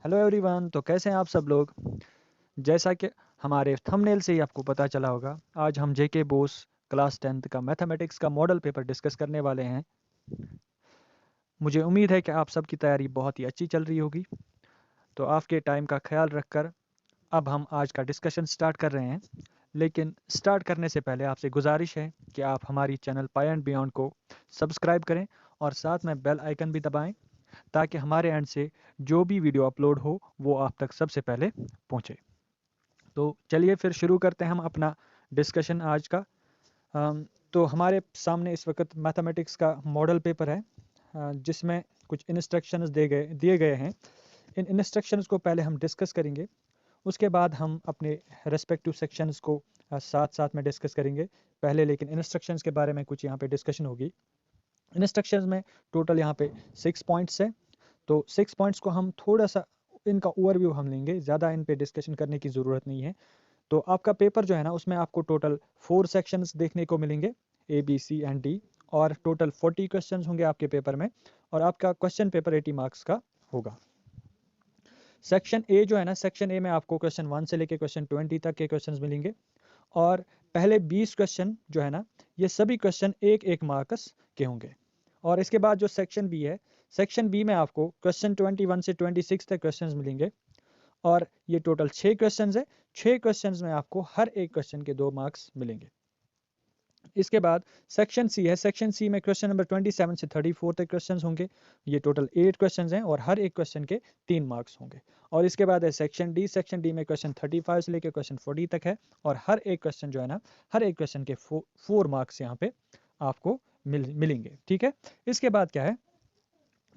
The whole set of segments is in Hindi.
Hello everyone. तो कैसे हैं आप सब लोग। जैसा कि हमारे थंबनेल से ही आपको पता चला होगा, आज हम जेके बोस क्लास 10th का मैथमेटिक्स का मॉडल पेपर डिस्कस करने वाले हैं। मुझे उम्मीद है कि आप सबकी तैयारी बहुत ही अच्छी चल रही होगी। तो आपके टाइम का ख्याल रखकर अब हम आज का डिस्कशन स्टार्ट कर रहे हैं। लेकिन स्टार्ट करने से पहले आपसे गुजारिश है कि आप हमारी चैनल पाई एंड बियॉन्ड को सब्सक्राइब करें और साथ में बेल आइकन भी दबाएं, ताकि हमारे एंड से जो भी वीडियो अपलोड हो वो आप तक सबसे पहले पहुंचे। तो चलिए फिर शुरू करते हैं हम अपना डिस्कशन आज का। तो हमारे सामने इस वक्त मैथमेटिक्स का मॉडल पेपर है, जिसमें कुछ इंस्ट्रक्शंस दिए गए हैं। इन इंस्ट्रक्शंस को पहले हम डिस्कस करेंगे, उसके बाद हम अपने रेस्पेक्टिव सेक्शंस को साथ साथ में डिस्कस करेंगे। पहले लेकिन इंस्ट्रक्शंस के बारे में कुछ यहाँ पे डिस्कशन होगी। इंस्ट्रक्शंस में टोटल यहाँ पे 6 पॉइंट्स है। तो 6 पॉइंट्स को हम थोड़ा सा इनका ओवरव्यू हम लेंगे, ज़्यादा इन पे डिस्कशन करने की ज़रूरत नहीं है। तो आपका पेपर जो है ना, उसमें आपको टोटल 4 सेक्शंस देखने को मिलेंगे, A B C and D, और टोटल 40 क्वेश्चंस होंगे आपके पेपर में, और आपका क्वेश्चन पेपर 80 मार्क्स का होगा। सेक्शन ए जो है ना, सेक्शन ए में आपको क्वेश्चन 1 से लेके क्वेश्चन 20 तक के क्वेश्चंस मिलेंगे, और पहले 20 क्वेश्चन जो है ना, ये सभी क्वेश्चन एक एक मार्क्स के होंगे। और इसके बाद जो सेक्शन बी है, सेक्शन बी में आपको क्वेश्चन 21 से 26 तक क्वेश्चंस मिलेंगे, और ये टोटल 6 क्वेश्चंस है। 6 क्वेश्चंस में आपको हर एक क्वेश्चन के 2 मार्क्स मिलेंगे। इसके बाद सेक्शन सी है। सेक्शन सी में क्वेश्चन नंबर 27 से 34 तक क्वेश्चंस होंगे। ये टोटल 8 क्वेश्चंस हैं और हर एक क्वेश्चन के 3 मार्क्स होंगे। और इसके बाद है सेक्शन डी। सेक्शन डी में क्वेश्चन 35 से लेकर क्वेश्चन 40 तक है, और हर एक क्वेश्चन जो है ना, हर एक क्वेश्चन के 4 मार्क्स यहाँ पे आपको मिलेंगे। ठीक है। इसके बाद क्या है,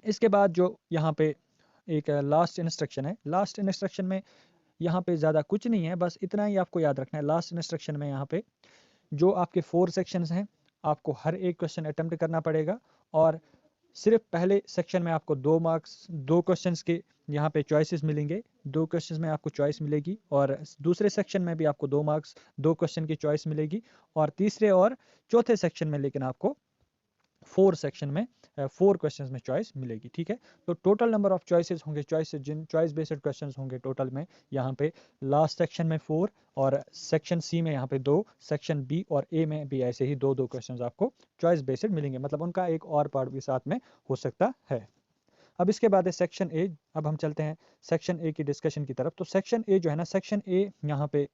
इसके बाद जो यहाँ पे एक लास्ट इंस्ट्रक्शन है। लास्ट इंस्ट्रक्शन में यहाँ पे ज़्यादा कुछ नहीं है, बस इतना ही आपको याद रखना है। लास्ट इंस्ट्रक्शन में यहाँ पे जो आपके 4 सेक्शंस हैं, आपको हर एक क्वेश्चन अटेम्प्ट करना पड़ेगा, और सिर्फ पहले सेक्शन में आपको 2 मार्क्स, 2 क्वेश्चंस के यहाँ पे चॉइसेस मिलेंगे, 2 क्वेश्चंस में आपको चॉइस मिलेगी, और दूसरे सेक्शन में भी आपको 2 मार्क्स, 2 क्वेश्चन की चॉइस मिलेगी, और तीसरे और चौथे सेक्शन में लेकिन आपको 4 सेक्शन में 4 क्वेश्चंस में चॉइस मिलेगी। ठीक है। तो टोटल नंबर ऑफ चॉइसेस होंगे, चॉइस बेस्ड क्वेश्चंस होंगे टोटल में यहाँ पे लास्ट सेक्शन में 4, और सेक्शन सी में यहाँ पे 2, सेक्शन बी और ए में भी ऐसे ही 2-2 क्वेश्चंस आपको चॉइस बेस्ड मिलेंगे। मतलब उनका एक और पार्ट भी साथ में हो सकता है। अब इसके बाद है सेक्शन ए। अब हम चलते हैं सेक्शन ए की डिस्कशन की तरफ। तो सेक्शन ए जो है ना, सेक्शन ए यहाँ पे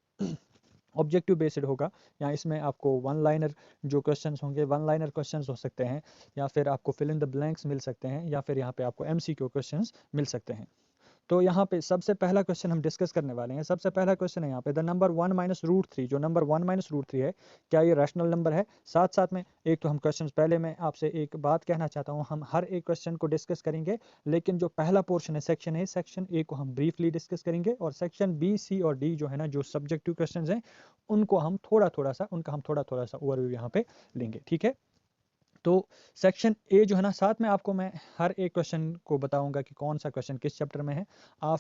ऑब्जेक्टिव बेस्ड होगा। यहाँ इसमें आपको वन लाइनर जो क्वेश्चंस होंगे, वन लाइनर क्वेश्चंस हो सकते हैं, या फिर आपको फिल इन द ब्लैंक्स मिल सकते हैं, या फिर यहाँ पे आपको एमसीक्यू क्वेश्चंस मिल सकते हैं। तो यहाँ पे सबसे पहला क्वेश्चन हम डिस्कस करने वाले हैं। सबसे पहला क्वेश्चन है यहाँ पे, द नंबर 1 माइनस रूट 3। जो नंबर 1 माइनस रूट 3 है, क्या ये रैशनल नंबर है? साथ साथ में एक तो हम क्वेश्चन पहले मैं आपसे एक बात कहना चाहता हूँ, हम हर एक क्वेश्चन को डिस्कस करेंगे, लेकिन जो पहला पोर्शन है सेक्शन ए, सेक्शन ए को हम ब्रीफली डिस्कस करेंगे, और सेक्शन बी, सी और डी जो है ना, जो सब्जेक्टिव क्वेश्चन हैं, उनका हम थोड़ा थोड़ा सा ओवरव्यू यहाँ पे लेंगे। ठीक है। तो सेक्शन ए जो है ना, साथ में आपको मैं हर एक क्वेश्चन को बताऊंगा कि कौन सा क्वेश्चन किस चैप्टर में है। आप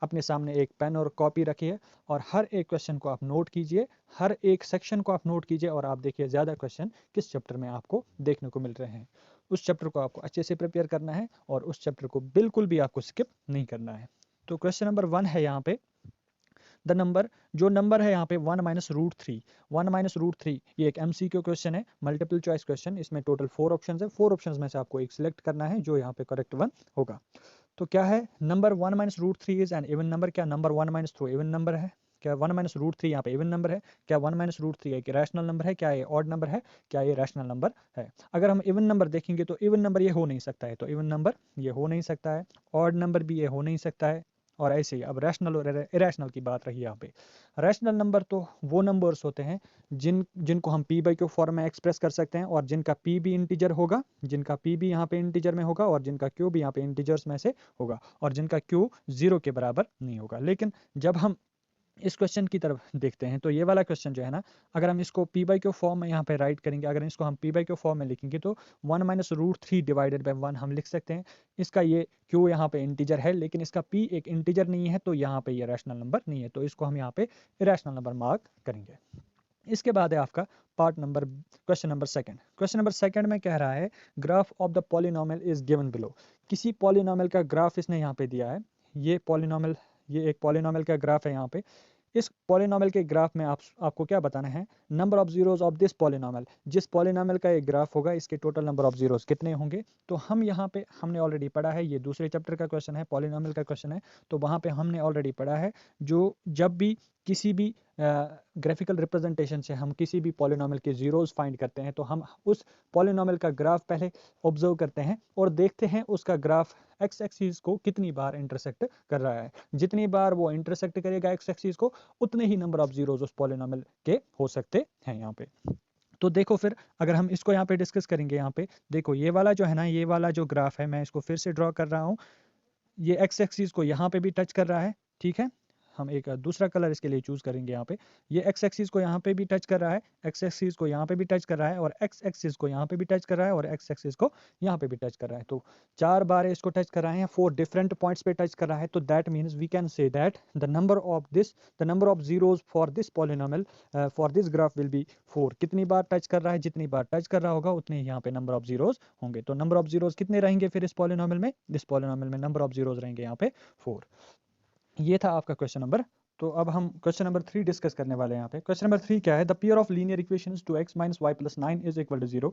अपने सामने एक पेन और कॉपी रखिए, और हर एक क्वेश्चन को आप नोट कीजिए, हर एक सेक्शन को आप नोट कीजिए, और आप देखिए ज़्यादा क्वेश्चन किस चैप्टर में आपको देखने को मिल रहे हैं। उस चैप्टर को आपको अच्छे से प्रिपेयर करना है, और उस चैप्टर को बिल्कुल भी आपको स्किप नहीं करना है। तो क्वेश्चन नंबर 1 है यहाँ पे, द नंबर, जो नंबर है यहाँ पे 1 माइनस रूट 3। 1 माइनस रूट 3 ये एक एमसीक्यू क्वेश्चन है, मल्टीपल चॉइस क्वेश्चन। इसमें टोटल 4 ऑप्शंस है। 4 ऑप्शंस में से आपको एक सिलेक्ट करना है, जो यहाँ पे करेक्ट वन होगा। तो क्या है, number 1 minus root 3 is an even number. क्या नंबर 1 माइनस 3 इवन नंबर है? क्या 1 माइनस रूट 3 यहाँ पे इवन नंबर है? क्या 1 माइनस रूट 3 एक रैशनल नंबर है? क्या ये ऑड नंबर है? क्या ये रैशनल नंबर है? अगर हम इवन नंबर देखेंगे तो इवन नंबर ये हो नहीं सकता है, तो इवन नंबर ये हो नहीं सकता है। ऑड नंबर भी ये हो नहीं सकता है। और ऐसे ही अब रैशनल और इरेशनल की बात रही यहाँ पे। रैशनल नंबर तो वो नंबर्स होते हैं जिनको हम पी बाई क्यू फॉर्म में एक्सप्रेस कर सकते हैं, और जिनका पी भी इंटीजर होगा, जिनका पी भी यहाँ पे इंटीजर में होगा, और जिनका क्यू भी यहाँ पे इंटीजर्स में से होगा, और जिनका क्यू 0 के बराबर नहीं होगा। लेकिन जब हम इस क्वेश्चन की तरफ देखते हैं, तो ये वाला क्वेश्चन जो है ना, अगर हम इसको पी बाई क्यू फॉर्म में यहाँ पे राइट करेंगे, अगर इसको हम पी बाई क्यू फॉर्म में लिखेंगे, तो 1 माइनस रूट 3 डिवाइडेड बाई 1 हम लिख सकते हैं। इसका ये क्यू यहाँ पे इंटीजर है, लेकिन इसका पी एक इंटीजर नहीं है, तो यहाँ पे ये रैशनल नंबर नहीं है, तो इसको हम यहाँ पे इरेशनल नंबर मार्क करेंगे। इसके बाद है आपका part number, question number second. Question number second में कह रहा है, graph of the polynomial is given below. किसी पॉलिनोमियल का ग्राफ इसने यहाँ पे दिया है। ये पॉलिनॉमियल, ये एक पॉलिनॉमियल का ग्राफ है यहाँ पे। इस पॉलिनॉमियल के ग्राफ में आपको क्या बताना है, number of zeros of this polynomial. जिस पॉलिनॉमियल का एक ग्राफ होगा इसके टोटल नंबर ऑफ जीरोस कितने होंगे। तो हम यहाँ पे हमने ऑलरेडी पढ़ा है, ये दूसरे चैप्टर का क्वेश्चन है, पॉलिनॉमियल का क्वेश्चन है। तो वहाँ पे हमने ऑलरेडी पढ़ा है, जो जब भी किसी भी ग्राफिकल रिप्रेजेंटेशन से हम किसी भी पॉलिनॉमियल के जीरोस फाइंड करते हैं, तो हम उस पॉलिनॉमियल का ग्राफ पहले ऑब्जर्व करते हैं और देखते हैं उसका ग्राफ एक्स एक्सिस को कितनी बार इंटरसेक्ट कर रहा है। जितनी बार वो इंटरसेक्ट करेगा एक्स एक्सिस को, उतने ही नंबर ऑफ जीरोस उस पॉलिनॉमियल के हो सकते हैं यहाँ पे। तो देखो फिर अगर हम इसको यहाँ पे डिस्कस करेंगे, यहाँ पे देखो ये वाला जो है ना, ये वाला जो ग्राफ है, मैं इसको फिर से ड्रॉ कर रहा हूँ। ये एक्स एक्सिस को यहाँ पे भी टच कर रहा है, ठीक है। हम एक दूसरा कलर इसके लिए चूज करेंगे यहाँ पे। ये एक्स एक्सिस को यहाँ पे भी टच कर रहा है, एक्स एक्सिस को यहाँ पे भी टच कर रहा है, और एक्स एक्सिस को यहाँ पे भी टच कर रहा है, और एक्स एक्सिस को यहाँ पे भी टच कर रहा है। तो 4 बार इसको टच कर रहे हैं, 4 डिफरेंट पॉइंट्स पे टच कर रहा है। तो that means we can say that the number of zeros for this polynomial for this graph will be 4। कितनी बार टच कर रहा है, जितनी बार टच कर रहा होगा उतने ही यहाँ पे नंबर ऑफ जीरोज होंगे। तो नंबर ऑफ जीरोज कितने रहेंगे फिर इस पॉलिनॉमियल में नंबर ऑफ जीरोज रहेंगे यहाँ पे 4। ये था आपका क्वेश्चन नंबर। तो अब हम क्वेश्चन नंबर 3 डिस्कस करने वाले हैं यहाँ पे। क्वेश्चन नंबर 3 क्या है, the pair of linear equations 2x minus y plus 9 is equal to 0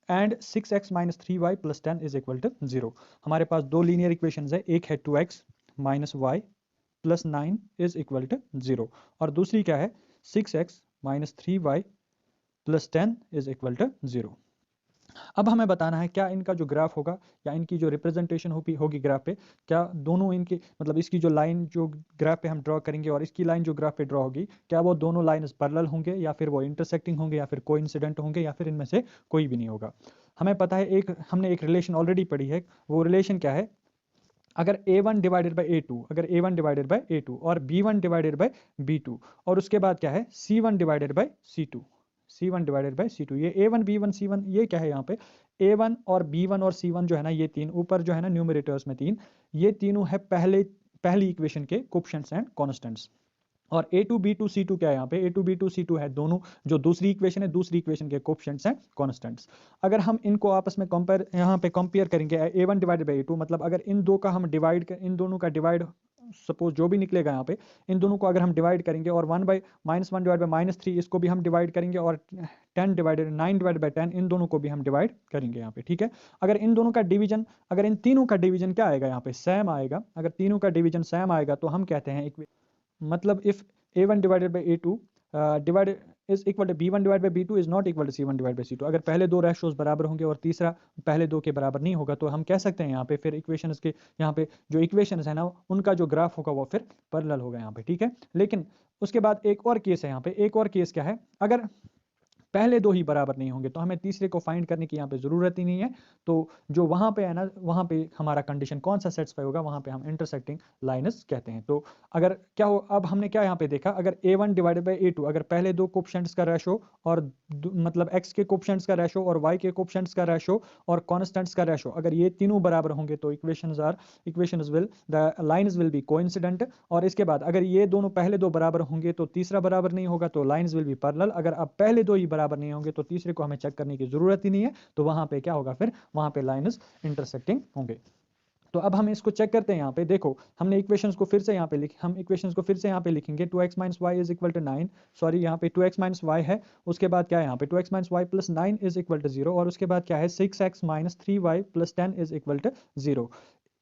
and 6x minus 3y plus 10 is equal to 0। हमारे पास दो लीनियर इक्वेशंस है, एक है 2x minus y plus 9 is equal to 0 और दूसरी क्या है 6x minus 3y plus 10 is equal to 0। अब हमें बताना है क्या इनका जो ग्राफ होगा या इनकी जो रिप्रेजेंटेशन होगी ग्राफ पे, क्या दोनों इनके मतलब इसकी जो लाइन जो ग्राफ पे हम ड्रॉ करेंगे और इसकी लाइन जो ग्राफ पे ड्रॉ होगी, क्या वो दोनों लाइन पैरेलल होंगे या फिर वो इंटरसेक्टिंग होंगे या फिर कोइंसिडेंट होंगे या फिर इनमें से कोई भी नहीं होगा। हमें पता है हमने एक रिलेशन ऑलरेडी पढ़ी है। वो रिलेशन क्या है, अगर a1 डिवाइडेड बाई a2, अगर a1 डिवाइडेड बाई a2 और b1 डिवाइडेड बाई b2 और उसके बाद क्या है c1 divided by c1 divided by c2, ये a1 b1 c1 ये क्या है यहाँ पे a1 और b1 और c1 जो है ना, ये तीन ऊपर जो है ना न्यूमरेटर्स में तीन, ये तीनों है पहली इक्वेशन के कोएफिशिएंट्स एंड कांस्टेंट्स। और a2 b2 c2 क्या है यहाँ पे, a2 b2 c2 है दोनों जो दूसरी इक्वेशन है, दूसरी इक्वेशन के कोएफिशिएंट्स हैं कांस्टेंट्स। अगर हम इनको आपस में कंपेयर यहाँ पे कंपेयर करेंगे a1 डिवाइडेड बाई a2, मतलब अगर इन दो का हम इन दोनों का डिवाइड सपोज जो भी निकलेगा यहाँ पे, इन दोनों को अगर हम डिवाइड करेंगे और 1 डिवाइड बाई -3 इसको भी हम डिवाइड करेंगे और 9 डिवाइडेड बाई 10 इन दोनों को भी हम डिवाइड करेंगे यहाँ पे, ठीक है। अगर इन दोनों का डिवीजन, अगर इन तीनों का डिवीजन क्या आएगा यहाँ पे, सेम आएगा। अगर तीनों का डिवीजन सेम आएगा तो हम कहते हैं मतलब if a1 divided by a2 divide is equal to b1 divide by b2 is not equal to c1 divide by c2, अगर पहले दो रेशोज बराबर होंगे और तीसरा पहले दो के बराबर नहीं होगा, तो हम कह सकते हैं यहाँ पे फिर इक्वेशंस के यहाँ पे जो इक्वेशंस है ना उनका जो ग्राफ होगा वो फिर पैरेलल होगा यहाँ पे, ठीक है। लेकिन उसके बाद एक और केस है यहाँ पे, एक और केस क्या है, अगर पहले दो ही बराबर नहीं होंगे तो हमें तीसरे को फाइंड करने की यहाँ पे ज़रूरत ही नहीं है। तो जो वहाँ पे है ना, वहाँ पे हमारा कंडीशन कौन सा सेटिस्फाई होगा, वहाँ पे हम इंटरसेक्टिंग लाइन्स कहते हैं। तो अगर क्या हो, अब हमने क्या यहाँ पे देखा, अगर a1 डिवाइडेड बाई a2, अगर पहले दो कोएफिशिएंट्स का रेशो और मतलब x के कोएफिशिएंट्स का रेशो और y के कोएफिशिएंट्स का रेशो और कॉन्स्टेंट्स का रेशो, अगर ये तीनों बराबर होंगे तो the lines will be coincident. और इसके बाद अगर ये दोनों पहले दो बराबर होंगे तो तीसरा बराबर नहीं होगा, तो लाइन्स विल बी पैरेलल। अगर अब पहले दो ही बराबर नहीं होंगे तो तीसरे को हमें चेक करने की जरूरत ही नहीं है, तो वहां पे क्या होगा, फिर वहां पे लाइन्स इंटरसेक्टिंग होंगे। तो अब हम इसको चेक करते हैं। यहाँ पे देखो हमने इक्वेशंस को फिर से यहाँ पे हम इक्वेशंस को फिर से यहाँ पे लिखेंगे 2x minus y is equal to 9, sorry यहाँ पे 2x माइनस वाई है, उसके बाद क्या है यहाँ पे 2x minus y plus 9 is equal to 0 और उसके बाद क्या है 6x minus 3y plus 10 is equal to 0।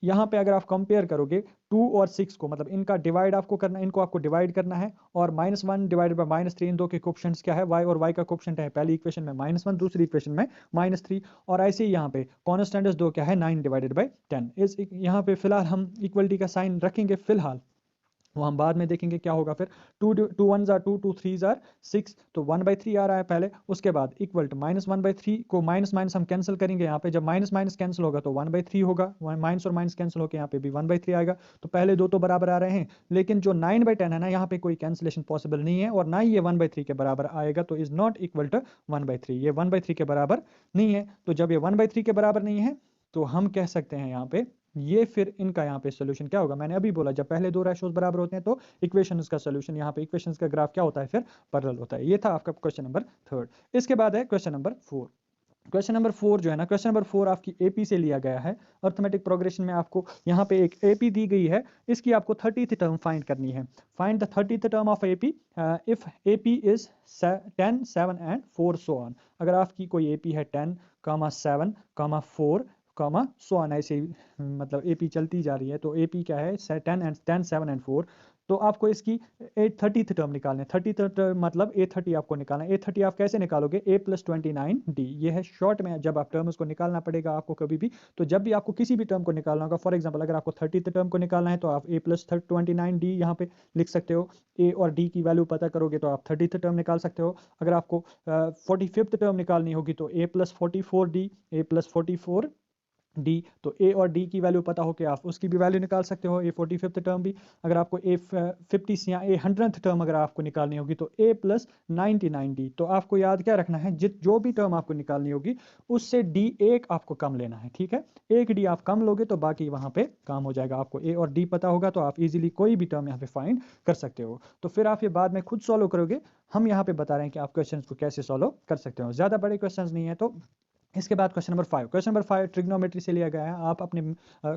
यहाँ पे अगर आप कंपेयर करोगे 2 और 6 को, मतलब इनका डिवाइड आपको करना है, इनको आपको डिवाइड करना है और -1 डिवाइडेड बाय -3, इन दो के कोएफिशिएंट्स क्या है y और y का कोएफिशिएंट है पहली इक्वेशन में -1, दूसरी इक्वेशन में -3, और ऐसे ही यहाँ पे कॉन्स्टेंट्स दो क्या है 9 डिवाइडेड बाय 10। इस यहाँ पे फिलहाल हम इक्वलिटी का साइन रखेंगे फिलहाल, वो हम बाद में देखेंगे क्या होगा। फिर 2 1s आर 2, 2 3s आर 6, तो 1/3 आ रहा है पहले, उसके बाद इक्वल टू -1/3 को माइनस माइनस हम कैंसिल करेंगे यहाँ पे, जब माइनस माइनस कैंसिल होगा तो 1/3 होगा, माइनस और माइनस कैंसिल होकर यहाँ पे भी 1/3 आएगा। तो पहले दो तो बराबर आ रहे हैं, लेकिन जो 9/10 है ना, यहाँ पे कोई कैंसिलेशन पॉसिबल नहीं है और ना ही ये 1/3 के बराबर आएगा, तो इज नॉट इक्वल टू 1/3, ये 1/3 के बराबर नहीं है। तो जब ये 1/3 के बराबर नहीं है तो हम कह सकते हैं यहाँ पे ये फिर इनका यहाँ पे सोल्यूशन क्या होगा, मैंने अभी बोला जब पहले दो रेशोज बराबर होते हैं तो इक्वेशंस का सोल्यूशन, यहाँ पे इक्वेशंस का ग्राफ क्या होता है फिर पैरेलल होता है। ये था आपका क्वेश्चन नंबर 3। इसके बाद है क्वेश्चन नंबर 4। क्वेश्चन नंबर 4 जो है ना, क्वेश्चन नंबर 4 आपकी एपी से लिया गया है। अर्थमेटिक प्रोग्रेशन में आपको यहाँ पे एक एपी दी गई है, इसकी आपको 30th टर्म फाइंड करनी है। Find the 30th term of AP if AP is 10, 7 and 4 so on. अगर आपकी कोई एपी है 10, 7, 4, सो ऑन, ऐसे ही मतलब एपी चलती जा रही है, तो एपी क्या है 10, 7 एंड 4। तो आपको इसकी 30th टर्म निकालना है। 30th टर्म मतलब A30 आपको निकालना है। A30 आप कैसे निकालोगे, A+29D। ये है शॉर्ट में, जब आप टर्म उसको निकालना पड़ेगा आपको कभी भी। तो जब भी आपको किसी भी टर्म को निकालना होगा, फॉर एग्जाम्पल अगर आपको 30th टर्म को निकालना है तो आप A+29D यहाँ पे लिख सकते हो। ए और डी की वैल्यू पता करोगे तो आप 30th टर्म निकाल सकते हो। अगर आपको 45th टर्म निकालनी होगी तो A+44D, A+44 डी। तो ए और डी की वैल्यू पता हो कि आप उसकी भी वैल्यू निकाल सकते हो, ए 45th टर्म भी। अगर आपको ए 50 या ए 100th टर्म अगर आपको निकालनी होगी तो A+99D। तो आपको याद क्या रखना है, जो भी टर्म आपको निकालनी होगी उससे डी एक आपको कम लेना है, ठीक है। एक डी आप कम लोगे तो बाकी वहाँ पे काम हो जाएगा। आपको ए और डी पता होगा तो आप इजीली कोई भी टर्म यहाँ पे फाइंड कर सकते हो। तो फिर आप ये बाद में खुद सॉल्व करोगे। हम यहाँ पे बता रहे हैं कि आप क्वेश्चंस को कैसे सॉल्व कर सकते हो। ज़्यादा बड़े क्वेश्चंस नहीं है। तो इसके बाद question number 5, question number 5 trigonometry से लिया गया है। आप अपने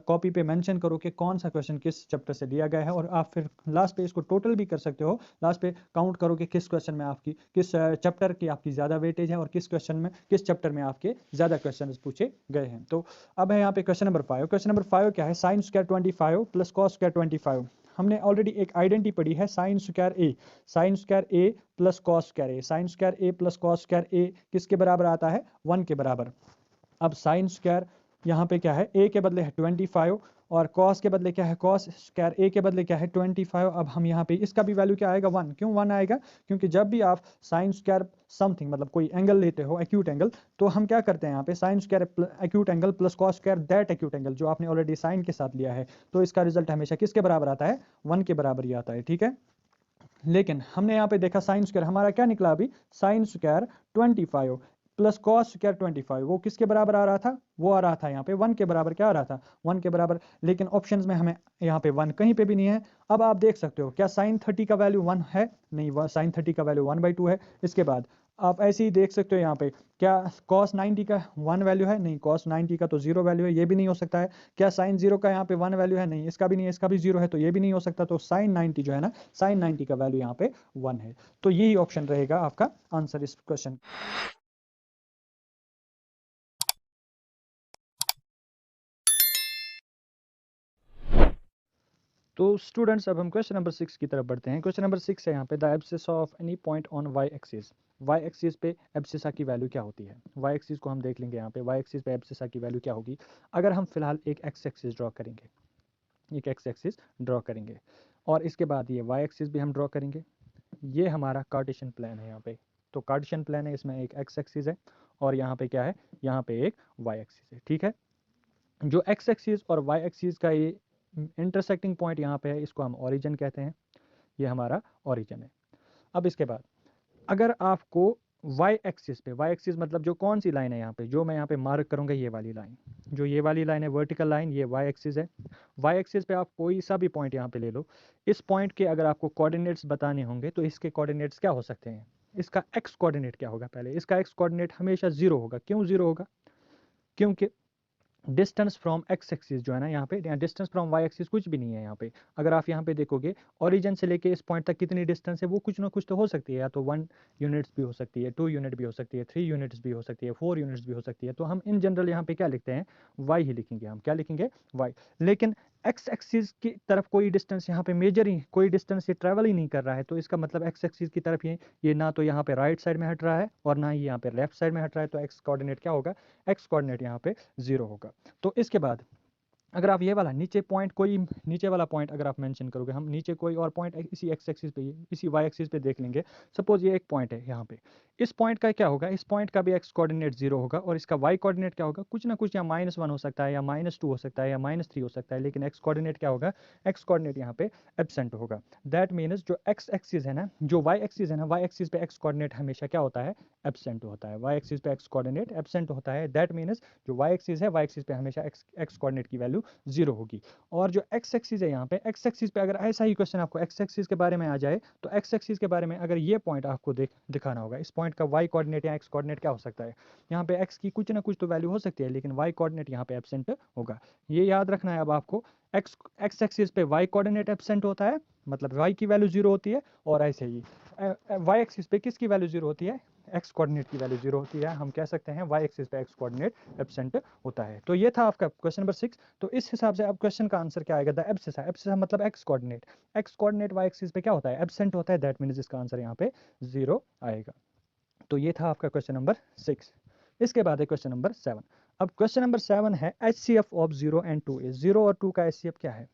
कॉपी पे मेंशन करो कि कौन सा क्वेश्चन किस चैप्टर से लिया गया है, और आप फिर लास्ट पे इसको टोटल भी कर सकते हो। लास्ट पे काउंट करो कि किस क्वेश्चन में आपकी किस चैप्टर की आपकी ज़्यादा वेटेज है और किस क्वेश्चन में किस चैप्टर में आपके ज़्यादा क्वेश्चन पूछे गए हैं। तो अब है यहाँ पे क्वेश्चन नंबर 5। क्वेश्चन नंबर 5 क्या है, sine square 25 plus cos square 25। हमने ऑलरेडी एक आइडेंटिटी पढ़ी है, sign square A, sign square A plus cos square A. Sign square A plus cos square ए किसके बराबर आता है, 1 के बराबर। अब साइन स्क्वायर यहाँ पे क्या है, ए के बदले है 25 और कॉस के बदले क्या है, कॉस स्क्वायर ए के बदले क्या है 25। अब हम यहाँ पे इसका भी वैल्यू क्या आएगा, 1। क्यों 1 आएगा, क्योंकि जब भी आप साइन स्क्वायर समथिंग मतलब कोई एंगल लेते हो, एक्यूट एंगल, तो हम क्या करते हैं यहाँ पे sine square acute angle plus cos square that acute angle जो आपने ऑलरेडी साइन के साथ लिया है, तो इसका रिजल्ट हमेशा किसके बराबर आता है, 1 के बराबर ही आता है, ठीक है। लेकिन हमने यहाँ पे देखा साइन स्क्वायर हमारा क्या निकला अभी, sine square 25 plus cos square 25, वो किसके बराबर आ रहा था, वो आ रहा था यहाँ पे 1 के बराबर। क्या आ रहा था, 1 के बराबर। लेकिन ऑप्शंस में हमें यहाँ पे 1 कहीं पे भी नहीं है। अब आप देख सकते हो क्या साइन 30 का वैल्यू 1 है, नहीं, साइन 30 का वैल्यू 1/2 है। इसके बाद आप ऐसे ही देख सकते हो यहाँ पे क्या कॉस 90 का 1 वैल्यू है, नहीं, कॉस 90 का तो 0 वैल्यू है, ये भी नहीं हो सकता है। क्या साइन 0 का यहाँ पे 1 वैल्यू है, नहीं, इसका भी नहीं है, इसका भी 0 है, तो ये भी नहीं हो सकता। तो साइन 90 जो है ना, साइन 90 का वैल्यू यहाँ पे 1 है। तो यही ऑप्शन रहेगा आपका आंसर इस क्वेश्चन। तो स्टूडेंट्स अब हम क्वेश्चन नंबर 6 की तरफ बढ़ते हैं। क्वेश्चन नंबर 6 है यहाँ पे, the abscissa of any point on y axis. Y axis पे एब्सिसा की वैल्यू क्या होती है। वाई एक्सिस को हम देख लेंगे यहाँ पे, वाई एक्सिस पे एब्सिसा की वैल्यू क्या होगी। अगर हम फिलहाल एक एक्स एक्सिस ड्रॉ करेंगे, एक एक्स एक्सिस ड्रॉ करेंगे, और इसके बाद ये वाई एक्सिस भी हम ड्रॉ करेंगे। ये हमारा कार्टेशियन प्लान है यहाँ पे। तो कार्टेशियन प्लान है, इसमें एक एक्स एक्सिस है और यहाँ पे क्या है, यहाँ पे एक वाई एक्सिस है, ठीक है। जो एक्स एक्सिस और वाई एक्सिस का ये इंटरसेक्टिंग पॉइंट यहाँ पे है, इसको हम ओरिजिन कहते हैं। ये हमारा ओरिजिन है। अब इसके बाद अगर आपको वाई एक्सिस पे, वाई एक्सिस मतलब जो कौन सी लाइन है यहाँ पे, जो मैं यहाँ पे मार्क करूँगा, ये वाली लाइन, जो ये वाली लाइन है वर्टिकल लाइन, ये वाई एक्सिस है। वाई एक्सिस पे आप कोई सा भी पॉइंट यहाँ पे ले लो। इस पॉइंट के अगर आपको कोऑर्डिनेट्स बताने होंगे तो इसके कोऑर्डिनेट्स क्या हो सकते हैं। इसका एक्स कोऑर्डिनेट क्या होगा, पहले इसका एक्स कोऑर्डिनेट हमेशा 0 होगा। क्यों 0 होगा, क्योंकि डिस्टेंस फ्रॉम एक्स एक्सिस जो है ना यहाँ पे, डिस्टेंस फ्रॉम वाई एक्सिस कुछ भी नहीं है यहाँ पे। अगर आप यहाँ पे देखोगे ओरिजिन से लेके इस पॉइंट तक कितनी डिस्टेंस है, वो कुछ ना कुछ तो हो सकती है, या तो 1 यूनिट्स भी हो सकती है, 2 यूनिट भी हो सकती है, 3 यूनिट्स भी हो सकती है, 4 यूनिट्स भी हो सकती है। तो हम इन जनरल यहाँ पे क्या लिखते हैं, वाई ही लिखेंगे। हम क्या लिखेंगे, वाई। लेकिन एक्स एक्सिस की तरफ कोई डिस्टेंस यहाँ पे मेजर ही, कोई डिस्टेंस ये ट्रैवल ही नहीं कर रहा है, तो इसका मतलब एक्स एक्सिस की तरफ ये ना तो यहाँ पे राइट साइड में हट रहा है और ना ही यहाँ पे लेफ्ट साइड में हट रहा है। तो एक्स कोऑर्डिनेट क्या होगा, एक्स कोऑर्डिनेट यहाँ पे 0 होगा। तो इसके बाद अगर आप ये वाला नीचे पॉइंट, कोई नीचे वाला पॉइंट अगर आप मेंशन करोगे, हम नीचे कोई और पॉइंट इसी एक्स एक्सिस पे, इसी वाई एक्सिस पे देख लेंगे। सपोज ये एक पॉइंट है यहाँ पे, इस पॉइंट का क्या होगा, इस पॉइंट का भी एक्स कोऑर्डिनेट 0 होगा और इसका वाई कोऑर्डिनेट क्या होगा, कुछ ना कुछ, या -1 हो सकता है, या -2 हो सकता है, या -3 हो सकता है, लेकिन एक्स कोऑर्डिनेट क्या होगा, एक्स कोऑर्डिनेट यहाँ पे एब्सेंट होगा। दैट मीन्स जो एक्स एक्सिस है ना, जो वाई एक्सिस है ना, वाई एक्सिस पे एक्स कोऑर्डिनेट हमेशा क्या होता है, एब्सेंट होता है। वाई एक्सिस पे एक्स कोऑर्डिनेट एब्सेंट होता है। दैट मीन्स जो वाई एक्सिस है, वाई एक्सिस पे हमेशा एक्स कोऑर्डिनेट की वैल्यू वैल्यू 0 होगी। और जो एक्स एक्सिस है यहाँ पे, एक्स एक्सिस पे अगर ऐसा ही क्वेश्चन आपको एक्स एक्सिस के बारे में आ जाए तो एक्स एक्सिस के बारे में अगर ये पॉइंट आपको दिखाना होगा, इस पॉइंट का वाई कोऑर्डिनेट या एक्स कोऑर्डिनेट क्या हो सकता है। यहाँ पे एक्स की कुछ ना कुछ तो वैल्यू हो सकती है, लेकिन वाई कोऑर्डिनेट यहाँ पे एब्सेंट होगा। ये याद रखना है अब आपको, एक्स एक्सिस पे वाई कोऑर्डिनेट एब्सेंट होता है, मतलब वाई की वैल्यू 0 होती है, और ऐसे ही वाई एक्सिस पे किसकी वैल्यू 0 होती है, एक्स कोऑर्डिनेट की वैल्यू 0 होती है। हम कह सकते हैं वाई एक्सिस पे एक्स कोऑर्डिनेट एब्सेंट होता है। तो ये था आपका क्वेश्चन नंबर 6। तो इस हिसाब से अब क्वेश्चन का आंसर क्या आएगा, द एब्सिसा, एब्सिसा मतलब एक्स कोऑर्डिनेट वाई एक्सिस पे क्या होता है, एब्सेंट होता है, दैट मीन्स इसका आंसर यहाँ पे 0 आएगा। तो ये था आपका क्वेश्चन नंबर 6। इसके बाद है क्वेश्चन नंबर 7। अब क्वेश्चन नंबर 7 है HCF ऑफ 0 एंड 2 इज, 0 और 2 का HCF क्या है,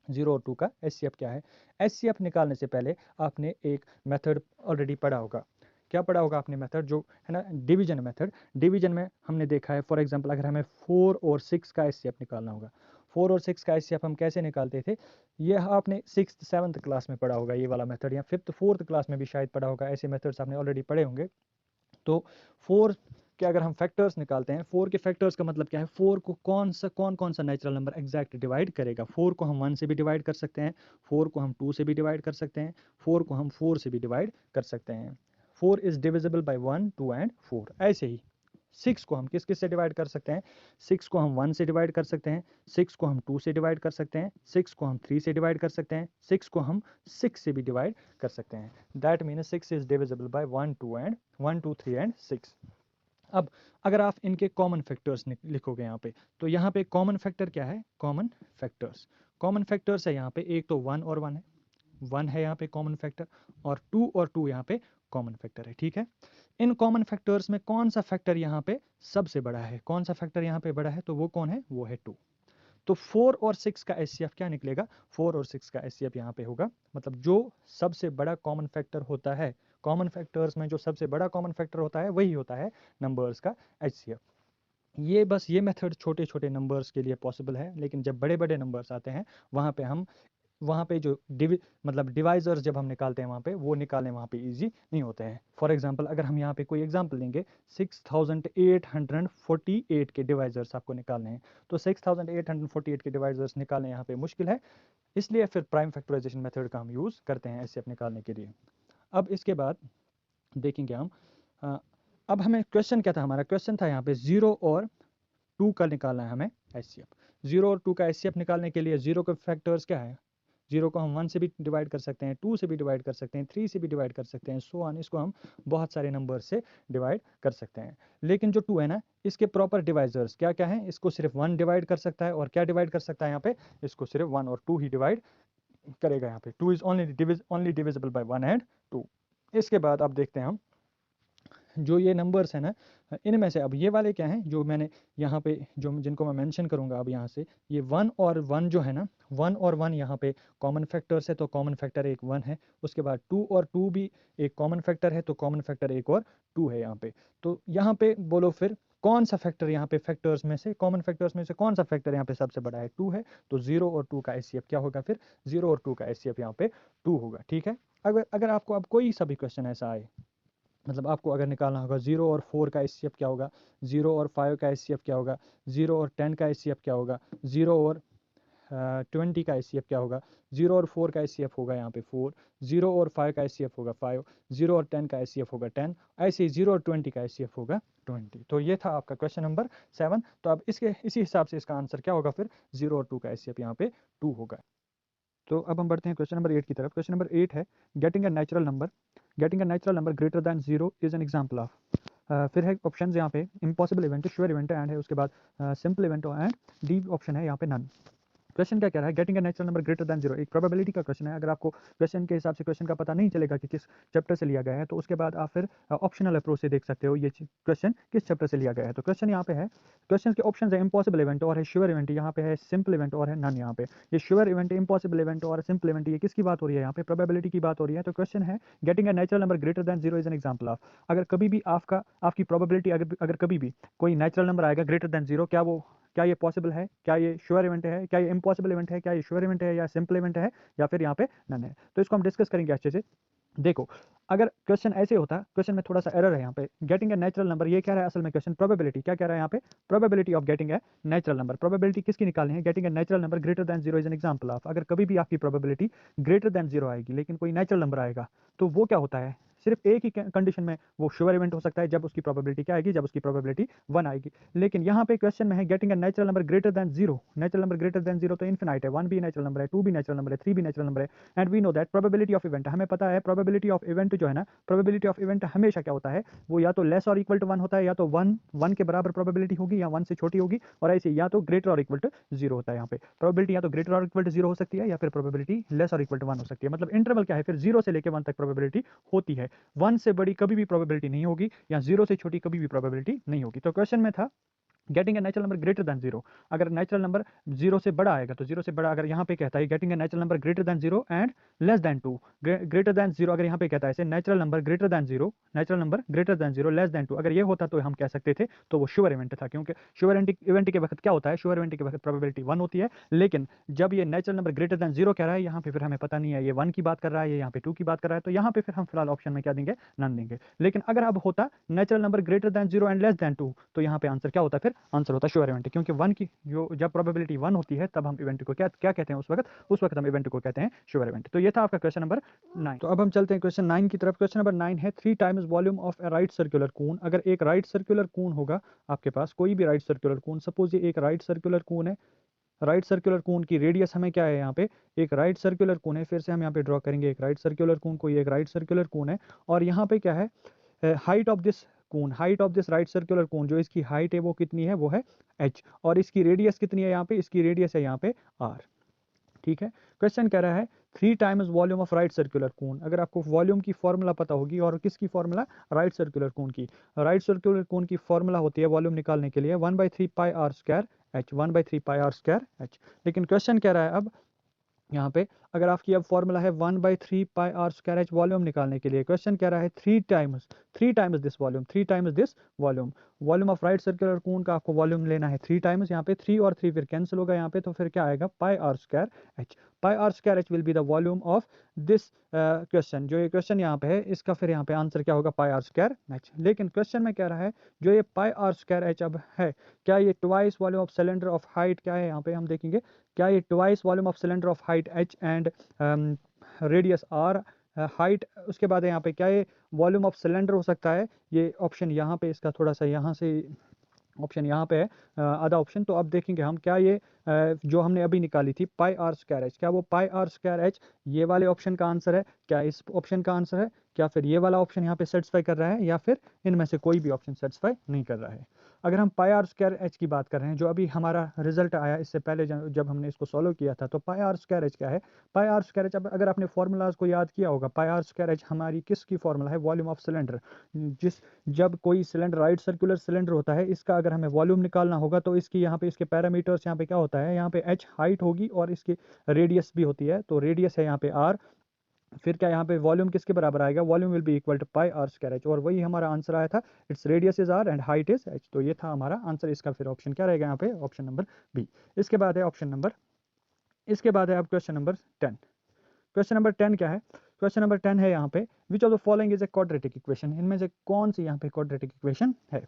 0 और 2 का HCF क्या है। HCF निकालने से पहले आपने एक मेथड ऑलरेडी पढ़ा होगा। क्या पढ़ा होगा आपने, मेथड जो है ना, डिवीजन मेथड। डिवीजन में हमने देखा है, फॉर एग्जांपल अगर हमें 4 और 6 का HCF निकालना होगा, 4 और 6 का HCF हम कैसे निकालते थे, ये आपने 6th 7th क्लास में पढ़ा होगा ये वाला मेथड, या 5th 4th क्लास में भी शायद पढ़ा होगा। ऐसे मेथड्स आपने ऑलरेडी पढ़े होंगे। तो 4 के अगर हम फैक्टर्स निकालते हैं, 4 के फैक्टर्स का मतलब क्या है, 4 को कौन कौन सा नेचुरल नंबर एग्जैक्ट डिवाइड करेगा। 4 को हम 1 से भी डिवाइड कर सकते हैं, 4 को हम 2 से भी डिवाइड कर सकते हैं, 4 को हम 4 से भी डिवाइड कर सकते हैं। 4 इज डिविजिबल बाय 1, 2 एंड 4। ऐसे ही 6 को हम किस किस से डिवाइड कर सकते हैं, 6 को हम 1 से डिवाइड कर सकते हैं, 6 को हम 2 से डिवाइड कर सकते हैं, 6 को हम 3 से डिवाइड कर सकते हैं, 6 को हम 6 से भी डिवाइड कर सकते हैं। That means 6 is divisible by 1, 2, 3 and 6। अब अगर आप इनके कॉमन फैक्टर्स लिखोगे यहाँ पे, तो यहाँ पे कॉमन फैक्टर क्या है, कॉमन फैक्टर्स है यहाँ पे, एक तो 1 और 1 है, 1 है यहाँ पे कॉमन फैक्टर, और 2 और 2 यहाँ पे कॉमन फैक्टर है। ठीक है, इन कॉमन फैक्टर्स में कौन सा फैक्टर यहाँ पे सबसे बड़ा है, कौन सा फैक्टर यहाँ पे बड़ा है, तो वो कौन है, वो है 2। तो 4 और 6 का HCF क्या निकलेगा, 4 और 6 का HCF यहाँ पे होगा, मतलब जो सबसे बड़ा कॉमन फैक्टर होता है, कॉमन फैक्टर्स में जो सबसे बड़ा कॉमन फैक्टर होता है वही होता है नंबर्स का HCF। ये बस ये मेथड छोटे छोटे नंबर्स के लिए पॉसिबल है, लेकिन जब बड़े बड़े नंबर्स आते हैं वहाँ पे जो मतलब डिवाइजर्स जब हम निकालते हैं, वहाँ पे वो निकालने वहाँ पे इजी नहीं होते हैं। फॉर एग्जांपल अगर हम यहाँ पे कोई एग्जांपल लेंगे, 6848 के डिवाइजर्स आपको निकालने हैं, तो 6848 के डिवाइजर्स निकालने यहाँ पे मुश्किल है, इसलिए फिर प्राइम फैक्टराइजेशन मेथड का हम यूज़ करते हैं HCF निकालने के लिए। अब इसके बाद देखेंगे हम, अब हमें क्वेश्चन क्या था, हमारा क्वेश्चन था यहाँ पे 0 और 2 का निकालना है हमें HCF। 0 और 2 का HCF निकालने के लिए 0 के फैक्टर्स क्या है, 0 को हम 1 से भी डिवाइड कर सकते हैं, 2 से भी डिवाइड कर सकते हैं, 3 से भी डिवाइड कर सकते हैं, सो ऑन, इसको हम बहुत सारे नंबर से डिवाइड कर सकते हैं। लेकिन जो 2 है ना, इसके प्रॉपर डिवाइजर्स क्या क्या हैं, इसको सिर्फ 1 डिवाइड कर सकता है, और क्या डिवाइड कर सकता है यहाँ पे, इसको सिर्फ 1 और 2 ही डिवाइड करेगा। यहाँ पे 2 is only divisible by 1 and 2। इसके बाद अब देखते हैं हम जो ये नंबर्स हैं ना, इनमें से अब ये वाले क्या हैं जो मैंने यहाँ पे जो जिनको मैं मेंशन करूँगा अब यहाँ से, ये 1 और 1 जो है ना, 1 और 1 यहाँ पे कॉमन फैक्टर्स है, तो कॉमन फैक्टर एक 1 है। उसके बाद 2 और 2 भी एक कॉमन फैक्टर है, तो कॉमन फैक्टर एक और 2 है यहाँ पे। तो यहाँ पे बोलो फिर कौन सा फैक्टर यहाँ पे फैक्टर्स में से, कॉमन फैक्टर्स में से कौन सा फैक्टर यहाँ पे सबसे बड़ा है, 2 है। तो 0 और 2 का HCF क्या होगा फिर, 0 और 2 का HCF यहाँ पे 2 होगा। ठीक है, अगर आपको अब कोई सा भी क्वेश्चन ऐसा आए, मतलब आपको अगर निकालना होगा 0 और 4 का HCF क्या होगा, 0 और 5 का HCF क्या होगा, 0 और 10 का HCF क्या होगा, 0 और 20 का HCF क्या होगा, 0 और 4 का HCF होगा यहाँ पे 4, 0 और 5 का HCF होगा 5, 0 और 10 का HCF होगा 10, ऐसे ही 0 और 20 का HCF होगा 20। तो ये था आपका क्वेश्चन नंबर 7। तो अब इसी हिसाब से इसका आंसर क्या होगा फिर, 0 और 2 का HCF यहाँ पे 2 होगा। तो अब हम बढ़ते हैं क्वेश्चन नंबर 8 की तरफ। क्वेश्चन नंबर 8 है getting a natural number greater than 0 is an example of. फिर है ऑप्शन यहाँ पे impossible event, sure event and है, उसके बाद simple event and D option है यहाँ पे नन। क्वेश्चन क्या कह रहा है, getting a natural number greater than 0, एक प्रोबेबिलिटी का क्वेश्चन है। अगर आपको क्वेश्चन के हिसाब से क्वेश्चन का पता नहीं चलेगा कि किस चैप्टर से लिया गया है, तो उसके बाद आप फिर ऑप्शनल अप्रोच से देख सकते हो ये क्वेश्चन किस चैप्टर से लिया गया है। तो क्वेश्चन यहाँ पे है, क्वेश्चन के ऑप्शन है इम्पॉसिबल इवेंट और है श्योर इवेंट, यहाँ पे है सिंपल इवेंट और है नन। यहाँ पे ये श्योर इवेंट, इम्पॉसिबल इवेंट और सिंपल इवेंट, ये किसकी बात हो रही है, यहाँ पे प्रोबेबिलिटी की बात हो रही है। तो क्वेश्चन है getting a natural number greater than 0 is an example of. अगर कभी भी आपकी प्रोबेबिलिटी अगर कभी भी कोई नेचुरल नंबर आएगा ग्रेटर दैन 0, क्या ये पॉसिबल है, क्या ये श्योर इवेंट है, क्या ये इम्पॉसिबल इवेंट है, क्या ये श्योर इवेंट है या सिंपल इवेंट है, या फिर यहाँ पे नन है। तो इसको हम डिस्कस करेंगे अच्छे से। देखो, अगर क्वेश्चन ऐसे होता, क्वेश्चन में थोड़ा सा एरर है यहाँ पे, गेटिंग ए नेचुरल नंबर, ये क्या रहा है असल में क्वेश्चन, प्रोबेबिलिटी क्या कह रहा है यहाँ पे, probability of getting a natural number. Probability किसकी निकालनी है, getting a natural number greater than zero is an example of. अगर कभी भी आपकी प्रोबेबिलिटी ग्रेटर देन जीरो आएगी लेकिन कोई नेचुरल नंबर आएगा, तो वो क्या होता है, सिर्फ एक ही कंडीशन में वो श्योर इवेंट हो सकता है, जब उसकी प्रोबेबिलिटी क्या आएगी, जब उसकी प्रोबेबिलिटी 1 आएगी। लेकिन यहाँ पे क्वेश्चन में है getting a natural number greater than zero, natural number greater than zero तो इन्फिनाइट है, 1 भी नेचुरल नंबर है, 2 भी नेचुरल नंबर है, 3 भी नेचुरल नंबर है, and we know that probability of event, हमें पता है प्रोबेबिलिटी ऑफ इवेंट जो है ना, प्रोबेबिलिटी ऑफ इवेंट हमेशा क्या होता है, वो या तो लेस और इक्वल टू 1 होता है, या तो 1 के बराबर प्रोबेबिलिटी होगी, या 1 से छोटी होगी, और ऐसे या तो ग्रेटर और इक्वल टू 0 होता है। यहाँ पे प्रोबेबिलिटी या तो ग्रेटर और इक्वल टू 0 हो सकती है, या फिर प्रोबेबिलिटी लेस और इक्वल टू 1 हो सकती है। मतलब इंटरवल क्या है फिर, 0 से लेकर 1 तक प्रोबेबिलिटी होती है, 1 से बड़ी कभी भी प्रोबेबिलिटी नहीं होगी, या 0 से छोटी कभी भी प्रोबेबिलिटी नहीं होगी। तो क्वेश्चन में था getting a natural number greater than zero, अगर नेचुरल नंबर जीरो से बड़ा आएगा तो जीरो से बड़ा, अगर यहाँ पे कहता है getting a natural number greater than zero and less than two, greater than zero अगर यहाँ पे कहता है ऐसे natural number greater than zero, natural number greater than zero less than two, अगर ये होता तो हम कह सकते थे तो वो श्योर इवेंट था, क्योंकि श्योर इवेंट के वक्त क्या होता है, श्योर इवेंट के वक्त प्रोबेबिलिटी 1 होती है, लेकिन जब ये natural number greater than zero कह रहा है, यहाँ पे फिर हमें पता नहीं है ये 1 की बात कर रहा है, ये यहाँ पे 2 की बात कर रहा है, तो यहाँ पे फिर हम फिलहाल ऑप्शन में क्या देंगे, नन देंगे। लेकिन अगर अब होता natural number greater than zero and less than two, तो यहाँ पे आंसर क्या होता है, फिर आंसर होता है श्योर इवेंट, क्योंकि 1 की जो जब प्रोबेबिलिटी 1 होती है तब हम इवेंट को क्या क्या कहते हैं, उस वक्त हम इवेंट को कहते हैं श्योर इवेंट। तो ये था आपका क्वेश्चन नंबर 9। तो अब हम चलते हैं क्वेश्चन 9 की तरफ। क्वेश्चन नंबर 9 है 3 times volume of A right circular cone. अगर एक राइट सर्कुलर कोन होगा आपके पास, कोई भी राइट सर्कुलर कोन, सपोज ये एक राइट सर्कुलर कोन है, राइट सर्कुलर कोन की रेडियस हमें क्या है, यहाँ पे एक राइट सर्कुलर कोन है, फिर से हम यहाँ पे ड्रॉ करेंगे एक राइट सर्कुलर कोन, कोई एक राइट सर्कुलर कोन है, और यहाँ पे क्या है, height of this cone, height of this right circular cone, जो इसकी हाइट है वो कितनी है, वो है h, और इसकी रेडियस कितनी है, यहाँ पे इसकी रेडियस है यहाँ पे r। ठीक है, क्वेश्चन कह रहा है 3 times volume of right circular cone. अगर आपको वॉल्यूम की फॉर्मूला पता होगी, और किसकी फॉर्मूला, राइट सर्कुलर कोन की, राइट सर्कुलर कोन की फॉर्मूला होती है वॉल्यूम निकालने के लिए 1/3 पाई r स्क्वायर h, 1/3 पाई r स्क्वायर h। लेकिन क्वेश्चन कह रहा है अब यहाँ पे, अगर आपकी अब फॉर्मूला है 1/3 पाई r स्क्वायर h वॉल्यूम निकालने के लिए, क्वेश्चन कह रहा है 3 times this volume, 3 times this volume, volume of right circular cone का आपको वॉल्यूम लेना है 3 टाइम्स, यहाँ पे 3 और 3 फिर कैंसिल होगा यहाँ पे, तो फिर क्या आएगा, पाई r square h, pi r square h will be the volume of this question, जो ये क्वेश्चन यहाँ पे है इसका फिर यहाँ पे आंसर क्या होगा, पाई r स्क्वायर h। लेकिन क्वेश्चन में कह रहा है जो ये पाई r स्क्वायर h अब है, क्या ये twice volume of cylinder of height, क्या है यहाँ पे हम देखेंगे, क्या ये twice volume of cylinder of height h and radius r, height उसके बाद यहाँ पे क्या ये वॉल्यूम ऑफ सिलेंडर हो सकता है, ये ऑप्शन यहाँ पे इसका थोड़ा सा यहाँ से ऑप्शन यहाँ पे है आधा ऑप्शन। तो अब देखेंगे हम क्या ये जो हमने अभी निकाली थी पाई r स्क्वायर h, क्या वो पाई r स्क्वायर h ये वाले ऑप्शन का आंसर है, क्या इस ऑप्शन का आंसर है, क्या फिर ये वाला ऑप्शन यहाँ पे सेटिस्फाई कर रहा है, या फिर इनमें से कोई भी ऑप्शन सेटिस्फाई नहीं कर रहा है। अगर हम पाई r स्क्वायर h की बात कर रहे हैं, जो अभी हमारा रिजल्ट आया इससे पहले जब हमने इसको सॉल्व किया था, तो पाई r स्क्वायर h क्या है, पाई r स्क्वायर h, अगर आपने फॉर्मूलाज को याद किया होगा, पाई r स्क्वायर h हमारी किसकी फॉर्मूला है, वॉल्यूम ऑफ सिलेंडर, जिस जब कोई सिलेंडर राइट सर्कुलर सिलेंडर होता है, इसका अगर हमें वॉल्यूम निकालना होगा तो इसकी यहाँ पे इसके पैरामीटर्स यहाँ पे क्या होता है, यहाँ पे h हाइट होगी और इसकी रेडियस भी होती है, तो रेडियस है यहाँ पे r, फिर क्या यहाँ पे वॉल्यूम किसके बराबर आएगा, volume will be equal to pi r square h, और वही हमारा आंसर आया था, it's radius is r and height is h। तो ये था हमारा आंसर, इसका फिर ऑप्शन क्या रहेगा यहाँ पे, ऑप्शन नंबर बी। इसके बाद है ऑप्शन नंबर, इसके बाद है अब क्वेश्चन नंबर 10। क्वेश्चन नंबर 10 क्या है, क्वेश्चन नंबर 10 है यहाँ पे which of the following is a quadratic equation, इनमें से कौन सी यहाँ पे क्वाड्रेटिक इक्वेशन है।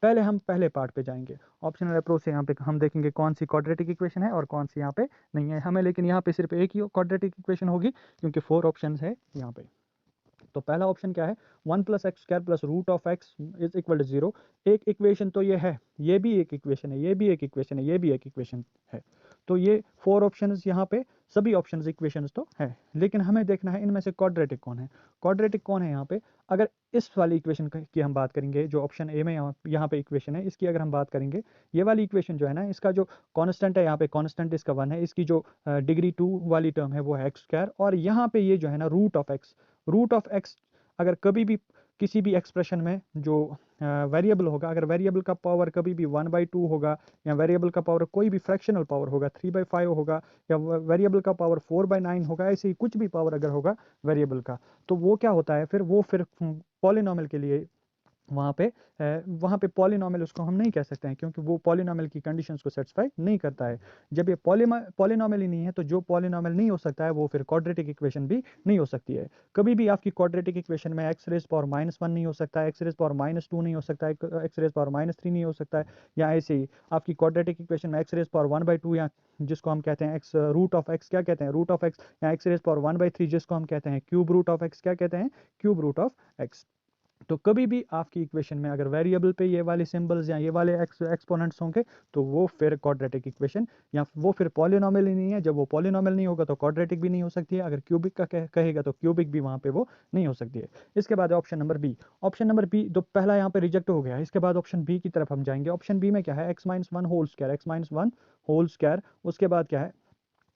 पहले हम पहले पार्ट पे जाएंगे, ऑप्शनल अप्रोच से यहाँ पे हम देखेंगे कौन सी क्वाड्रेटिक इक्वेशन है और कौन सी यहाँ पे नहीं है हमें, लेकिन यहाँ पे सिर्फ एक ही क्वाड्रेटिक इक्वेशन होगी क्योंकि 4 ऑप्शन है यहाँ पे। तो पहला ऑप्शन क्या है, 1 + x square plus root of x is equal to 0। एक इक्वेशन तो ये है, ये भी एक इक्वेशन है, ये भी एक इक्वेशन है, ये भी एक इक्वेशन है, तो ये 4 ऑप्शंस यहाँ पे सभी ऑप्शंस इक्वेशंस तो है, लेकिन हमें देखना है इनमें से क्वाड्रेटिक कौन है, क्वाड्रेटिक कौन है यहाँ पे। अगर इस वाली इक्वेशन की हम बात करेंगे, जो ऑप्शन ए में यहाँ पे इक्वेशन है, इसकी अगर हम बात करेंगे, ये वाली इक्वेशन जो है ना, इसका जो कांस्टेंट है यहाँ पे, कांस्टेंट इसका 1 है, इसकी जो डिग्री 2 वाली टर्म है वो है x स्क्वायर, और यहाँ पे ये जो है ना रूट ऑफ x अगर कभी भी किसी भी एक्सप्रेशन में जो वेरिएबल होगा, अगर वेरिएबल का पावर कभी भी 1/2 होगा, या वेरिएबल का पावर कोई भी फ्रैक्शनल पावर होगा 3/5 होगा, या वेरिएबल का पावर 4/9 होगा, ऐसे ही कुछ भी पावर अगर होगा वेरिएबल का, तो वो क्या होता है फिर, वो फिर पॉलिनॉमियल के लिए वहाँ पे पॉलिनॉमियल उसको हम नहीं कह सकते हैं, क्योंकि वो पॉलिनॉमियल की कंडीशंस को सेटिस्फाई नहीं करता है। जब ये पॉलिनॉमियल ही नहीं है, तो जो पॉलिनॉमियल नहीं हो सकता है वो फिर क्वाड्रेटिक इक्वेशन भी नहीं हो सकती है। कभी भी आपकी क्वाड्रेटिक इक्वेशन में एक्स रेज पावर -1 नहीं हो सकता है, एक्स रेज पावर -2 नहीं हो सकता है, एक्स रेज पावर -3 नहीं हो सकता है, या ऐसे ही आपकी क्वाड्रेटिक इक्वेशन में एक्स रेज पावर 1/2, या जिसको हम कहते हैं एक्स रूट ऑफ एक्स, क्या कहते हैं, रूट ऑफ एक्स, या एक्स रेज पावर 1/3 जिसको हम कहते हैं क्यूब रूट ऑफ एक्स, क्या कहते हैं, क्यूब रूट ऑफ एक्स। तो कभी भी आपकी इक्वेशन में अगर वेरिएबल पे ये वाले सिंबल्स या ये वाले एक्सपोनेंट्स होंगे, तो वो फिर क्वाड्रेटिक इक्वेशन, या वो फिर पॉलिनॉमियल ही नहीं है। जब वो पॉलिनॉमियल नहीं होगा तो क्वाड्रेटिक भी नहीं हो सकती है। अगर क्यूबिक का कहेगा तो क्यूबिक भी वहाँ पे वो नहीं हो सकती है। इसके बाद option number B. Option number B तो पहला यहाँ पे रिजेक्ट हो गया है। इसके बाद ऑप्शन बी की तरफ हम जाएंगे। ऑप्शन बी में क्या है, x-1 whole square, x-1 whole square. उसके बाद क्या है,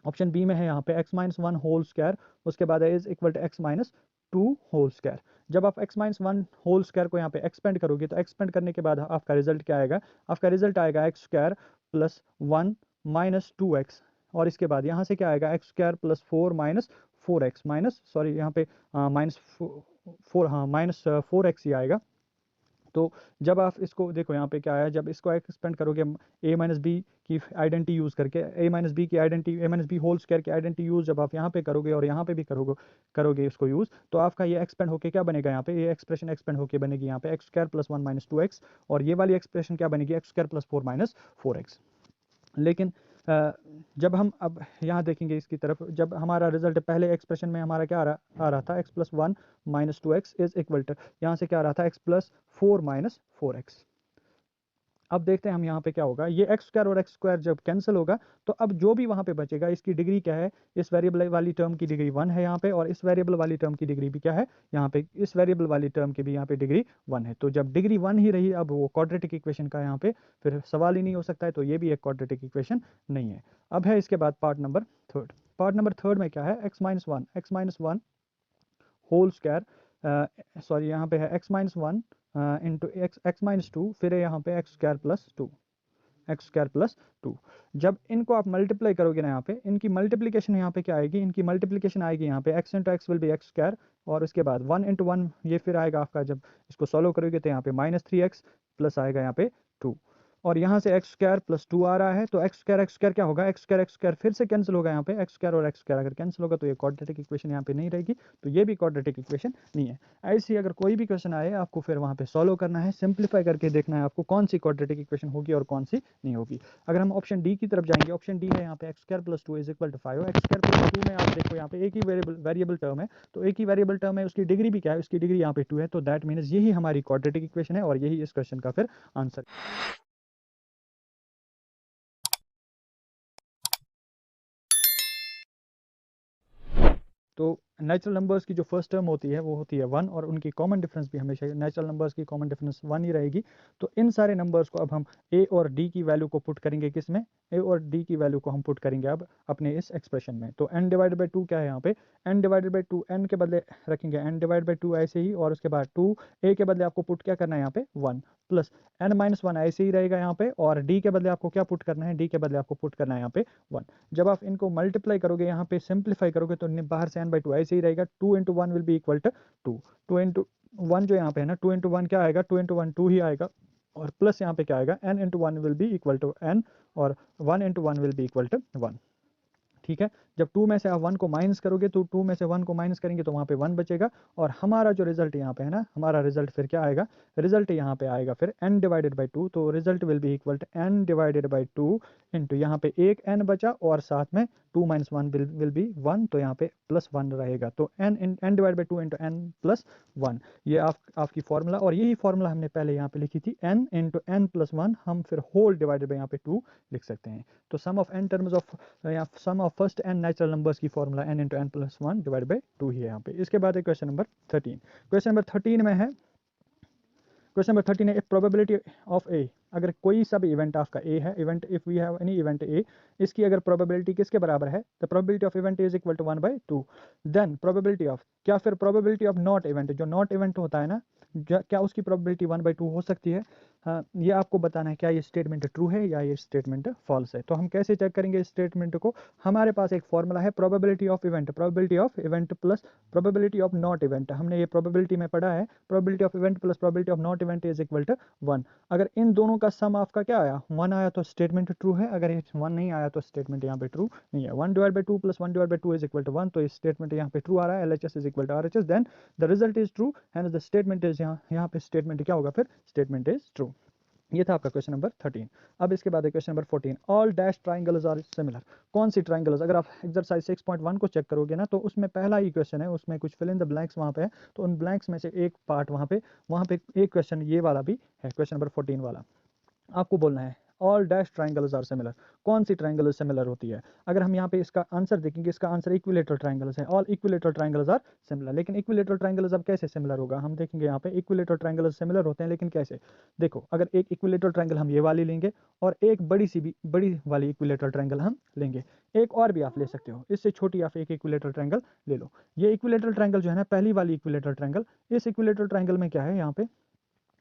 ऑप्शन बी में है यहाँ पे x-1 होल स्क्वायर, उसके बाद है is equal to x-2 whole square. जब आप x-1 होल स्क्वायर को यहाँ पे एक्सपेंड करोगे, तो एक्सपेंड करने के बाद आपका रिजल्ट क्या आएगा, आपका रिजल्ट आएगा x square plus 1 minus 2x, और इसके बाद यहाँ से क्या आएगा, x square plus 4 minus 4x, minus sorry यहाँ पे माइनस 4, हाँ माइनस 4x ही आएगा। तो जब आप इसको देखो यहाँ पे क्या आया, जब इसको एक्सपेंड करोगे a माइनस बी की आइडेंटिटी यूज़ करके, a माइनस बी की identity, a minus b whole square की आइडेंटिटी यूज़ जब आप यहाँ पे करोगे और यहाँ पे भी करोगे इसको यूज़, तो आपका ये एक्सपेंड होके क्या बनेगा, यहाँ पे ये एक्सप्रेशन एक्सपेंड होके बनेगी यहाँ पे x square plus 1 minus 2x, और ये वाली एक्सप्रेशन क्या बनेगी, x square plus 4 minus 4x। लेकिन जब हम अब यहाँ देखेंगे इसकी तरफ, जब हमारा रिजल्ट पहले एक्सप्रेशन में हमारा क्या आ रहा था, x plus 1 minus 2x is equal to, यहाँ से क्या आ रहा था, x प्लस 4 माइनस 4x। अब देखते हैं हम यहाँ पे क्या होगा, ये एक्स स्क्वायर और एक्स स्क्वायर जब कैंसिल होगा, तो अब जो भी वहाँ पे बचेगा, इसकी डिग्री क्या है, इस वेरिएबल वाली टर्म की डिग्री 1 है यहाँ पे, और इस वेरिएबल वाली टर्म की डिग्री भी क्या है यहाँ पे, इस वेरिएबल वाली टर्म की भी यहाँ पे डिग्री 1 है। तो जब डिग्री 1 ही रही, अब वो क्वाड्रेटिक इक्वेशन का यहाँ पे फिर सवाल ही नहीं हो सकता है, तो ये भी एक क्वाड्रेटिक इक्वेशन नहीं है। अब है इसके बाद part number third. Part number third में क्या है, x-1 होल स्क्वायर, सॉरी यहाँ पे है x-1 इंटू x-2, फिर है यहाँ पे एक्स स्क्वायर प्लस 2। जब इनको आप मल्टीप्लाई करोगे ना, यहाँ पे इनकी मल्टीप्लिकेशन यहाँ पे क्या आएगी, इनकी मल्टीप्लिकेशन आएगी यहाँ पे x into x will B x square, और उसके बाद 1 इंटू 1 ये फिर आएगा आपका, जब इसको सॉल्व करोगे तो यहाँ पे -3x प्लस आएगा यहाँ पे 2, और यहाँ से एक्स स्क्वायर प्लस 2 आ रहा है, तो एक्स स्क्वायर क्या होगा, एक्स स्क्वायर फिर से कैंसिल होगा यहाँ पे, एक्स स्क्वायर और एक्स स्क्वायर अगर कैंसिल होगा तो ये क्वाड्रेटिक इक्वेशन यहाँ पे नहीं रहेगी, तो ये भी क्वाड्रेटिक इक्वेशन नहीं है। ऐसी अगर कोई भी क्वेश्चन आए, आपको फिर वहाँ पे सॉल्व करना है, सिंप्लीफाई करके देखना है आपको कौन सी क्वाड्रेटिक इक्वेशन होगी और कौन सी नहीं होगी। अगर हम ऑप्शन डी की तरफ जाएंगे, ऑप्शन डी है यहाँ पे x square plus 2 is equal to 5, x square plus 2 में आप देखो यहाँ पे एक ही वेरिएबल टर्म है, तो एक ही वेरिएबल टर्म है, उसकी डिग्री भी क्या है, उसकी डिग्री यहाँ पे 2 है, तो दैट मीन्स यही हमारी क्वाड्रेटिक इक्वेशन है, और यही इस क्वेश्चन का फिर आंसर। तो नेचुरल नंबर्स की जो फर्स्ट टर्म होती है वो होती है 1, और उनकी कॉमन डिफरेंस भी हमेशा नेचुरल नंबर्स की कॉमन डिफरेंस 1 ही रहेगी। तो इन सारे नंबर्स को अब हम ए और डी की वैल्यू को पुट करेंगे, किस में, ए और डी की वैल्यू को हम पुट करेंगे अब अपने इस एक्सप्रेशन में। तो n डिवाइडेड बाई 2 क्या है यहाँ पे, n डिवाइडेड बाई 2, n के बदले रखेंगे n डिवाइड बाई 2 ऐसे ही, और उसके बाद 2 a के बदले आपको पुट क्या करना है यहाँ पे 1, प्लस n माइनस 1 ऐसे ही रहेगा यहाँ पे, और d के बदले आपको क्या पुट करना है, d के बदले आपको पुट करना है यहाँ पे 1। जब आप इनको मल्टीप्लाई करोगे, यहाँ पे सिंप्लीफाई करोगे, तो बाहर से n/2 ऐसे ही रहेगा, 2 into 1 will be equal to 2, 2 into 1 जो यहाँ पे है ना, 2 इंटू 1 क्या आएगा, 2 इंटू 1 2 ही आएगा, और प्लस यहाँ पे क्या आएगा, n into 1 will be equal to n, और 1 into 1 will be equal to 1। ठीक है, जब 2 में से आप 1 को माइनस करोगे, तो 2 में से 1 को माइनस करेंगे तो वहाँ पे 1 बचेगा, और हमारा जो रिजल्ट यहाँ पे है ना, हमारा रिजल्ट फिर क्या आएगा, रिजल्ट यहाँ पे आएगा फिर n डिवाइडेड बाई 2, तो result will be equal to n divided by 2 into यहाँ पे एक n बचा, और साथ में 2 माइनस 1 विल बी 1, तो यहाँ पे प्लस 1 रहेगा, तो n divide by 2 into n plus 1, ये आपकी फॉर्मूला, और यही फॉर्मूला हमने पहले यहाँ पे लिखी थी, n इंटू n प्लस 1, हम फिर होल डिवाइडेड बाई यहाँ पे 2 लिख सकते हैं। तो sum of n terms of, या sum of first n natural numbers की formula n into n plus 1 divide by 2 ही है यहाँ पे। इसके बाद है क्वेश्चन नंबर 13। क्वेश्चन नंबर 13 में है, क्वेश्चन नंबर 13 है, इफ प्रोबेबिलिटी ऑफ ए, अगर कोई सा भी इवेंट आपका ए है, event if we have any event A, इसकी अगर प्रोबेबिलिटी किसके बराबर है, the probability of event is equal to 1/2, then probability of, क्या फिर प्रोबेबिलिटी ऑफ नॉट इवेंट, जो नॉट इवेंट होता है ना, क्या उसकी प्रोबेबिलिटी 1/2 हो सकती है? हाँ, ये आपको बताना है क्या ये स्टेटमेंट ट्रू है या ये स्टेटमेंट फॉल्स है। तो हम कैसे चेक करेंगे इस स्टेटमेंट को? हमारे पास एक फॉर्मूला है probability of event plus probability of not event. हमने ये प्रोबेबिलिटी में पढ़ा है, probability of event plus probability of not event is equal to 1। अगर इन दोनों का सम आपका क्या आया, 1 आया तो स्टेटमेंट ट्रू है, अगर 1 नहीं आया तो स्टेटमेंट यहाँ पे ट्रू नहीं है। 1/2 प्लस 1/2 इज इक्वल टू 1, तो इस स्टेटमेंट यहाँ पे ट्रू आ रहा है, LHS is equal to RHS, then the result is true and the statement is, यहाँ पे स्टेटमेंट क्या होगा फिर, स्टेटमेंट इज ट्रू। ये था आपका क्वेश्चन नंबर 13। अब इसके बाद है question number 14, all dash triangles are similar. कौन सी ट्राइंगल्स, अगर आप एक्सरसाइज 6.1 को चेक करोगे ना, तो उसमें पहला ही क्वेश्चन है, उसमें कुछ फिल इन द ब्लैंक्स वहाँ पे है, तो उन ब्लैंक्स में से एक पार्ट वहाँ पे एक क्वेश्चन ये वाला भी है, क्वेश्चन नंबर 14 वाला। आपको बोलना है all dash triangles are similar, कौन सी ट्राइंगल सिमिलर होती है। अगर हम यहाँ पे इसका आंसर देखेंगे, इसका आंसर इक्विलेटरल ट्राइंगल्स है, all equilateral triangles are similar. लेकिन इक्विलेटरल ट्राइंगल्स अब कैसे सिमिलर होगा, हम देखेंगे यहाँ पे इक्विलेटरल ट्राइंगल्स सिमिलर होते हैं, लेकिन कैसे, देखो अगर एक इक्विलेटरल ट्राइंगल हम ये वाली लेंगे और एक बड़ी वाली इक्विलेटरल ट्राइंगल हम लेंगे, एक और भी आप ले सकते हो, इससे छोटी आप एक इक्विलेटरल ट्राइंगल ले लो। ये इक्विलेटरल ट्राइंगल जो है ना, पहली वाली इक्विलेटरल ट्राइंगल, इस इक्विलेटरल ट्राइंगल में क्या है, यहाँ पे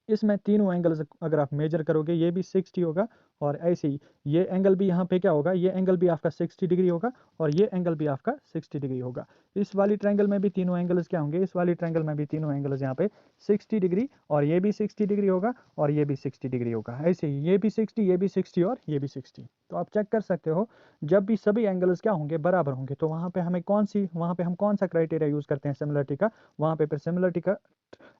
इसमें तीनों एंगल्स अगर आप मेजर करोगे, ये भी 60 होगा, और ऐसे ही ये एंगल भी यहाँ पे क्या होगा, ये एंगल भी आपका 60 डिग्री होगा, और ये एंगल भी आपका 60 डिग्री होगा। इस वाली ट्रायंगल में भी तीनों एंगल्स क्या होंगे, इस वाली ट्रायंगल में भी तीनों एंगल्स यहाँ पे 60 डिग्री, और ये भी 60 डिग्री होगा, और ये भी 60 डिग्री होगा। ऐसे ही ये भी 60, ये भी 60 और ये भी 60। तो आप चेक कर सकते हो, जब भी सभी एंगल्स क्या होंगे, बराबर होंगे, तो वहाँ पे हमें वहाँ पे हम कौन सा क्राइटेरिया यूज करते हैं सिमिलरिटी का, वहाँ पे फिर सिमिलरिटी का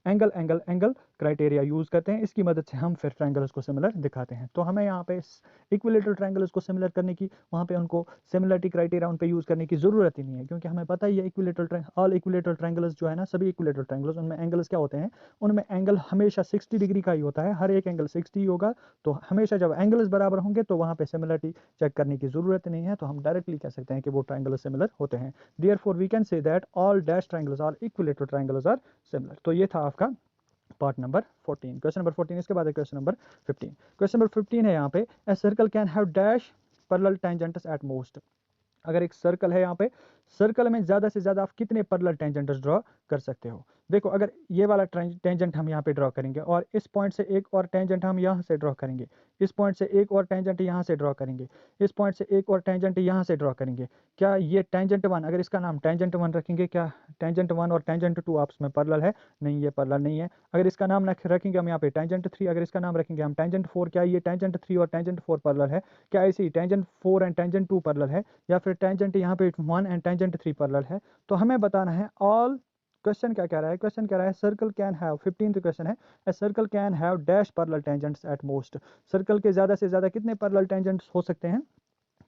angle angle angle criteria use करते हैं। इसकी मदद से हम फिर ट्रायंगल्स को सिमिलर दिखाते हैं। तो हमें यहाँ पे इक्विलेटरल ट्रायंगल्स को सिमिलर करने की, वहाँ पे उनको सिमिलरिटी क्राइटेरिया उन पे यूज करने की जरूरत ही नहीं है, क्योंकि हमें पता ही है ऑल इक्विलेटरल ट्रायंगल्स जो है ना, सभी इक्विलेटरल ट्रायंगल्स, उनमें एंगल्स क्या होते हैं, उनमें एंगल हमेशा 60 डिग्री का ही होता है, हर एक एंगल 60 ही होगा। तो हमेशा जब एंगल्स बराबर होंगे तो वहाँ पे सिमिलरिटी चेक करने की जरूरत नहीं है, तो हम डायरेक्टली कह सकते हैं कि वो ट्रायंगल सिमिलर होते हैं। Therefore we can say that all dash triangles are equilateral triangles are similar. तो ये था आपका पार्ट नंबर 14, क्वेश्चन नंबर 14। इसके बाद है क्वेश्चन नंबर 15। क्वेश्चन नंबर 15 है यहाँ पे, a circle can have dash parallel tangents at most. अगर एक सर्कल है, यहाँ पे सर्कल में ज्यादा से ज्यादा आप कितने पैरेलल टेंजेंट्स ड्रॉ कर सकते हो। देखो अगर ये वाला टेंजेंट हम यहाँ पे ड्रॉ करेंगे, और इस पॉइंट से एक और टेंजेंट हम यहाँ से ड्रॉ करेंगे, इस पॉइंट से एक और टेंजेंट यहाँ से ड्रॉ करेंगे, इस पॉइंट से एक और टेंजेंट यहाँ से ड्रॉ करेंगे, क्या ये टेंजेंट 1, अगर इसका नाम टेंजेंट 1 रखेंगे, क्या टेंजेंट 1 और टेंजेंट 2 आपस में पैरेलल है? नहीं, ये पैरेलल नहीं है। अगर इसका नाम रखेंगे हम यहाँ पे टेंजेंट 3, अगर इसका नाम रखेंगे हम टेंजेंट 4, क्या ये टेंजेंट 3 और टेंजेंट 4 पैरेलल है? क्या ऐसे ही टेंजेंट 4 एंड टेंजेंट 2 पैरेलल है, या फिर टेंजेंट यहाँ पे 1 एंड टेंजेंट 3 पैरेलल है? तो हमें बताना है ऑल, क्वेश्चन क्या कह रहा है, क्वेश्चन कह रहा है circle can have, 15th question है, a circle can have dash parallel tangents at most. Circle के ज्यादा से ज्यादा कितने पैरेलल टेंजेंट्स हो सकते हैं,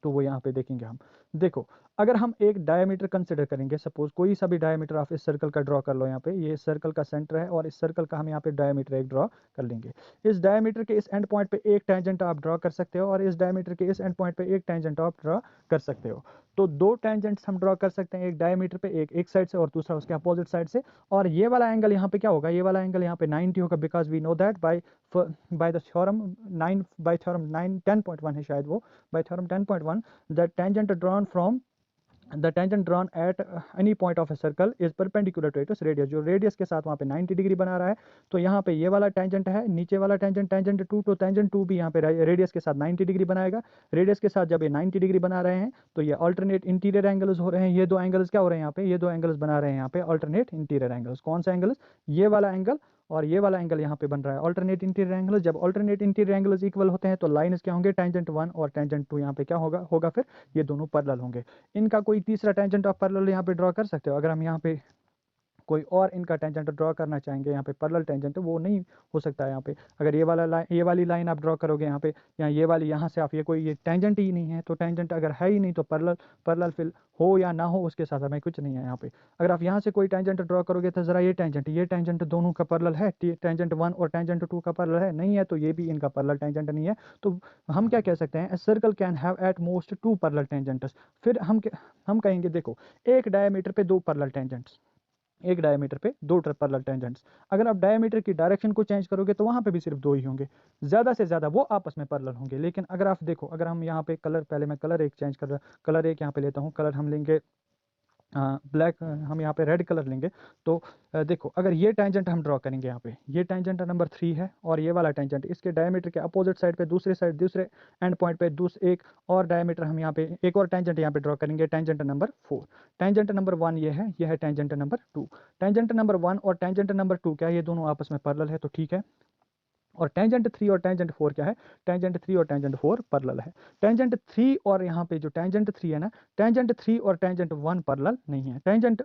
तो वो यहाँ पे देखेंगे हम। देखो अगर हम एक डायमीटर कंसिडर करेंगे, सपोज कोई सा भी डायमीटर आप इस सर्कल का ड्रॉ कर लो, यहाँ पे ये सर्कल का सेंटर है, और इस सर्कल का हम यहाँ पे डायमीटर एक ड्रॉ कर लेंगे। इस डायमीटर के इस एंड पॉइंट पे एक टेंजेंट आप ड्रॉ कर सकते हो, और इस डायमीटर के इस एंड पॉइंट पे एक टेंजेंट आप ड्रॉ कर सकते हो। तो दो टेंजेंट्स हम ड्रॉ कर सकते हैं, एक डायमीटर पे, एक साइड से और दूसरा उसके अपोजिट साइड से। और ये वाला एंगल यहाँ पे क्या होगा, ये वाला एंगल यहाँ पे 90 होगा, because we know that by the theorem 9 10.1 है शायद वो, by theorem 10.1 the tangent drawn at any point of a circle is perpendicular to its radius। जो रेडियस के साथ वहाँ पे 90 डिग्री बना रहा है, तो यहाँ पे ये वाला टेंजेंट है, नीचे वाला टेंजेंट 2, तो टेंजेंट 2 भी यहाँ पे रेडियस के साथ 90 डिग्री बनाएगा। रेडियस के साथ जब ये 90 डिग्री बना रहे हैं, तो ये अल्टरनेट इंटीरियर एंगल्स हो रहे हैं। ये दो एंगल्स क्या हो रहे हैं यहाँ पे, ये दो एंगल्स बना रहे हैं यहाँ पे अल्टरनेट इंटीरियर एंगल्स। कौन सा एंगल्स, ये वाला एंगल और ये वाला एंगल यहाँ पे बन रहा है अल्टरनेट इंटीरियर एंगल। जब अल्टरनेट इंटीरियर एंगल्स इक्वल होते हैं, तो लाइन्स क्या होंगे, टेंजेंट 1 और टेंजेंट 2 यहाँ पे क्या होगा फिर ये दोनों पैरेलल होंगे। इनका कोई तीसरा टेंजेंट ऑफ पैरेलल यहाँ पे ड्रॉ कर सकते हो। अगर हम यहाँ पे कोई और इनका टेंजेंट ड्रॉ करना चाहेंगे, यहाँ पे पैरेलल टेंजेंट, वो नहीं हो सकता है यहाँ पे। अगर ये वाली लाइन आप ड्रॉ करोगे यहाँ पे, या ये वाली यहाँ से आप, ये टेंजेंट ही नहीं है, तो टेंजेंट अगर है ही नहीं, तो पैरेलल फिल हो या ना हो उसके साथ हमें कुछ नहीं है यहाँ पे। अगर आप यहाँ से कोई टेंजेंट ड्रॉ करोगे, तो जरा ये टेंजेंट दोनों का पैरेलल है, टेंजेंट 1 और टेंजेंट 2 का पैरेलल है, नहीं है, तो ये भी इनका पैरेलल टेंजेंट नहीं है। तो हम क्या कह सकते हैं, circle can have at most 2 parallel tangents. फिर हम कहेंगे देखो, एक डायमीटर पे 2 पैरेलल टेंजेंट्स, एक डायमीटर पे दो पैरेलल टेंजेंट्स। अगर आप डायमीटर की डायरेक्शन को चेंज करोगे तो वहाँ पे भी सिर्फ दो ही होंगे, ज़्यादा से ज़्यादा वो आपस में पैरेलल होंगे। लेकिन अगर आप देखो, अगर हम यहाँ पे कलर, पहले मैं कलर एक चेंज कर रहा, कलर एक यहाँ पे लेता हूँ, कलर हम लेंगे ब्लैक, हम यहाँ पे रेड कलर लेंगे। तो देखो, अगर ये टेंजेंट हम ड्रॉ करेंगे यहाँ पे, ये टेंजेंट नंबर 3 है और ये वाला टेंजेंट इसके डायमीटर के अपोजिट साइड पे दूसरे एंड पॉइंट पे एक और डायमीटर हम यहाँ पे एक और टेंजेंट यहाँ पे ड्रॉ करेंगे, टेंजेंट नंबर 4। टेंजेंट नंबर 1 ये है टेंजेंट नंबर 2। टेंजेंट नंबर 1 और टेंजेंट नंबर 2 क्या है, ये दोनों आपस में पैरेलल है, तो ठीक है। और टेंजेंट 3 और टेंजेंट 4 क्या है, टेंजेंट 3 और टेंजेंट 4 पैरेलल है। टेंजेंट 3 और यहाँ पे जो टेंजेंट 3 है ना, टेंजेंट 3 और टेंजेंट 1 पैरेलल नहीं है, टेंजेंट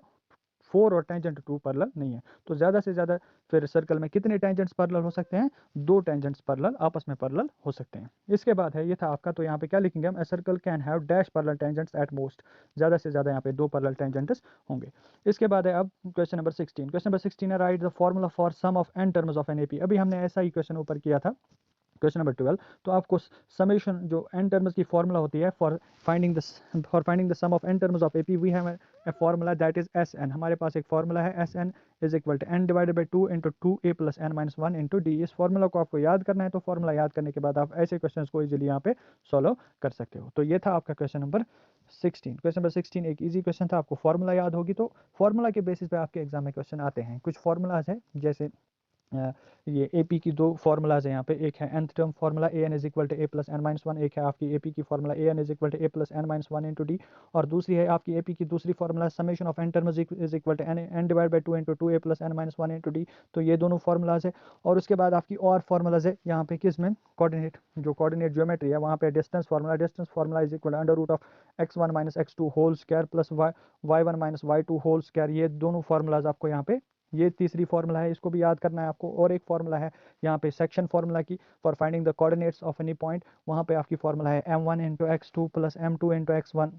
4 और टेंजेंट 2 पैरेलल नहीं है। तो ज़्यादा से ज़्यादा फिर सर्कल में कितने टेंजेंट्स पैरेलल हो सकते हैं, दो टेंजेंट्स पैरेलल आपस में पैरेलल हो सकते हैं। इसके बाद है, ये था आपका, तो यहाँ पे क्या लिखेंगे हम, a circle can have dash parallel tangents at most, ज़्यादा से ज़्यादा यहाँ पे दो पैरेलल टेंजेंट्स होंगे। इसके बाद है अब क्वेश्चन नंबर 16। क्वेश्चन नंबर 16 है, write the formula for sum of n terms of an AP. अभी हमने ऐसा ही क्वेश्चन ऊपर किया था, क्वेश्चन नंबर 12। तो आपको समेशन जो एन टर्म्स की फॉर्मूला होती है for finding the sum of n terms of AP, we have a formula that is S n. हमारे पास एक फॉर्मूला है, S n is equal to n divided by 2 into 2a plus n minus 1 into d. इस फॉर्मूला को आपको याद करना है, तो फॉर्मूला याद करने के बाद आप ऐसे क्वेश्चन को इजीली यहाँ पे सॉल्व कर सकते हो। तो ये था आपका क्वेश्चन नंबर 16। क्वेश्चन नंबर 16 एक इजी क्वेश्चन था, आपको फॉर्मूला याद होगी तो फॉर्मूला के बेसिस पे आपके एग्जाम में क्वेश्चन आते हैं। कुछ फॉर्मूलाज है, जैसे ये एपी की दो फॉर्मूलाज है यहाँ पे, एक है nth term formula a n is equal to a plus n minus one, एक है आपकी एपी की formula a n is equal to a plus n minus one into d, और दूसरी है आपकी एपी की दूसरी formula summation of n terms is equal to n divide by 2 into 2a plus n minus one into d. तो ये दोनों फॉर्मूलाज है। और उसके बाद आपकी और फॉर्मूलाज है यहाँ पे, किस में, कोऑर्डिनेट, जो कोऑर्डिनेट ज्योमेट्री है वहाँ पे distance formula is equal under root of x1 minus x2 whole square plus y1 minus y2 whole square. ये दोनों फॉर्मूलाज आपको यहाँ पे, ये तीसरी फॉर्मूला है, इसको भी याद करना है आपको। और एक फॉर्मूला है यहाँ पे सेक्शन फॉर्मूला की, for finding the coordinates of any point, वहाँ पे आपकी फॉर्मूला है m1 into x2 plus m2 into x1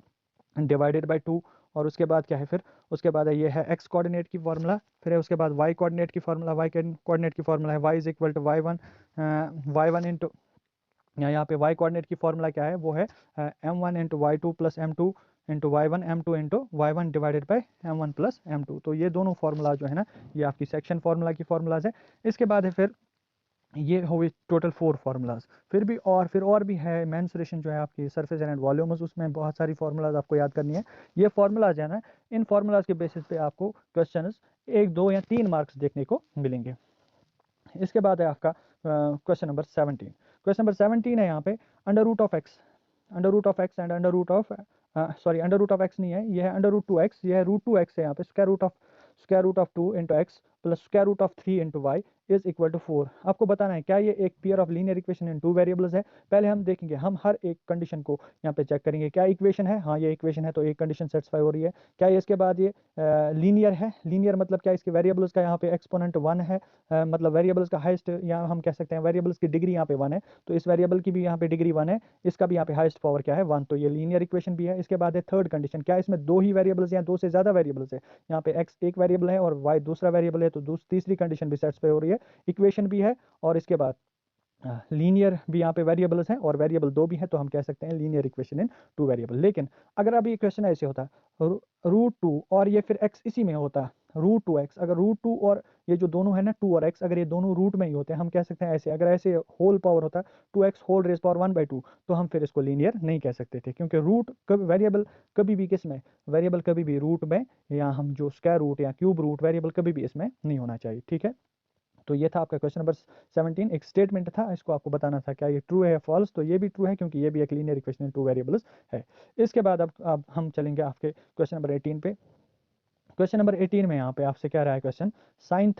divided by 2। और उसके बाद क्या है, फिर उसके बाद है, ये है x कोऑर्डिनेट की फॉर्मूला, फिर है उसके बाद y कोऑर्डिनेट की फॉर्मूला, y कोऑर्डिनेट की फॉर्मूला है y is equal to y1 into, यहाँ पे y कोऑर्डिनेट की फॉर्मूला क्या है, वो है m1 into y2 plus m2 into y1 m2 into y1 divided by m1 plus m2। तो ये दोनों फार्मूला जो है ना, ये आपकी सेक्शन फार्मूला की फॉर्मूलाज है। इसके बाद है फिर, ये हो गई टोटल 4 फार्मूलाज। फिर और भी है, मेंसुरेशन जो है आपकी सरफेस एंड वॉल्यूम्स, उसमें बहुत सारी फार्मूलाज आपको याद करनी है। ये फार्मूलाज है ना, इन फार्मूलाज के बेसिस पे आपको क्वेश्चन 1, 2 या 3 मार्क्स देखने को मिलेंगे। इसके बाद है आपका क्वेश्चन नंबर 17। क्वेश्चन नंबर 17 है यहाँ पे, under root of x and under root of, sorry under root of x नहीं है, ये है अंडर रूट 2x, ये है रूट 2x है यहाँ पे, square root of 2 into x plus square root of 3 into y is equal to 4। आपको बताना है क्या ये एक pair of linear equation in 2 variables है। पहले हम देखेंगे, हम हर एक कंडीशन को यहाँ पे चेक करेंगे, क्या इक्वेशन है, हाँ ये इक्वेशन है, तो एक कंडीशन सेटिस्फाई हो रही है। क्या ये इसके बाद ये लीनियर है, लीनियर मतलब क्या, इसके वेरिएबल्स का यहाँ पे एक्सपोनेंट 1 है, मतलब वेरिएबल्स का हाइस्ट, यहाँ हम कह सकते हैं वेरिएबल्स की डिग्री यहाँ पे 1 है, तो इस वेरिएबल की भी यहाँ पे डिग्री 1 है, इसका भी यहाँ पे हाइस्ट पावर क्या है 1, तो ये लीनियर इक्वेशन भी है। इसके बाद है थर्ड कंडीशन, क्या इसमें दो ही वेरिएबल्स या दो से ज़्यादा वेरिएबल्स है, यहाँ पे x एक वेरिएबल है और y दूसरा वेरिएबल है, तो तीसरी कंडीशन भी सेटिस्फाई हो रही है, इक्वेशन भी है, और इसके बाद लीनियर भी यहाँ पे वेरिएबल्स हैं और वेरिएबल दो भी हैं, तो हम कह सकते हैं लीनियर इक्वेशन इन 2 वेरिएबल। लेकिन अगर अभी क्वेश्चन ऐसे होता रूट 2 और ये फिर x इसी में होता रूट 2x, अगर रूट 2 और ये जो दोनों है ना 2 और x, अगर ये दोनों रूट में ही होते हैं, हम कह सकते हैं ऐसे, अगर ऐसे होल पावर होता 2x होल रेज पावर 1/2, तो हम फिर इसको लीनियर नहीं कह सकते थे, क्योंकि रूट कभी वेरिएबल कभी भी किस में, वेरिएबल कभी भी रूट में, या हम जो स्क्वायर रूट या क्यूब रूट वेरिएबल कभी भी इसमें नहीं होना चाहिए, ठीक है। तो ये था आपका क्वेश्चन नंबर 17, एक स्टेटमेंट था, इसको आपको बताना था क्या ये ट्रू है या फॉल्स। तो ये भी ट्रू है, क्योंकि ये भी एक लीनियर इक्वेशन इन 2 वेरिएबल्स है। इसके बाद अब हम चलेंगे आपके क्वेश्चन नंबर 18 पे। क्वेश्चन नंबर 18 में यहाँ पे आपसे क्या रहा है क्वेश्चन, साइन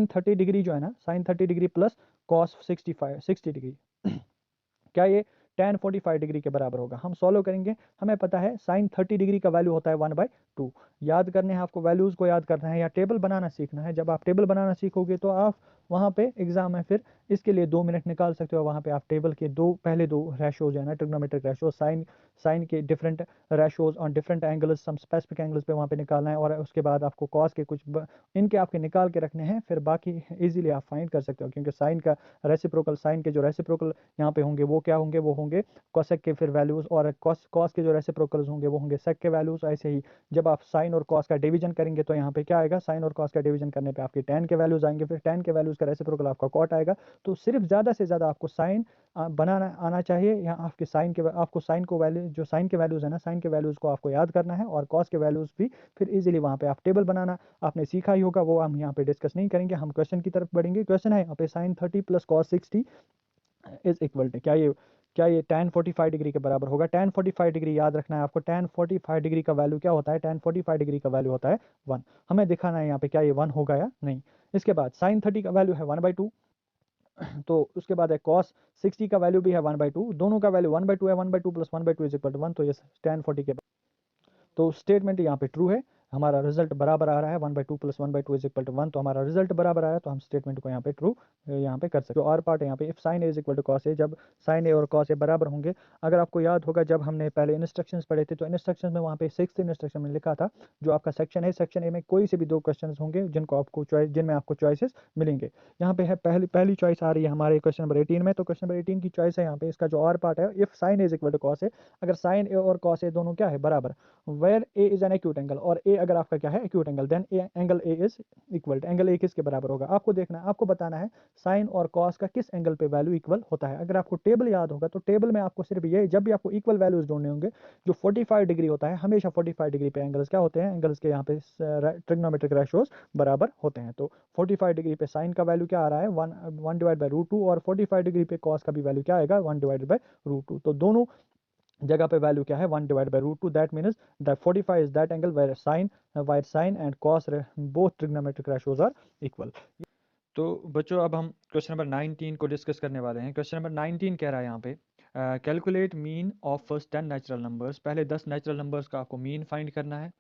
30 डिग्री जो है ना, sine 30 degree plus cos 60 degree क्या ये tan 45 डिग्री के बराबर होगा। हम सॉल्व करेंगे, हमें पता है साइन 30 डिग्री का वैल्यू होता है 1/2। याद करने हैं आपको, वैल्यूज़ को याद करना है या टेबल बनाना सीखना है। जब आप टेबल बनाना सीखोगे तो आप वहाँ पे एग्जाम में फिर इसके लिए 2 मिनट निकाल सकते हो। वहाँ पे आप टेबल के पहले दो रेशोज है ना, ट्रिग्नोमेट्रिक रेशो, साइन के different ratios on different angles, some specific angles पे वहाँ पे निकालना है, और उसके बाद आपको कॉस के कुछ इनके आपके निकाल के रखने हैं, फिर बाकी इजीली आप फाइंड कर सकते हो, क्योंकि साइन का रेसिप्रोकल, साइन के जो रेसिप्रोकल यहाँ पे होंगे वो क्या होंगे, वो होंगे कोसेक के फिर वैल्यूज़, और कॉस के जो रेसिप्रोकल्स होंगे वो होंगे सेक के वैल्यूज़। ऐसे ही जब आप साइन और कॉस का डिवीजन करेंगे तो यहाँ पे क्या आएगा, साइन और कॉस का डिवीजन करने पे आपके tan के वैल्यूज़ आएंगे, फिर tan के वैल्यूज़ का रेसिप्रोकल आपका कॉट आएगा। तो सिर्फ ज़्यादा से ज़्यादा आपको साइन बनाना आना चाहिए। यहाँ आपके साइन के आपको साइन को वैल्यू, जो साइन के वैल्यूज़ है ना, साइन के वैल्यूज़ को आपको याद करना है, और कॉस के वैल्यूज़ भी फिर इजीली वहाँ पे आप टेबल बनाना आपने सीखा ही होगा, वो हम यहाँ पे डिस्कस नहीं करेंगे। हम क्वेश्चन की तरफ बढ़ेंगे। क्वेश्चन है यहाँ पे sin 30 plus cos 60 is equal to, क्या ये tan 45 डिग्री के बराबर होगा। tan 45 डिग्री याद रखना है आपको, tan 45 डिग्री का वैल्यू क्या होता है, tan 45 डिग्री का वैल्यू होता है 1। हमें दिखाना है यहाँ पे क्या ये 1 होगा या नहीं। इसके बाद sin 30 का वैल्यू है 1/2, तो उसके बाद है cos 60 का वैल्यू भी है 1/2, दोनों का वैल्यू 1/2 है, 1/2 प्लस 1/2 इज इक्वल टू 1, तो ये tan 40 के, तो स्टेटमेंट यहाँ पे ट्रू है, हमारा रिजल्ट बराबर आ रहा है 1/2 प्लस 1/2 इज इक्वल टू 1, तो हमारा रिजल्ट बराबर आया, तो हम स्टेटमेंट को यहाँ पे ट्रू यहाँ पे कर सकते हो। और पार्ट है यहाँ पे if sine A is equal to cos A, जब साइन ए और कॉस ए बराबर होंगे। अगर आपको याद होगा जब हमने पहले इंस्ट्रक्शंस पढ़े थे, तो इंस्ट्रक्शन में वहाँ पे 6th इंस्ट्रक्शन में लिखा था, जो आपका सेक्शन है, सेक्शन ए में कोई से भी 2 क्वेश्चन होंगे जिनको आपको जिनमें आपको चॉइसेस मिलेंगे। यहाँ पे है पहली चॉइस आ रही है हमारे क्वेश्चन नंबर 18 में, तो क्वेश्चन नंबर 18 की चॉइस है यहाँ पे, इसका जो और पार्ट है if sine A is equal to cos A, अगर साइन ए और कॉस ए दोनों क्या है, बराबर, where A is an acute angle, और ए अगर आपका क्या है, acute angle, then angle A is equal to, angle A किसके बराबर होगा, आपको देखना है, आपको बताना है साइन और कॉस का किस एंगल पे वैल्यू इक्वल होता है। अगर आपको टेबल याद होगा तो टेबल में आपको सिर्फ ये, जब भी आपको इक्वल वैल्यूज ढूंढने होंगे, जो 45 डिग्री होता है, हमेशा 45 डिग्री पे एंगल्स क्या होते हैं, एंगल्स के यहाँ पे ट्रिग्नोमेट्रिक रेशियोज बराबर होते हैं। तो 45 डिग्री पे साइन का वैल्यू क्या आ रहा है, 1 डिवाइड बाई √2, और 45 डिग्री पे कॉस का भी वैल्यू क्या आएगा, 1 डिवाइड बाई √2। तो दोनों जगह पे वैल्यू क्या है, 1 divide by √2, that means that 45 is that angle where sine and cos both trigonometric ratios are equal. तो बच्चों अब हम क्वेश्चन नंबर 19 को डिस्कस करने वाले हैं। क्वेश्चन नंबर 19 कह रहा है यहाँ पे calculate mean of first 10 natural numbers, पहले 10 नेचुरल नंबर्स का आपको मीन फाइंड करना है।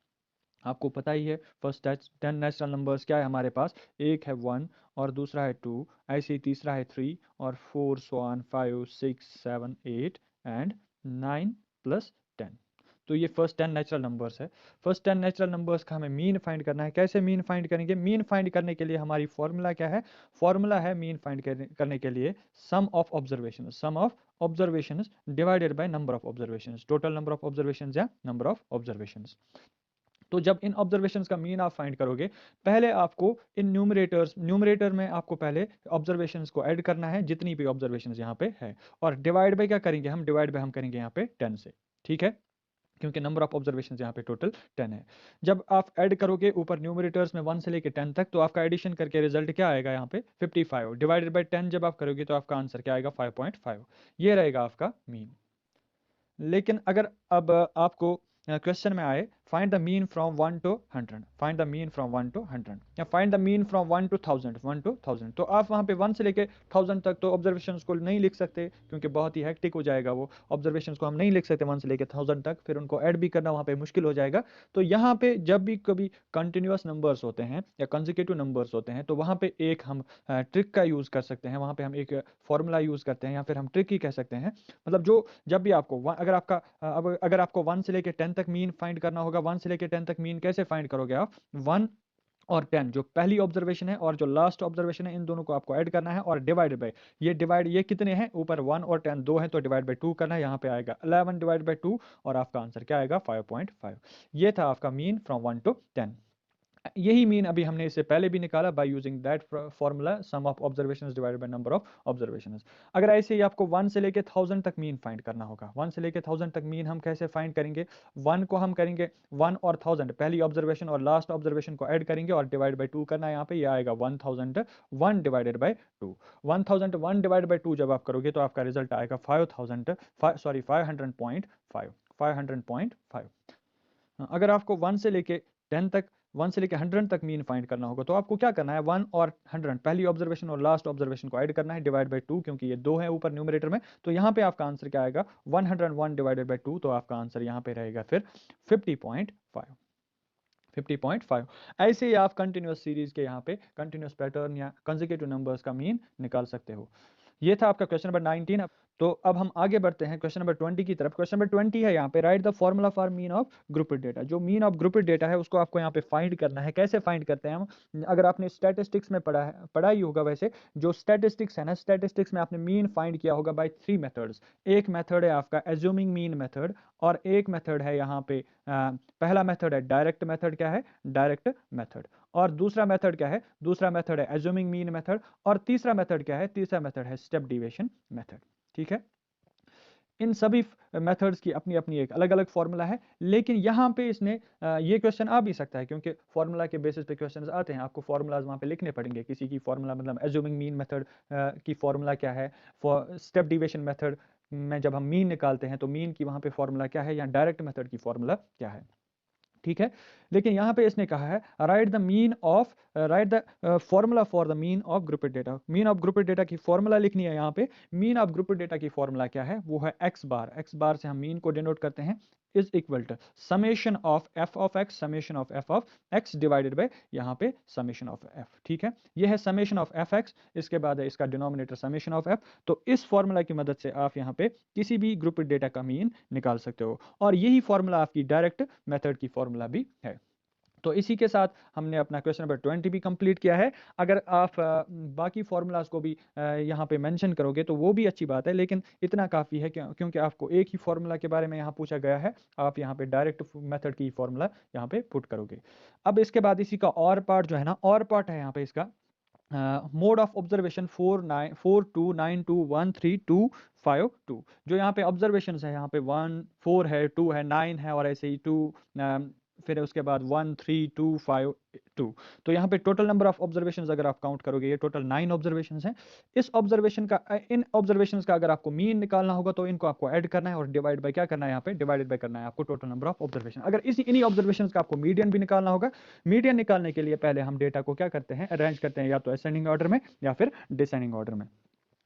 आपको पता ही है फर्स्ट 10 नेचुरल नंबर्स क्या है हमारे पास, एक है 1 और दूसरा है 2, ऐसे ही तीसरा है 3 और 4 so on 5 6 7 8 एंड 9 प्लस 10। तो ये फर्स्ट 10 नेचुरल नंबर्स है। फर्स्ट 10 नेचुरल नंबर्स का हमें मीन फाइंड करना है। कैसे मीन फाइंड करेंगे, मीन फाइंड करने के लिए हमारी फॉर्मूला क्या है, फॉर्मूला है मीन फाइंड करने के लिए sum of observations divided by number of observations, total number of observations या नंबर ऑफ ऑब्जर्वेशंस। तो जब इन ऑब्जर्वेशंस का मीन आप फाइंड करोगे, पहले आपको इन न्यूमरेटर में आपको पहले ऑब्जर्वेशंस को ऐड करना है, जितनी भी ऑब्जर्वेशंस यहाँ पे है, और डिवाइड बाय क्या करेंगे हम, डिवाइड बाय हम करेंगे यहाँ पे 10 से, ठीक है, क्योंकि नंबर ऑफ ऑब्जर्वेशंस यहाँ पे टोटल 10 है। जब आप ऐड करोगे ऊपर न्यूमरेटर्स में 1 से लेके 10 तक, तो आपका एडिशन करके रिजल्ट क्या आएगा यहाँ पे 55 डिवाइडेड बाय 10 जब आप करोगे तो आपका आंसर क्या आएगा 5.5, ये रहेगा आपका मीन। लेकिन अगर अब आपको क्वेश्चन में आए find the mean from 1 to 100, find the mean from 1 to 100 या find the mean from 1 to 1000, तो आप वहाँ पे 1 से लेके 1000 तक तो ऑब्जर्वेशंस को नहीं लिख सकते, क्योंकि बहुत ही हेक्टिक हो जाएगा, वो ऑब्जर्वेशंस को हम नहीं लिख सकते 1 से लेके 1000 तक, फिर उनको ऐड भी करना वहाँ पे मुश्किल हो जाएगा। तो यहाँ पे जब भी कभी कंटिन्यूस नंबर्स होते हैं या कंसेक्यूटिव नंबर्स होते हैं, तो वहाँ पे एक हम ट्रिक का यूज़ कर सकते हैं, वहाँ पे हम एक फॉर्मूला यूज़ करते हैं, या फिर हम ट्रिक ही कह सकते हैं। मतलब जो जब भी आपको अगर आपको 1 से लेके 10 तक मीन फाइंड करना होगा, 1 से लेके 10 तक मीन कैसे फाइंड करोगे आप, 1 और 10 जो पहली ऑब्जर्वेशन है और जो लास्ट ऑब्जर्वेशन है, इन दोनों को आपको ऐड करना है और डिवाइड बाय, ये कितने हैं, ऊपर 1 और 10 2 हैं, तो डिवाइड बाय 2 करना है, यहाँ पे आएगा 11 डिवाइड बाय 2 और आपका आंसर क्या आएगा 5.5। ये था आपका मीन फ्रॉम 1 to 10। यही मीन अभी हमने इससे पहले भी निकाला by using that formula some of observations divided by number of observations. अगर ऐसे ही आपको 1 से लेके 1000 तक मीन फाइंड करना होगा, 1 से लेके 1000 तक मीन हम कैसे फाइंड करेंगे, 1 को हम करेंगे 1 और 1000 पहली ऑब्जर्वेशन और लास्ट ऑब्जर्वेशन को ऐड करेंगे और डिवाइड बाय 2 करना है, यहाँ पे ये आएगा 1001 डिवाइडेड बाय 2। 1001 डिवाइड बाय 2 जब आप करोगे तो आपका रिजल्ट आएगा 500.5। अगर आपको 1 से लेके 10 तक 1 से लेके 100 तक मीन फाइंड करना होगा, तो आपको क्या करना है, 1 और 100 पहली ऑब्जर्वेशन और लास्ट ऑब्जर्वेशन को ऐड करना है, डिवाइड बाय 2, क्योंकि ये 2 है ऊपर न्यूमरेटर में, तो यहाँ पे आपका आंसर क्या आएगा 101 डिवाइडेड बाय 2, तो आपका आंसर यहाँ पे रहेगा फिर 50.5। ऐसे ही आप कंटिन्यूस सीरीज के यहाँ पे कंटिन्यूस पैटर्न या कंसेक्यूटिव नंबर्स का मीन निकाल सकते हो। ये था आपका क्वेश्चन नंबर 19। तो अब हम आगे बढ़ते हैं क्वेश्चन नंबर 20 की तरफ। क्वेश्चन नंबर 20 है यहाँ पे, write the formula for mean of grouped data. जो मीन ऑफ ग्रुपेड डेटा है उसको आपको यहाँ पे फाइंड करना है। कैसे फाइंड करते हैं हम? अगर आपने स्टैटिस्टिक्स में पढ़ा ही होगा, वैसे जो स्टैटिस्टिक्स है ना, स्टैटिस्टिक्स में आपने मीन फाइंड किया होगा बाय 3 मेथड्स। एक मेथड है आपका एज्यूमिंग मीन मेथड, और एक मेथड है यहाँ पे पहला मेथड है डायरेक्ट मेथड। क्या है? Direct method. और दूसरा मेथड क्या है? दूसरा मेथड है एज्यूमिंग मीन मेथड। और तीसरा मेथड क्या है? तीसरा मेथड है स्टेप डिविएशन मेथड। ठीक है, इन सभी मेथड्स की अपनी अपनी एक अलग अलग फॉर्मूला है, लेकिन यहाँ पे इसने ये क्वेश्चन आ भी सकता है, क्योंकि फॉर्मूला के बेसिस पे क्वेश्चंस आते हैं। आपको फॉर्मूलाज वहाँ पे लिखने पड़ेंगे। किसी की फॉर्मूला मतलब एज्यूमिंग मीन मेथड की फॉर्मूला क्या है, फॉर स्टेप डिविएशन मेथड में जब हम मीन निकालते हैं तो मीन की वहाँ पे फॉर्मूला क्या है, या डायरेक्ट मेथड की फॉर्मूला क्या है। ठीक है, लेकिन यहाँ पे इसने कहा है write the formula for the mean of grouped data. Mean of grouped data की फॉर्मूला लिखनी है। यहाँ पे मीन ऑफ ग्रुपेड डेटा की फॉर्मूला क्या है? वो है एक्स बार। एक्स बार से हम मीन को डिनोट करते हैं, is equal to summation of f of x, summation of f of x divided by यहाँ पे समेशन ऑफ एफ। ठीक है, ये है समेशन ऑफ एफ एक्स, इसके बाद है इसका डिनोमिनेटर समेशन ऑफ एफ। तो इस फॉर्मूला की मदद से आप यहाँ पे किसी भी ग्रुपेड डेटा का मीन निकाल सकते हो, और यही फॉर्मूला आपकी डायरेक्ट मेथड की फॉर्मूला भी है। तो इसी के साथ हमने अपना क्वेश्चन नंबर 20 भी कंप्लीट किया है। अगर आप बाकी फार्मूलाज को भी यहाँ पे मेंशन करोगे तो वो भी अच्छी बात है, लेकिन इतना काफ़ी है क्योंकि आपको एक ही फार्मूला के बारे में यहाँ पूछा गया है। आप यहाँ पे डायरेक्ट मेथड की फार्मूला यहाँ पे पुट करोगे। अब इसके बाद इसी का और पार्ट जो है ना, और पार्ट है यहाँ पे इसका मोड ऑफ ऑब्जर्वेशन 49213213252। जो यहाँ पे ऑब्जर्वेशन है, यहाँ पे 1 4 है, 2 है, 9 है, और ऐसे ही 2 फिर उसके बाद 1 3 2 5 2। तो यहाँ पे टोटल नंबर ऑफ ऑब्जर्वेशंस अगर आप काउंट करोगे, ये टोटल 9 ऑब्जर्वेशंस हैं। इन ऑब्जर्वेशंस का अगर आपको मीन निकालना होगा तो इनको आपको ऐड करना है और डिवाइड बाय क्या करना है, यहाँ पे डिवाइडेड बाय करना है आपको टोटल नंबर ऑफ ऑब्जर्वेशन। अगर इन्हीं ऑब्जर्वेशंस का आपको मीडियन भी निकालना होगा, मीडियन निकालने के लिए पहले हम डेटा को क्या करते हैं, अरेंज करते हैं, या तो असेंडिंग ऑर्डर में या फिर डिसेंडिंग ऑर्डर में।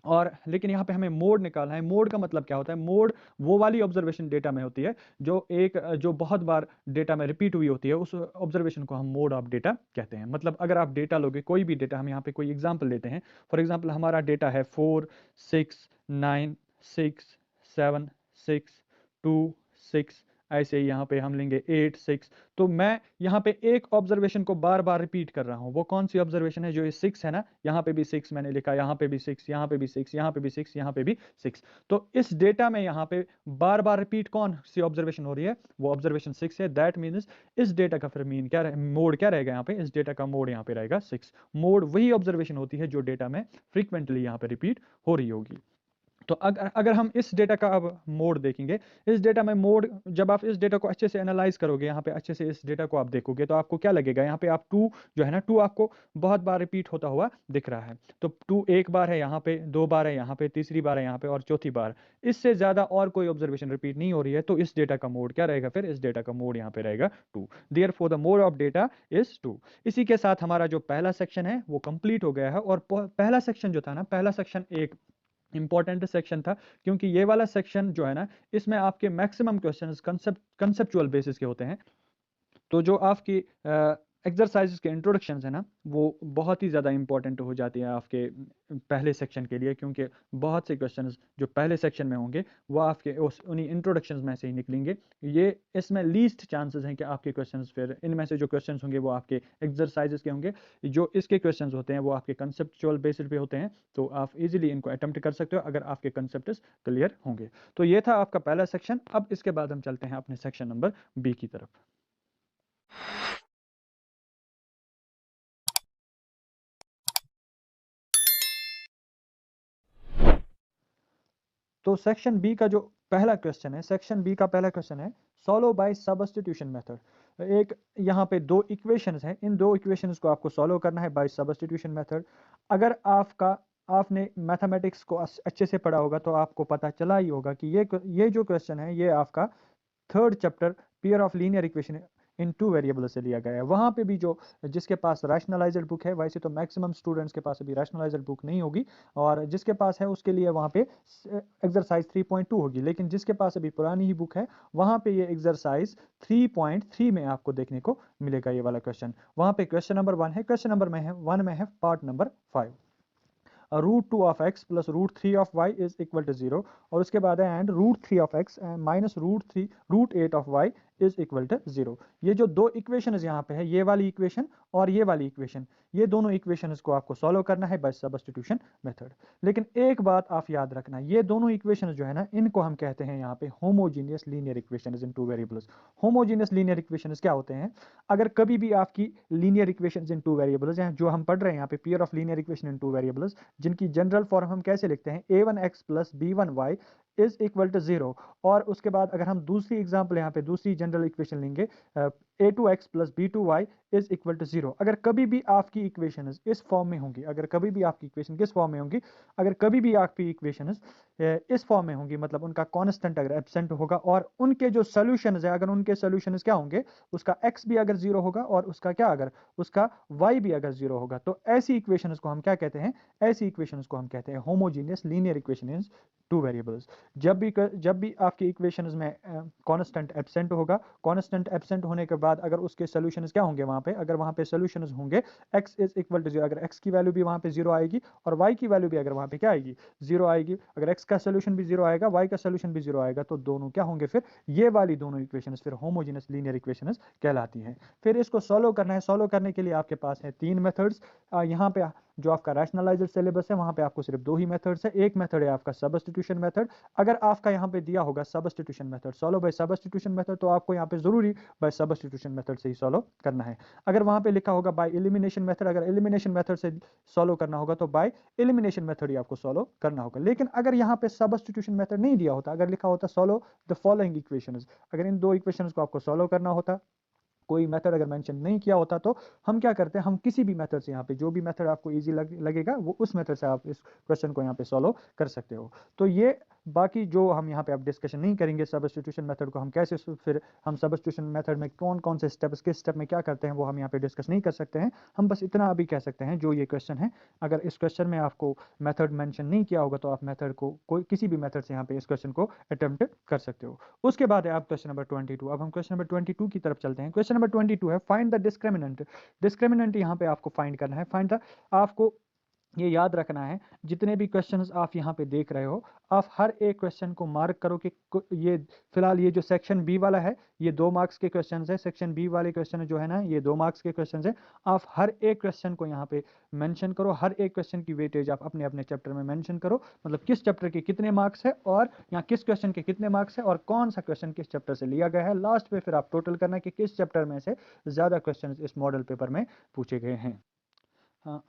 और लेकिन यहाँ पे हमें मोड निकालना है। मोड का मतलब क्या होता है? मोड वो वाली ऑब्जर्वेशन डेटा में होती है जो बहुत बार डेटा में रिपीट हुई होती है, उस ऑब्जर्वेशन को हम मोड ऑफ डेटा कहते हैं। मतलब अगर आप डेटा लोगे, कोई भी डेटा, हम यहाँ पे कोई एग्जांपल लेते हैं। फॉर एग्जांपल हमारा डेटा है 4 6 9 6 7 6 2 6, ऐसे ही यहाँ पे हम लेंगे 8 6। तो मैं यहाँ पे एक ऑब्जर्वेशन को बार बार रिपीट कर रहा हूँ। वो कौन सी ऑब्जर्वेशन है? जो ये 6 है ना, यहाँ पे भी 6 मैंने लिखा, यहाँ पे भी 6, यहाँ पे भी 6, यहाँ पे भी 6, यहाँ पे भी 6। तो इस डेटा में यहाँ पे बार बार रिपीट कौन सी ऑब्जर्वेशन हो रही है? वो ऑब्जर्वेशन 6 है। दैट मीन्स इस डेटा का फिर मीन क्या मोड क्या रहेगा? यहाँ पे इस डेटा का मोड यहाँ पे रहेगा 6। मोड वही ऑब्जर्वेशन होती है जो डेटा में फ्रीक्वेंटली यहाँ पे रिपीट हो रही होगी। तो अगर हम इस डेटा का अब मोड देखेंगे, इस डेटा में मोड, जब आप इस डेटा को अच्छे से एनालाइज करोगे, यहाँ पे अच्छे से इस डेटा को आप देखोगे, तो आपको क्या लगेगा? यहाँ पे आप 2 जो है ना, 2 आपको बहुत बार रिपीट होता हुआ दिख रहा है। तो 2 एक बार है यहाँ पे, 2 बार है यहाँ पे, तीसरी बार है यहाँ पे, और चौथी बार। इससे ज्यादा और कोई ऑब्जर्वेशन रिपीट नहीं हो रही है। तो इस डेटा का मोड क्या रहेगा? फिर इस डेटा का मोड यहाँ पे रहेगा 2। Therefore the mode of data is 2। इसी के साथ हमारा जो पहला सेक्शन है वो कंप्लीट हो गया है। और पहला सेक्शन जो था ना, पहला सेक्शन एक इंपॉर्टेंट सेक्शन था, क्योंकि ये वाला सेक्शन जो है ना, इसमें आपके मैक्सिमम क्वेश्चंस कंसेप्चुअल बेसिस के होते हैं। तो जो आपकी एक्सरसाइजेस के इंट्रोडक्शंस है ना, वो बहुत ही ज़्यादा इंपॉर्टेंट हो जाती है आपके पहले सेक्शन के लिए, क्योंकि बहुत से क्वेश्चंस जो पहले सेक्शन में होंगे वो आपके उन्हीं इंट्रोडक्शंस में से ही निकलेंगे। ये इसमें लीस्ट चांसेस हैं कि आपके क्वेश्चंस, फिर इनमें से जो क्वेश्चंस होंगे वो आपके एक्सरसाइजेस के होंगे। जो इसके क्वेश्चंस होते हैं वो आपके कंसेप्चुअल बेसिस पे होते हैं, तो आप इजीली इनको अटेम्प्ट कर सकते हो अगर आपके कंसेप्ट्स क्लियर होंगे। तो ये था आपका पहला सेक्शन। अब इसके बाद हम चलते हैं अपने सेक्शन नंबर बी की तरफ। तो सेक्शन बी का जो पहला क्वेश्चन है, सेक्शन बी का पहला क्वेश्चन है सॉल्व बाय सब्स्टिट्यूशन मेथड। एक यहाँ पे 2 इक्वेशंस हैं, इन 2 इक्वेशंस को आपको सॉल्व करना है बाय सब्स्टिट्यूशन मेथड। अगर आपने मैथमेटिक्स को अच्छे से पढ़ा होगा तो आपको पता चला ही होगा कि ये जो क्वेश्चन है ये आपका 3rd chapter pair of linear equation in 2 variable से लिया गया है। वहाँ पे भी जो जिसके पास रैशनलाइज्ड बुक है, वैसे तो मैक्सिमम स्टूडेंट्स के पास अभी रैशनलाइज्ड बुक नहीं होगी, और जिसके पास है उसके लिए वहाँ पे एक्सरसाइज 3.2 होगी। लेकिन जिसके पास अभी पुरानी ही बुक है, वहाँ पे ये एक्सरसाइज 3.3 में आपको देखने को मिलेगा ये वाला क्वेश्चन। वहाँ पे क्वेश्चन नंबर 1 है, क्वेश्चन नंबर 1 में है part number 5। Root 2 of x plus root 3 of y is equal to 0, और उसके बाद है and root 3 of x minus root 8 of y is equal to 0। ये जो दो इक्वेशन यहाँ पे है, ये वाली इक्वेशन और ये वाली इक्वेशन, ये दोनों इक्वेशंस को आपको सॉल्व करना है बाय सब्स्टिट्यूशन मेथड। लेकिन एक बात आप याद रखना, ये दोनों इक्वेशंस जो है ना, इनको हम कहते हैं यहाँ पे होमोजीनियस लीनियर इक्वेशंस इन two variables. Homogeneous linear equations क्या होते हैं? अगर कभी भी आपकी लीनियर इक्वेशंस इन टू वेरिएबल्स हैं, जो हम पढ़ रहे हैं यहाँ पे pair of linear equation in two variables, जिनकी जनरल फॉर्म हम कैसे लिखते हैं, a1x plus b1y is equal to 0, और उसके बाद अगर हम दूसरी एग्जांपल यहाँ पे दूसरी जनरल इक्वेशन लेंगे, a2x plus b2y is equal to 0। अगर कभी भी आपकी इक्वेशन इस फॉर्म में होंगी, अगर कभी भी आपकी इक्वेशन किस फॉर्म में होंगी, अगर कभी भी आपकी इक्वेशन इस फॉर्म में होंगी, मतलब उनका कांस्टेंट अगर एब्सेंट होगा और उनके जो सॉल्यूशंस है, अगर उनके सॉल्यूशंस क्या होंगे, उसका x भी अगर 0 होगा और उसका क्या, अगर उसका y भी अगर 0 होगा, तो ऐसी इक्वेशंस को हम क्या कहते हैं, ऐसी इक्वेशंस को हम कहते हैं होमोजीनियस लीनियर इक्वेशन इन टू वेरिएबल्स। जब भी आपकी इक्वेशंस में कांस्टेंट एब्सेंट होगा, कांस्टेंट एब्सेंट होने के बाद अगर उसके सॉल्यूशंस क्या होंगे वहां पे, अगर वहां पे सॉल्यूशंस होंगे x इज इक्वल टू 0, अगर x की वैल्यू भी वहां पे 0 आएगी और y की वैल्यू भी अगर वहां पे क्या आएगी, 0 आएगी, अगर x का सॉल्यूशन भी 0 आएगा, y का सॉल्यूशन भी 0 आएगा, तो दोनों क्या होंगे, फिर ये वाली दोनों इक्वेशंस फिर होमोजेनियस लीनियर इक्वेशंस कहलाती हैं। फिर इसको सॉल्व करना है, सॉल्व करने के लिए आपके पास है 3 मेथड्स। यहाँ पे जो आपका रैशनलाइज्ड सिलेबस है, वहां पे आपको सिर्फ 2 ही मेथड्स है। एक मेथड है आपका सब्स्टिट्यूशन मेथड। अगर आपका यहाँ पे दिया होगा substitution method, solve by substitution method, तो आपको यहाँ पे जरूरी बाय सब्स्टिट्यूशन मेथड से ही सॉल्व करना है। अगर वहां पे लिखा होगा बाय एलिमिनेशन मेथड, अगर एलिमिनेशन मेथड से सॉल्व करना होगा तो बाय एलिमिनेशन मेथड ही आपको सॉल्व करना होगा। लेकिन अगर यहाँ पे सब्स्टिट्यूशन मेथड नहीं दिया होता, अगर लिखा होता सॉल्व द फॉलोइंग इक्वेशंस, अगर इन दो इक्वेशंस को आपको सॉल्व करना होता, कोई मेथड अगर मेंशन नहीं किया होता, तो हम क्या करते हैं, हम किसी भी मेथड से यहाँ पे जो भी मेथड आपको इजी लगेगा वो उस मेथड से आप इस क्वेश्चन को यहाँ पे सॉल्व कर सकते हो। तो ये बाकी जो हम यहाँ पे अब डिस्कशन नहीं करेंगे सब्स्टिट्यूशन मेथड को हम कैसे, फिर हम सब्स्टिट्यूशन मेथड में कौन कौन से स्टेप्स, किस स्टेप में क्या करते हैं, वो हम यहाँ पे डिस्कस नहीं कर सकते हैं। हम बस इतना अभी कह सकते हैं, जो ये क्वेश्चन है, अगर इस क्वेश्चन में आपको मेथड मेंशन नहीं किया होगा, तो आप मेथड को कोई किसी भी मेथड से यहाँ पे इस क्वेश्चन को अटेम्प्ट कर सकते हो। उसके बाद है आप क्वेश्चन नंबर 22। अब हम क्वेश्चन नंबर 22 की तरफ चलते हैं। क्वेश्चन नंबर 22 है फाइंड द डिस्क्रिमिनेंट। डिस्क्रिमिनेंट यहाँ पे आपको फाइंड करना है, फाइंड द, आपको ये याद रखना है, जितने भी क्वेश्चंस आप यहाँ पे देख रहे हो, आप हर एक क्वेश्चन को मार्क करो कि ये फिलहाल ये जो सेक्शन बी वाला है, ये 2 मार्क्स के क्वेश्चंस है। सेक्शन बी वाले क्वेश्चन जो है ना, ये 2 मार्क्स के क्वेश्चंस है। आप हर एक क्वेश्चन को यहाँ पे मेंशन करो, हर एक क्वेश्चन की वेटेज आप अपने अपने चैप्टर में मेंशन करो, मतलब किस चैप्टर के कितने मार्क्स है और यहाँ किस क्वेश्चन के कितने मार्क्स है और कौन सा क्वेश्चन किस चैप्टर से लिया गया है। लास्ट में फिर आप टोटल करना कि किस चैप्टर में से ज़्यादा क्वेश्चन इस मॉडल पेपर में पूछे गए हैं।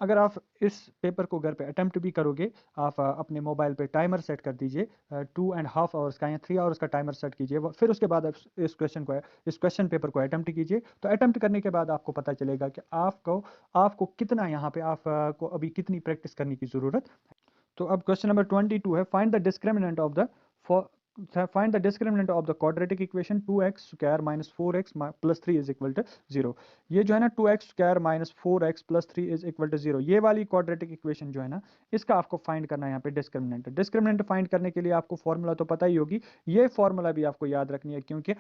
अगर आप इस पेपर को घर पे अटेम्प्ट भी करोगे, आप अपने मोबाइल पे टाइमर सेट कर दीजिए, 2.5 आवर्स का या 3 आवर्स का टाइमर सेट कीजिए। फिर उसके बाद आप इस क्वेश्चन पेपर को अटेम्प्ट कीजिए। तो अटेम्प्ट करने के बाद आपको पता चलेगा कि आपको कितना यहाँ पे आपको अभी कितनी प्रैक्टिस करने की ज़रूरत है। तो अब क्वेश्चन नंबर 22 है find the discriminant of the find the discriminant of the quadratic equation 2x square minus 4x plus 3 is equal to 0। ये जो है ना 2x square minus 4x plus 3 is equal to 0, ये वाली quadratic equation जो है ना, इसका आपको फाइंड करना है यहाँ पे डिस्क्रिमिनेंट। डिस्क्रिमिनेंट फाइंड करने के लिए आपको फॉर्मूला तो पता ही होगी, ये फॉर्मूला भी आपको याद रखनी है, क्योंकि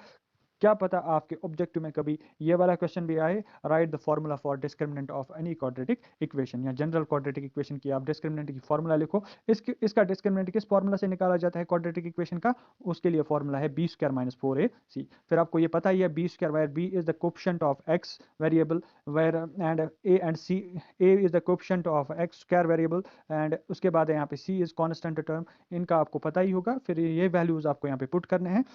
क्या पता आपके ऑब्जेक्टिव में कभी ये वाला क्वेश्चन भी आए, right the formula for discriminant of any quadratic equation, या जनरल क्वाड्रेटिक इक्वेशन की आप डिस्क्रिमिनेंट की फॉर्मूला लिखो। इसका डिस्क्रिमिनेंट किस फॉर्मूला से निकाला जाता है क्वाड्रेटिक इक्वेशन का, उसके लिए फॉर्मूला है बी स्क्वायर माइनस 4ac। फिर आपको ये पता ही है b square, where b is the coefficient of x variable, where and a and c, a is the coefficient of x square variable, and उसके बाद यहाँ पे सी इज कॉन्स्टेंट टर्म। इनका आपको पता ही होगा। फिर ये वैल्यूज आपको यहाँ पे पुट करने हैं।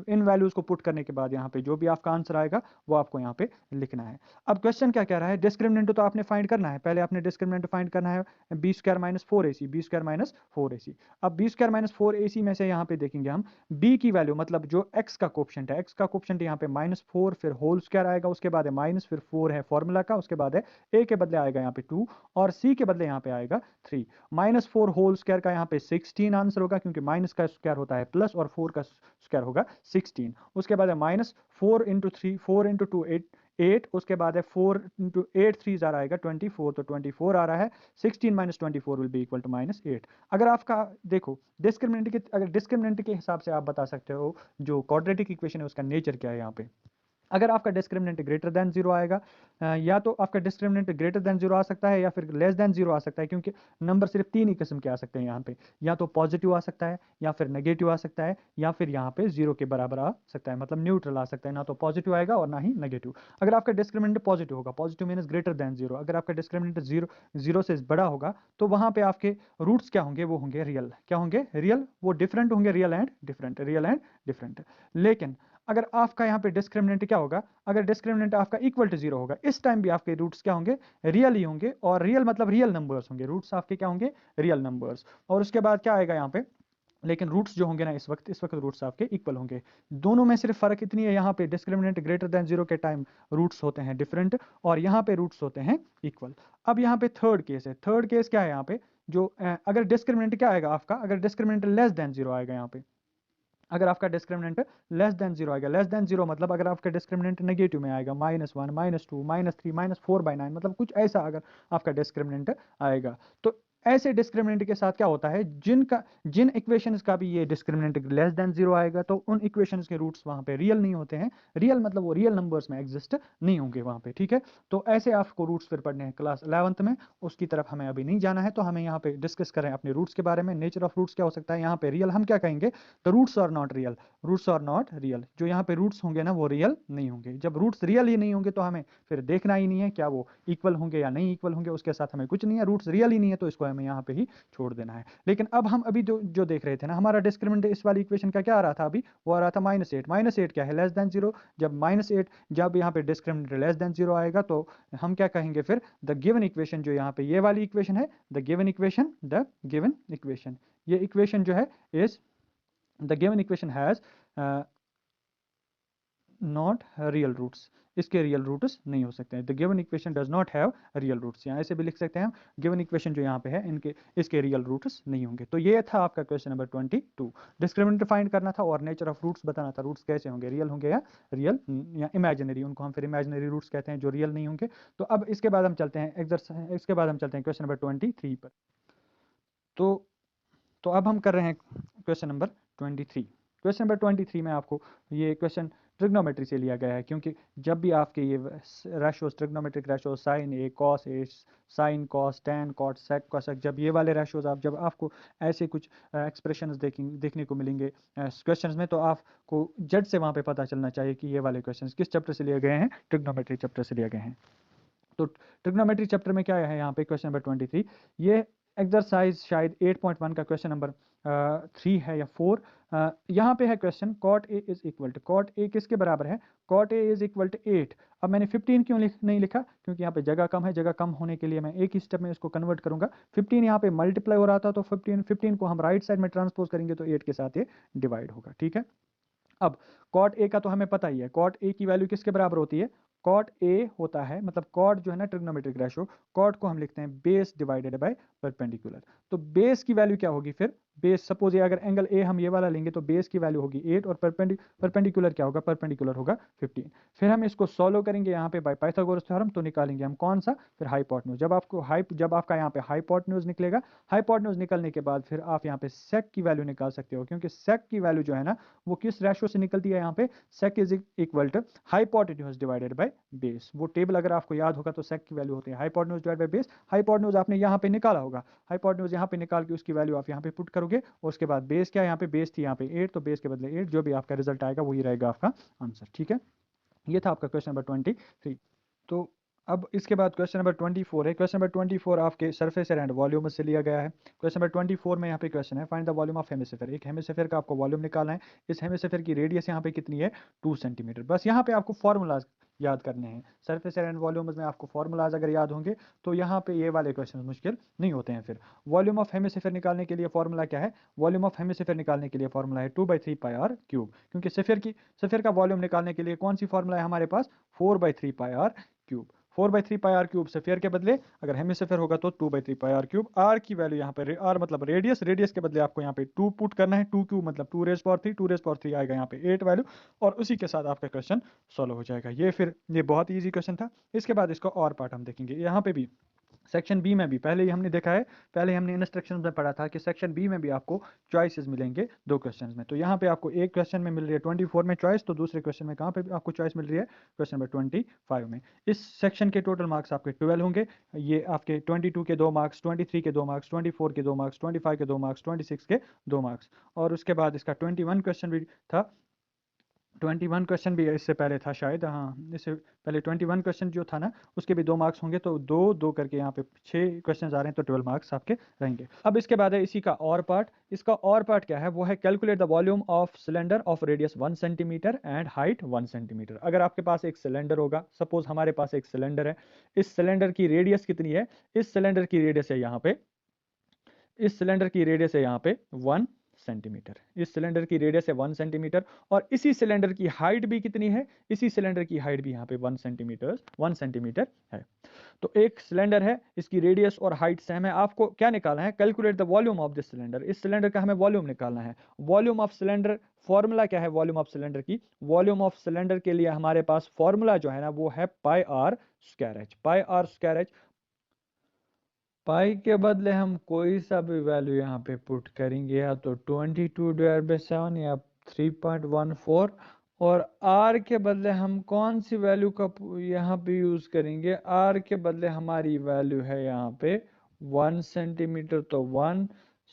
इन वैल्यूज को पुट करने के बाद यहाँ पे जो भी आपका आंसर आएगा वो आपको यहाँ पे लिखना है। अब क्वेश्चन क्या कह रहा है, डिस्क्रिमिनेंट तो आपने फाइंड करना है, पहले आपने डिस्क्रिमिनेंट फाइंड करना है b square minus 4ac, b square minus 4ac। अब बी स्क्वायर माइनस 4ac में से यहाँ पे देखेंगे हम b की वैल्यू, मतलब जो x का कोएफिशिएंट है, x का कोएफिशिएंट यहाँ पे -4, फिर होल स्क्वायर आएगा, उसके बाद है माइनस, फिर 4 है फॉर्मूला का, उसके बाद है a के बदले आएगा यहाँ पे 2 और c के बदले यहाँ पे आएगा 3। -4 होल स्क्वायर का यहाँ पे 16 आंसर होगा, क्योंकि माइनस का स्क्वायर होता है प्लस और 4 का स्क्वायर होगा 16। उसके बाद है -4 इंटू 3, 4 इंटू 2 8, उसके बाद है 4 इंटू 8 3 ज़ार आएगा 24, तो 24 आ रहा है। 16 माइनस 24 विल बी इक्वल टू -8। अगर आपका देखो डिस्क्रिमिनेंट के, अगर डिस्क्रिमिनेंट के हिसाब से आप बता सकते हो जो क्वाड्रेटिक इक्वेशन है उसका नेचर क्या है यहाँ पे। अगर आपका डिस्क्रिमिनेंट ग्रेटर दैन 0 आएगा, या तो आपका डिस्क्रिमिनेंट ग्रेटर दैन 0 आ सकता है या फिर लेस दैन 0 आ सकता है, क्योंकि नंबर सिर्फ 3 ही किस्म के आ सकते हैं यहाँ पे, या तो पॉजिटिव आ सकता है, या फिर नेगेटिव आ सकता है, या फिर यहाँ पे 0 के बराबर आ सकता है, मतलब न्यूट्रल आ सकता है, ना तो पॉजिटिव आएगा और ना ही नेगेटिव। अगर आपका डिस्क्रिमिनेंट पॉजिटिव होगा, पॉजिटिव मीन्स ग्रेटर दैन 0, अगर आपका डिस्क्रिमिनेंट 0 से बड़ा होगा तो वहाँ पे आपके रूट्स क्या होंगे, वो होंगे रियल। क्या होंगे? रियल। वो डिफरेंट होंगे, real and different, real and different. लेकिन अगर आपका यहाँ पे डिस्क्रिमिनेंट क्या होगा, अगर डिस्क्रिमिनेंट आपका इक्वल टू 0 होगा, इस टाइम भी आपके रूट्स क्या होंगे? रियल ही होंगे, और रियल मतलब रियल नंबर्स होंगे, रूट्स आपके क्या होंगे? Real numbers. और उसके बाद क्या आएगा यहाँ पे? लेकिन रूट्स जो होंगे ना इस वक्त रूट्स आपके इक्वल होंगे। दोनों में सिर्फ फर्क इतनी है, यहाँ पे डिस्क्रिमिनेंट ग्रेटर देन 0 के टाइम रूट्स होते हैं डिफरेंट, और यहाँ पे रूट्स होते हैं इक्वल। अब यहाँ पे थर्ड केस है। थर्ड केस क्या है यहाँ पे? जो अगर डिस्क्रिमिनेंट क्या आएगा आपका, अगर डिस्क्रिमिनेंट लेस देन 0 आएगा यहाँ पे, अगर आपका डिस्क्रिमिनेंट लेस देन 0 आएगा, लेस देन 0 मतलब अगर आपका डिस्क्रिमिनेंट नेगेटिव में आएगा, -1, -2, -3, -4/9, मतलब कुछ ऐसा अगर आपका डिस्क्रिमिनेंट आएगा, तो ऐसे डिस्क्रिमिनेंट के साथ क्या होता है, जिन इक्वेशंस का भी ये डिस्क्रिमिनेंट लेस देन 0 आएगा, तो उन इक्वेशंस के रूट्स वहां पे रियल नहीं होते हैं। रियल मतलब वो रियल नंबर्स में एग्जिस्ट नहीं होंगे वहां पे, ठीक है। तो ऐसे आपको रूट्स फिर पढ़ने हैं क्लास 11th में, उसकी तरफ हमें अभी नहीं जाना है, तो हमें यहाँ पे डिस्कस करें अपने रूट्स के बारे में। नेचर ऑफ रूट्स क्या हो सकता है यहाँ पे? रियल हम क्या कहेंगे? The roots are not real, roots are not real. जो यहाँ पे रूट्स होंगे ना वो रियल नहीं होंगे। जब रूट्स रियल ही नहीं होंगे तो हमें फिर देखना ही नहीं है क्या वो इक्वल होंगे या नहीं इक्वल होंगे, उसके साथ हमें कुछ नहीं है। रूट्स रियल ही नहीं है तो इसको हमें यहाँ पे ही छोड़ देना है। लेकिन अब हम अभी जो देख रहे थे ना, हमारा डिस्क्रिमिनेंट इस वाली इक्वेशन का क्या आ रहा था अभी? वो आ रहा था -8। -8 क्या है? Less than 0। जब -8, जब यहाँ पे डिस्क्रिमिनेंट लेस देन 0 आएगा तो हम क्या कहेंगे फिर? द गिवन इक्वेशन, जो यहाँ पे ये वाली इक्वेशन है, the given equation, the given equation, ये इक्वेशन जो है is the given equation has not real roots, इसके रियल रूट्स नहीं हो सकते हैं। The given equation does not have real roots, यहाँ ऐसे भी लिख सकते हैं हम, गिवन इक्वेशन जो यहाँ पे है इसके रियल रूट्स नहीं होंगे। तो ये था आपका क्वेश्चन नंबर 22। डिस्क्रिमिनेंट फाइंड करना था और नेचर ऑफ रूट्स बताना था। रूट्स कैसे होंगे, रियल होंगे या रियल या इमेजिनरी, उनको हम फिर इमेजिनरी रूट्स कहते हैं जो रियल नहीं होंगे। तो अब इसके बाद हम चलते हैं इसके बाद हम चलते हैं क्वेश्चन नंबर 23 पर। तो अब हम कर रहे हैं क्वेश्चन नंबर 23। क्वेश्चन नंबर 23 में आपको ये क्वेश्चन ट्रिग्नोमेट्री से लिया गया है, क्योंकि जब भी आपके ये ratios, trigonometric ratios, sine A, cos A, sine cos, tan cot, sec cosec, जब ये वाले रेशोज जब आपको ऐसे कुछ एक्सप्रेशंस देखने को मिलेंगे क्वेश्चंस में, तो आपको जट से वहाँ पे पता चलना चाहिए कि ये वाले क्वेश्चंस किस चैप्टर से लिए गए हैं? ट्रिग्नोमेट्री चैप्टर से लिए गए हैं। तो ट्रिग्नोमेट्री चैप्टर में क्या है यहाँ पे क्वेश्चन नंबर 23, ये एक्सरसाइज शायद 8.1 का क्वेश्चन नंबर 3 है या 4। यहाँ पे है question, cot a is equal to, cot a किसके बराबर है? Cot a is equal to 8। अब मैंने 15 क्यों नहीं लिखा? क्योंकि यहाँ पे जगह कम है, जगह कम होने के लिए मैं एक ही स्टेप में इसको कन्वर्ट करूंगा। 15 यहाँ पे मल्टीप्लाई हो रहा था, तो 15 को हम राइट साइड में ट्रांसपोज करेंगे तो 8 के साथ ये डिवाइड होगा, ठीक है। अब कॉट ए का तो हमें पता ही है, कॉट ए की वैल्यू किसके बराबर होती है? कॉट ए होता है, मतलब कॉट जो है ना ट्रिग्नोमेट्रिक रेशो, कॉट को हम लिखते हैं बेस डिवाइडेड बाय परपेंडिकुलर। तो बेस की वैल्यू क्या होगी फिर? बेस, सपोज ये अगर एंगल ए हम ये वाला लेंगे तो बेस की वैल्यू होगी 8, और परपेंडिकुलर क्या होगा? परपेंडिकुलर होगा 15। फिर हम इसको सॉल्व करेंगे यहाँ पे बाय पाइथागोरस थ्योरम, तो निकालेंगे हम कौन सा? फिर हाइपोटेन्यूज। जब आपका यहाँ पे हाइपोटेन्यूज निकलेगा, हाइपोटेन्यूज निकलने के बाद फिर आप यहाँ पे सेक की वैल्यू निकाल सकते हो, क्योंकि सेक की वैल्यू जो है ना वो किस रेशो से निकलती है यहाँ पे? Sec is equal to hypotenuse divided by base. वो टेबल अगर आपको याद होगा तो सेक की वैल्यू होती है hypotenuse divided by base. Hypotenuse आपने यहाँ पे निकाला होगा, हाइपोटेन्यूज यहाँ पे निकाल के उसकी वैल्यू आप यहाँ पे पुट करोगे, और उसके बाद बेस क्या है? यहाँ पे बेस थी यहाँ पे 8, तो बेस के बदले 8, जो भी आपका रिजल्ट आएगा वही रहेगा आपका आंसर, ठीक है। ये था आपका क्वेश्चन नंबर 23। तो अब इसके बाद क्वेश्चन नंबर 24 है। क्वेश्चन नंबर 24 आपके सरफेस एंड वॉल्यूम से लिया गया है। क्वेश्चन नंबर 24 में यहाँ पे क्वेश्चन है, find the volume of hemisphere. एक हेमिस्फीयर का आपको वॉल्यूम निकालना है। इस हेमिस्फीयर की रेडियस यहाँ पे कितनी है? 2 सेंटीमीटर। बस यहाँ पे आपको फॉर्मूलाज याद करने हैं। सरफेस एंड वॉल्यूम में आपको फॉर्मूलाज अगर याद होंगे तो यहाँ पे ये वाले क्वेश्चन मुश्किल नहीं होते हैं। फिर वॉल्यूम ऑफ हेमिस्फीयर निकालने के लिए फॉर्मूला क्या है? वॉल्यूम ऑफ हेमिस्फीयर निकालने के लिए फॉर्मूला है 2/3 पाई आर क्यूब, क्योंकि स्फीयर का वॉल्यूम निकालने के लिए कौन सी फॉर्मूला है हमारे पास? 4/3 pi r cube. 4/3 pi r cube sphere के बदले, अगर हेमिस्फीयर होगा तो 2/3 पाई आर क्यूब। आर की वैल्यू यहाँ पे, आर मतलब रेडियस के बदले आपको यहाँ पे 2 पुट करना है। 2 क्यूब मतलब 2 रेज पावर 3 आएगा यहाँ पे 8 वैल्यू, और उसी के साथ आपका क्वेश्चन सॉल्व हो जाएगा। ये बहुत ईजी क्वेश्चन था। इसके बाद इसका और पार्ट हम देखेंगे। यहाँ पे भी सेक्शन बी में भी पहले ही हमने देखा है, पहले हमने इंस्ट्रक्शन में पढ़ा था कि सेक्शन बी में भी आपको चॉइसेस मिलेंगे 2 क्वेश्चन में। तो यहाँ पे आपको एक क्वेश्चन में मिल रही है 24 में चॉइस, तो दूसरे क्वेश्चन में कहाँ पे आपको चॉइस मिल रही है? क्वेश्चन नंबर 25 में। इस सेक्शन के टोटल मार्क्स आपके 12 होंगे। ये आपके 22 के 2 मार्क्स, 23 के 2 मार्क्स, 24 के 2 मार्क्स, 25 के 2 मार्क्स, 26 के 2 मार्क्स, और उसके बाद इसका 21 क्वेश्चन भी था। 21 क्वेश्चन भी इससे पहले था शायद, हाँ, इससे पहले 21 क्वेश्चन जो था ना, उसके भी 2 मार्क्स होंगे, तो 2 करके यहाँ पे 6 क्वेश्चन आ रहे हैं, तो 12 मार्क्स आपके रहेंगे। अब इसके बाद है इसी का और पार्ट। इसका और पार्ट क्या है? वो है calculate the volume of cylinder of radius 1 centimetre and height 1 centimetre. अगर आपके पास एक सिलेंडर होगा, सपोज हमारे पास एक सिलेंडर है, इस सिलेंडर की रेडियस कितनी है? इस सिलेंडर की रेडियस है यहाँ पे, इस सिलेंडर की रेडियस है यहाँ पे 1 सेंटीमीटर, इस सिलेंडर की रेडियस है 1 सेंटीमीटर, और इसी सिलेंडर की हाइट भी कितनी है? इसी सिलेंडर की हाइट भी यहाँ पे 1 सेंटीमीटर है। तो एक सिलेंडर है, इसकी रेडियस और हाइट सेम है। आपको क्या निकालना है? Calculate the volume of this cylinder. इस सिलेंडर का हमें वॉल्यूम निकालना है। वॉल्यूम ऑफ सिलेंडर, फॉर्मूला क्या है वॉल्यूम ऑफ सिलेंडर की? वॉल्यूम ऑफ सिलेंडर के लिए हमारे पास फॉर्मूला जो है ना, वो है pi r square h. Pi r square h, pi के बदले हम कोई सा भी वैल्यू यहाँ पे पुट करेंगे, या तो 22/7 या 3.14, और आर के बदले हम कौन सी वैल्यू का यहाँ पे यूज़ करेंगे? आर के बदले हमारी वैल्यू है यहाँ पे 1 सेंटीमीटर, तो 1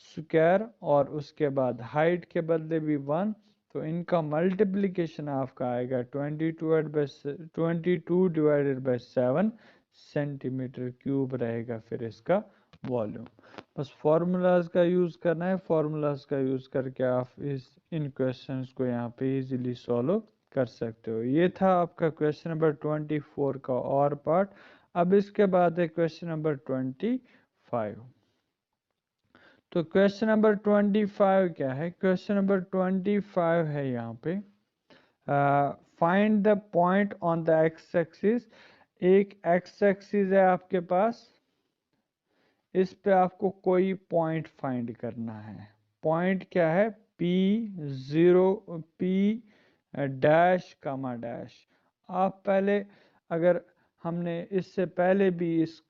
स्क्वायर, और उसके बाद हाइट के बदले भी 1, तो इनका मल्टीप्लिकेशन आपका आएगा 22/7 सेंटीमीटर क्यूब रहेगा फिर इसका वॉल्यूम। बस फार्मूलाज का यूज़ करना है, फार्मूलाज का यूज़ करके आप इन क्वेश्चंस को यहाँ पे इजीली सॉल्व कर सकते हो। ये था आपका क्वेश्चन नंबर 24 का और पार्ट। अब इसके बाद है क्वेश्चन नंबर 25। तो क्वेश्चन नंबर 25 क्या है? क्वेश्चन नंबर 25 है यहाँ पे, find the point on the x axis. एक एक्स एक्सिस है आपके पास, इस पे आपको कोई पॉइंट फाइंड करना है। पॉइंट क्या है? P0, P डैश कामा डैश। आप पहले, अगर हमने इससे पहले भी इस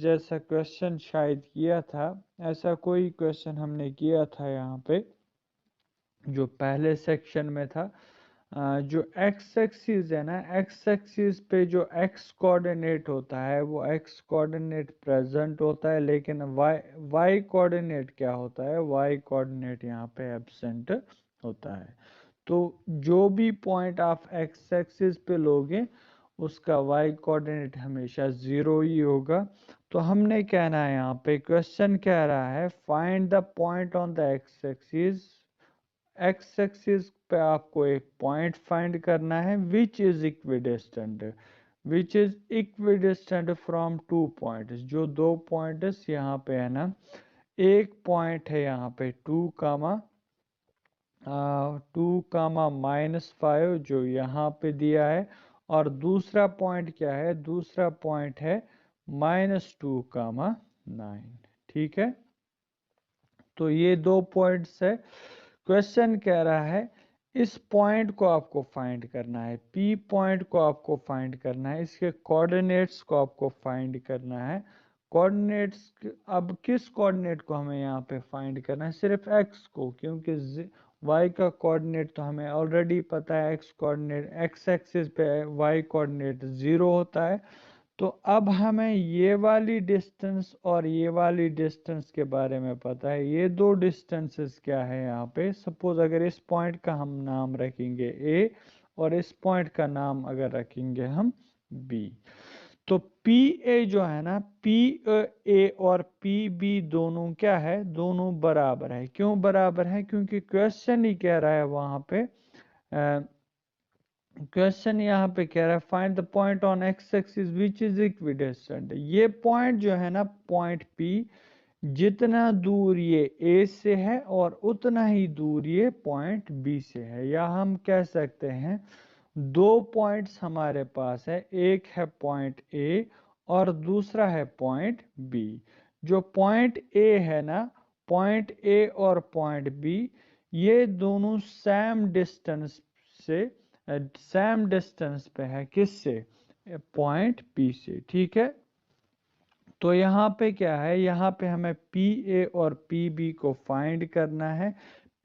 जैसा क्वेश्चन शायद किया था, ऐसा कोई क्वेश्चन हमने किया था यहाँ पे जो पहले सेक्शन में था। जो एक्स एक्सिस है ना, एक्स एक्सिस पे जो एक्स कोऑर्डिनेट होता है वो एक्स कोऑर्डिनेट प्रेजेंट होता है, लेकिन वाई कोऑर्डिनेट क्या होता है? वाई कोऑर्डिनेट यहाँ पे एब्सेंट होता है। तो जो भी पॉइंट आप एक्स एक्सिस पे लोगे उसका वाई कोऑर्डिनेट हमेशा 0 ही होगा। तो हमने कहना है यहाँ पे, क्वेश्चन कह रहा है find the point on the x axis. X axis पे आपको एक पॉइंट फाइंड करना है which is equidistant, which is equidistant from 2 points. जो 2 पॉइंट्स यहाँ पे है ना, एक पॉइंट है यहाँ पे 2, -5 जो यहाँ पे दिया है, और दूसरा पॉइंट क्या है? दूसरा पॉइंट है -2, 9। ठीक है, तो ये 2 पॉइंट्स है। क्वेश्चन कह रहा है इस पॉइंट को आपको फाइंड करना है, P पॉइंट को आपको फाइंड करना है, इसके कोऑर्डिनेट्स को आपको फाइंड करना है। कोऑर्डिनेट्स, अब किस कोऑर्डिनेट को हमें यहाँ पे फाइंड करना है? सिर्फ x को, क्योंकि y का कोऑर्डिनेट तो हमें ऑलरेडी पता है, x कोऑर्डिनेट, x एक्सिस पे y कोऑर्डिनेट 0 होता है। तो अब हमें ये वाली डिस्टेंस और ये वाली डिस्टेंस के बारे में पता है। ये 2 डिस्टेंसेस क्या है यहाँ पे? सपोज अगर इस पॉइंट का हम नाम रखेंगे A, और इस पॉइंट का नाम अगर रखेंगे हम B, तो PA जो है ना, PA और PB दोनों क्या है? दोनों बराबर है। क्यों बराबर है? क्योंकि क्वेश्चन ही कह रहा है वहां पे, क्वेश्चन यहाँ पे कह रहा है find the point on x axis which is equidistant. ये पॉइंट जो है ना, पॉइंट P, जितना दूर ये A से है और उतना ही दूर ये पॉइंट B से है। या हम कह सकते हैं 2 पॉइंट्स हमारे पास है, एक है पॉइंट A और दूसरा है पॉइंट B। जो पॉइंट A है ना, पॉइंट A और पॉइंट B, ये दोनों सेम डिस्टेंस से, सेम डिस्टेंस पे है, किससे? पॉइंट P से। ठीक है, तो यहाँ पे क्या है, यहाँ पे हमें पी ए और पी बी को फाइंड करना है।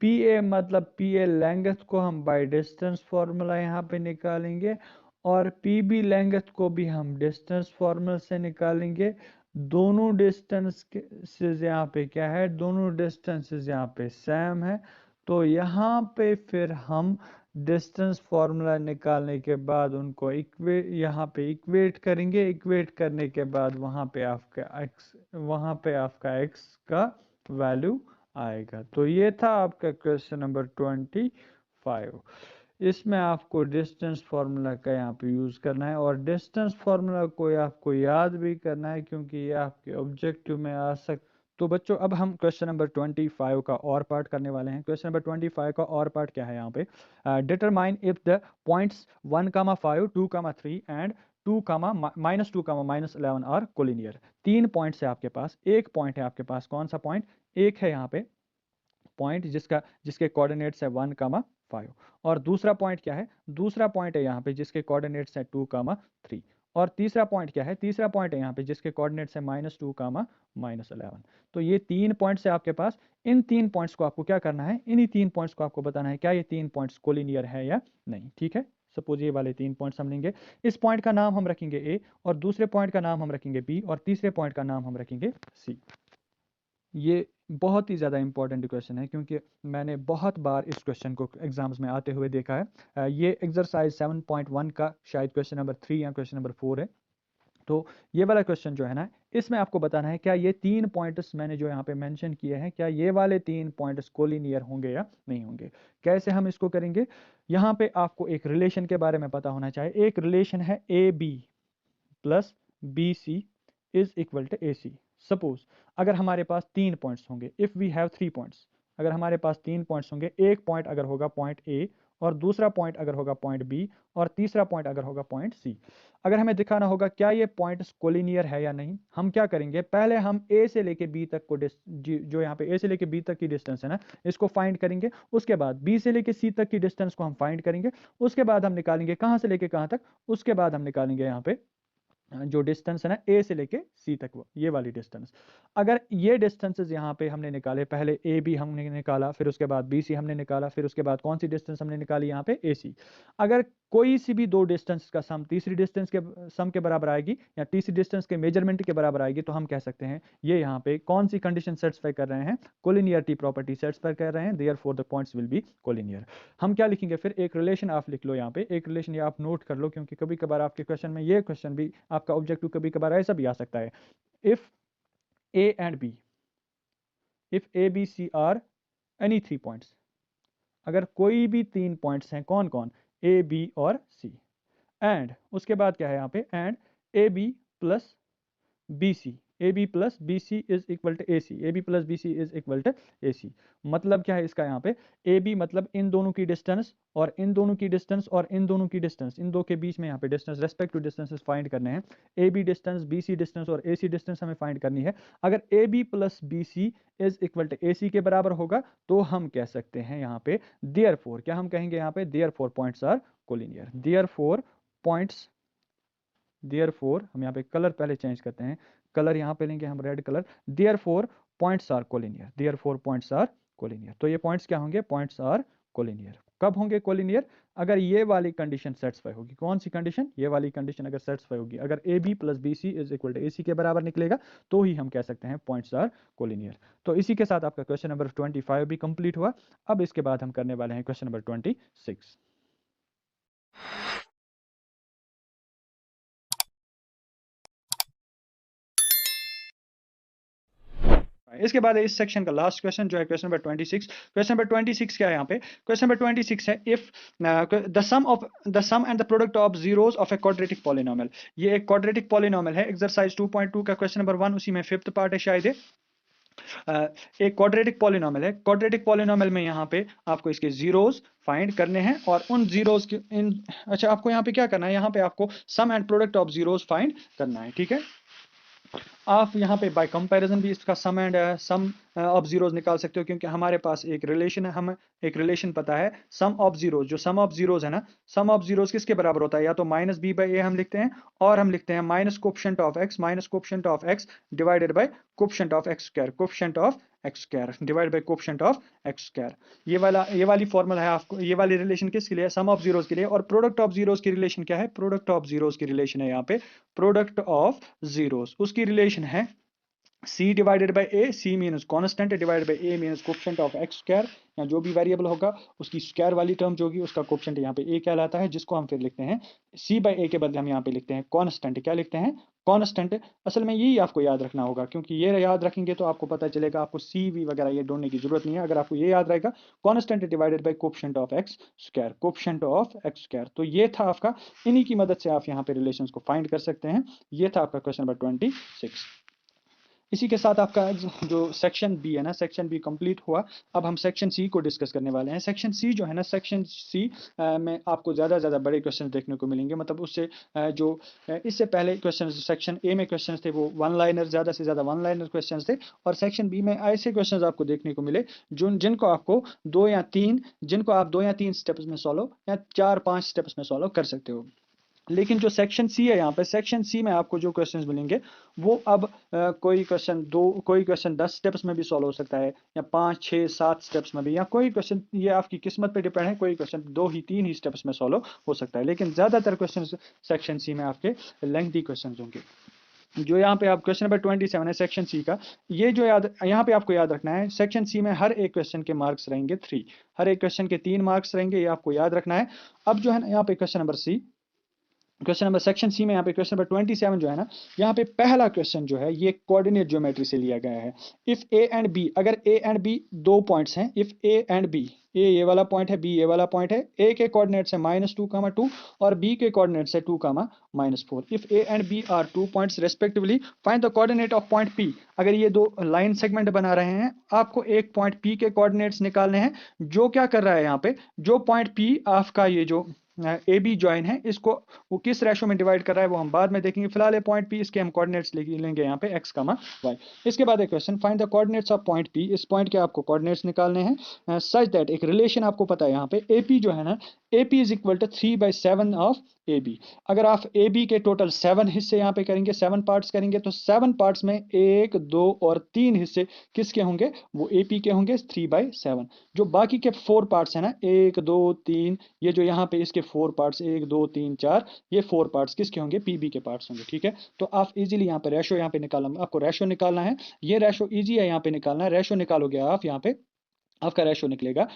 पी ए मतलब पी ए लेंथ को हम बाय डिस्टेंस फॉर्मूला यहाँ पे निकालेंगे, और पी बी लेंथ को भी हम डिस्टेंस फॉर्मूला से निकालेंगे। दोनों डिस्टेंसेस यहाँ पे क्या है, दोनों डिस्टेंसेस यहाँ पे सेम है। तो यहाँ पे फिर हम डिस्टेंस फार्मूला निकालने के बाद उनको यहाँ पे इक्वेट करेंगे। इक्वेट करने के बाद वहाँ पे आपका x का वैल्यू आएगा। तो ये था आपका क्वेश्चन नंबर 25। इसमें आपको डिस्टेंस फार्मूला का यहाँ पे यूज़ करना है, और डिस्टेंस फार्मूला को आपको याद भी करना है, क्योंकि ये आपके ऑब्जेक्टिव में आ सकता। तो बच्चों अब हम क्वेश्चन नंबर 25 का और पार्ट करने वाले हैं। क्वेश्चन नंबर 25 का और पार्ट क्या है यहाँ पे, determine if the points 1,5, 2,3 and 2, -2, -11 are collinear. 3 points है आपके पास, एक पॉइंट है आपके पास, कौन सा पॉइंट, एक है यहाँ पे पॉइंट जिसके कोऑर्डिनेट्स है 1,5, और दूसरा पॉइंट क्या है, दूसरा पॉइंट है यहाँ पे जिसके कोऑर्डिनेट्स है 2,3, और तीसरा पॉइंट क्या है, तीसरा पॉइंट है यहाँ पे जिसके कोऑर्डिनेट्स है -2, -11। तो ये 3 पॉइंट्स है आपके पास। इन 3 पॉइंट्स को आपको क्या करना है, इन्हीं 3 पॉइंट्स को आपको बताना है क्या ये 3 पॉइंट्स कोलिनियर है या नहीं। ठीक है, सपोज ये वाले 3 पॉइंट्स हम लेंगे, इस पॉइंट का नाम हम रखेंगे ए, और दूसरे पॉइंट का नाम हम रखेंगे बी, और तीसरे पॉइंट का नाम हम रखेंगे सी। ये बहुत ही ज़्यादा इंपॉर्टेंट क्वेश्चन है, क्योंकि मैंने बहुत बार इस क्वेश्चन को एग्जाम्स में आते हुए देखा है। ये एक्सरसाइज 7.1 का शायद क्वेश्चन नंबर 3 या क्वेश्चन नंबर 4 है। तो ये वाला क्वेश्चन जो है ना, इसमें आपको बताना है क्या ये 3 पॉइंट्स मैंने जो यहाँ पे मेंशन किए हैं, क्या ये वाले 3 पॉइंट्स कोलिनियर होंगे या नहीं होंगे। कैसे हम इसको करेंगे, यहाँ पे आपको एक रिलेशन के बारे में पता होना चाहिए। एक रिलेशन है a B plus B C is equal to A c. Suppose अगर हमारे पास 3 पॉइंट्स होंगे, इफ़ वी हैव 3 पॉइंट्स, अगर हमारे पास 3 पॉइंट्स होंगे, एक पॉइंट अगर होगा पॉइंट ए, और दूसरा पॉइंट अगर होगा पॉइंट बी, और तीसरा पॉइंट अगर होगा पॉइंट सी। अगर हमें दिखाना होगा क्या ये पॉइंट्स कोलिनियर है या नहीं, हम क्या करेंगे, पहले हम ए से लेके बी तक को जो यहाँ पे ए से लेके बी तक की डिस्टेंस है ना, इसको फाइंड करेंगे। उसके बाद बी से लेके सी तक की डिस्टेंस को हम फाइंड करेंगे। उसके बाद हम निकालेंगे कहाँ से लेके कहाँ तक, उसके बाद हम निकालेंगे यहाँ पे जो डिस्टेंस है ना ए से लेके सी तक, वो ये वाली डिस्टेंस। अगर ये डिस्टेंसेस यहाँ पे हमने निकाले, पहले ए बी हमने निकाला, फिर उसके बाद बी सी हमने निकाला, फिर उसके बाद कौन सी डिस्टेंस हमने निकाली यहाँ पे ए सी। अगर कोई सी भी दो डिस्टेंस का सम तीसरी डिस्टेंस के सम के बराबर आएगी, या तीसरी डिस्टेंस के मेजरमेंट के बराबर आएगी, तो हम कह सकते हैं ये यहाँ पे कौन सी कंडीशन सेटिस्फाई कर रहे हैं, कोलिनियरिटी प्रॉपर्टी सेटिस्फाई कर रहे हैं, therefore the points will be collinear. हम क्या लिखेंगे फिर, एक रिलेशन आप लिख लो यहाँ पे, एक रिलेशन ये आप नोट कर लो, क्योंकि कभी कभार आपके क्वेश्चन में ये क्वेश्चन भी आपका ऑब्जेक्टिव कभी कभार ऐसा भी आ सकता है। If A and b, if a B c are any 3 points, अगर कोई भी 3 पॉइंट्स हैं, कौन कौन, ए बी और सी, एंड उसके बाद क्या है यहाँ पे, and A B plus B C, A B plus B C is equal to A C, A B plus B C is equal to A C. मतलब क्या है इसका, यहाँ पे ए बी मतलब इन दोनों की डिस्टेंस, और इन दोनों की डिस्टेंस, और इन दोनों की डिस्टेंस, इन दो के बीच में यहाँ पे डिस्टेंस, रेस्पेक्टिव डिस्टेंसेस फाइंड करने हैं। A B distance, B C distance, और ए सी डिस्टेंस हमें फाइंड करनी है। अगर A B plus B C is equal to A C के बराबर होगा, तो हम कह सकते हैं यहाँ पे देयरफॉर, क्या हम कहेंगे यहाँ पे, therefore points are collinear. Therefore points, therefore हम यहाँ पे कलर पहले चेंज करते हैं, कलर यहाँ पे लेंगे हम red colour. Therefore points are collinear, therefore points are collinear. तो ये पॉइंट्स क्या होंगे, पॉइंट्स आर कोलिनियर। कब होंगे कोलिनियर, अगर ये वाली कंडीशन सेटिस्फाई होगी। कौन सी कंडीशन, ये वाली कंडीशन अगर सेटिस्फाई होगी, अगर A B plus B C is equal to A C के बराबर निकलेगा, तो ही हम कह सकते हैं पॉइंट्स आर कोलिनियर। तो इसी के साथ आपका क्वेश्चन नंबर 25 भी कंप्लीट हुआ। अब इसके बाद हम करने वाले हैं क्वेश्चन नंबर 26। इसके बाद इस सेक्शन का लास्ट क्वेश्चन जो है क्वेश्चन नंबर 26। क्वेश्चन नंबर 26 क्या है यहाँ पे, क्वेश्चन नंबर 26 है if the sum and the product of zeros of a quadratic polynomial. ये एक क्वाड्रेटिक पॉलिनोमियल है, एक्सरसाइज 2.2 का क्वेश्चन नंबर 1, उसी में 5th पार्ट है शायद। एक क्वाड्रेटिक पॉलिनोमियल है, क्वाड्रेटिक पॉलिनोमियल में यहाँ पे आपको इसके जीरोस फाइंड करने हैं, और उन जीरोस के अच्छा आपको यहाँ पे क्या करना है, यहाँ पे आपको sum and product of zeros find करना है। ठीक है, आप यहाँ पे बाय कंपैरिजन भी इसका सम ऑफ जीरोस निकाल सकते हो, क्योंकि हमारे पास एक रिलेशन है, हमें एक रिलेशन पता है सम ऑफ जीरोस। जो सम ऑफ जीरोस है ना, सम ऑफ जीरोस किसके बराबर होता है? या तो माइनस बी बाई ए हम लिखते हैं, और हम लिखते हैं minus coefficient of x divided bye coefficient of x square, coefficient of x square divide by coefficient of x square. ये वाली फॉर्मूला है आपको, ये वाली रिलेशन किसके लिए? सम ऑफ जीरोस के लिए। और प्रोडक्ट ऑफ जीरोस की रिलेशन क्या है? प्रोडक्ट ऑफ जीरोस की रिलेशन है यहाँ पे प्रोडक्ट ऑफ जीरोस, उसकी रिलेशन है c divided by A. c means constant divided by a means coefficient of x square, या जो भी वेरिएबल होगा उसकी स्क्वायर वाली टर्म जो होगी उसका कोफिशिएंट यहाँ पे a कहलाता है, जिसको हम फिर लिखते हैं c बाई a के बदले हम यहाँ पे लिखते हैं कांस्टेंट। क्या लिखते हैं? कांस्टेंट। असल में यही आपको याद रखना होगा, क्योंकि ये याद रखेंगे तो आपको पता चलेगा, आपको c v वगैरह ये ढूंढने की जरूरत नहीं है। अगर आपको ये याद रहेगा constant divided by coefficient of x square, coefficient of x square. तो ये था आपका, इन्हीं की मदद से आप यहाँ पे रिलेशंस को फाइंड कर सकते हैं। ये था आपका क्वेश्चन नंबर 26। इसी के साथ आपका जो सेक्शन बी है ना, सेक्शन बी कंप्लीट हुआ। अब हम सेक्शन सी को डिस्कस करने वाले हैं। सेक्शन सी जो है ना, सेक्शन सी में आपको ज़्यादा बड़े क्वेश्चन देखने को मिलेंगे। मतलब उससे इससे पहले क्वेश्चन सेक्शन ए में क्वेश्चन थे वो वन लाइनर, ज़्यादा से ज़्यादा वन लाइनर क्वेश्चन थे। और सेक्शन बी में ऐसे क्वेश्चन आपको देखने को मिले जिनको आपको दो या तीन स्टेप्स में सॉल्व या 4-5 स्टेप्स में सॉल्व कर सकते हो। लेकिन जो सेक्शन सी है यहाँ पे, सेक्शन सी में आपको जो क्वेश्चंस मिलेंगे वो अब कोई क्वेश्चन 10 स्टेप्स में भी सॉल्व हो सकता है, या 5, 6, 7 स्टेप्स में भी, या कोई क्वेश्चन, ये आपकी किस्मत पे डिपेंड है, कोई क्वेश्चन 2 ही 3 ही स्टेप्स में सॉल्व हो सकता है। लेकिन ज्यादातर क्वेश्चन सेक्शन सी में आपके लेंथी क्वेश्चन होंगे। जो यहाँ पे आप क्वेश्चन नंबर 27 है सेक्शन सी का, ये जो यहाँ पे आपको याद रखना है, सेक्शन सी में हर एक क्वेश्चन के मार्क्स रहेंगे 3, हर एक क्वेश्चन के 3 मार्क्स रहेंगे, ये आपको याद रखना है। अब जो है ना यहाँ पे question number c, question number section c में यहाँ पे क्वेश्चन नंबर 27 जो है ना, यहाँ पे पहला क्वेश्चन जो है ये कोऑर्डिनेट ज्योमेट्री से लिया गया है। इफ ए एंड बी, अगर ए एंड बी 2 पॉइंट्स हैं, इफ ए एंड बी, ए ये वाला पॉइंट है, बी ये वाला पॉइंट है, ए के कोऑर्डिनेट्स है -2, 2 और बी के कोऑर्डिनेट्स है 2, -4। If A and B are 2 points respectively, find the coordinate of point P. अगर ये दो लाइन सेगमेंट बना रहे हैं, आपको एक पॉइंट पी के कोऑर्डिनेट्स निकालने हैं। जो क्या कर रहा है यहाँ पे, जो पॉइंट पी आपका ये जो ए बी ज्वाइन है, इसको वो किस रेशो में डिवाइड कर रहा है वो हम बाद में देखेंगे। फिलहाल ये पॉइंट पी, इसके हम कोऑर्डिनेट्स लेंगे यहाँ पे x, y। इसके बाद एक question, find the coordinates of point P. इस पॉइंट के आपको कोऑर्डिनेट्स निकालने हैं सच दैट, एक रिलेशन आपको पता है यहाँ पे AP जो है ना, AP is equal to 3/7 of AB। अगर आप AB के टोटल 7 हिस्से यहाँ पे करेंगे, 7 पार्ट्स करेंगे, तो 7 पार्ट्स में 1, 2 और 3 हिस्से किसके होंगे? वो AP के होंगे 3/7। जो बाकी के 4 पार्ट्स है ना, 1, 2, 3, ये जो यहाँ पे इसके 4 पार्ट्स 1, 2, 3, 4, ये 4 पार्ट्स किसके होंगे? पीबी के पार्ट्स होंगे। ठीक है, तो आप इजीली यहाँ पे रेशो यहाँ पे निकालना, आपको रेशो निकालना है। ये रेशो इजी है यहाँ पे निकालना है। रेशो निकालोगे आप यहाँ पे, आपका रेशो निकलेगा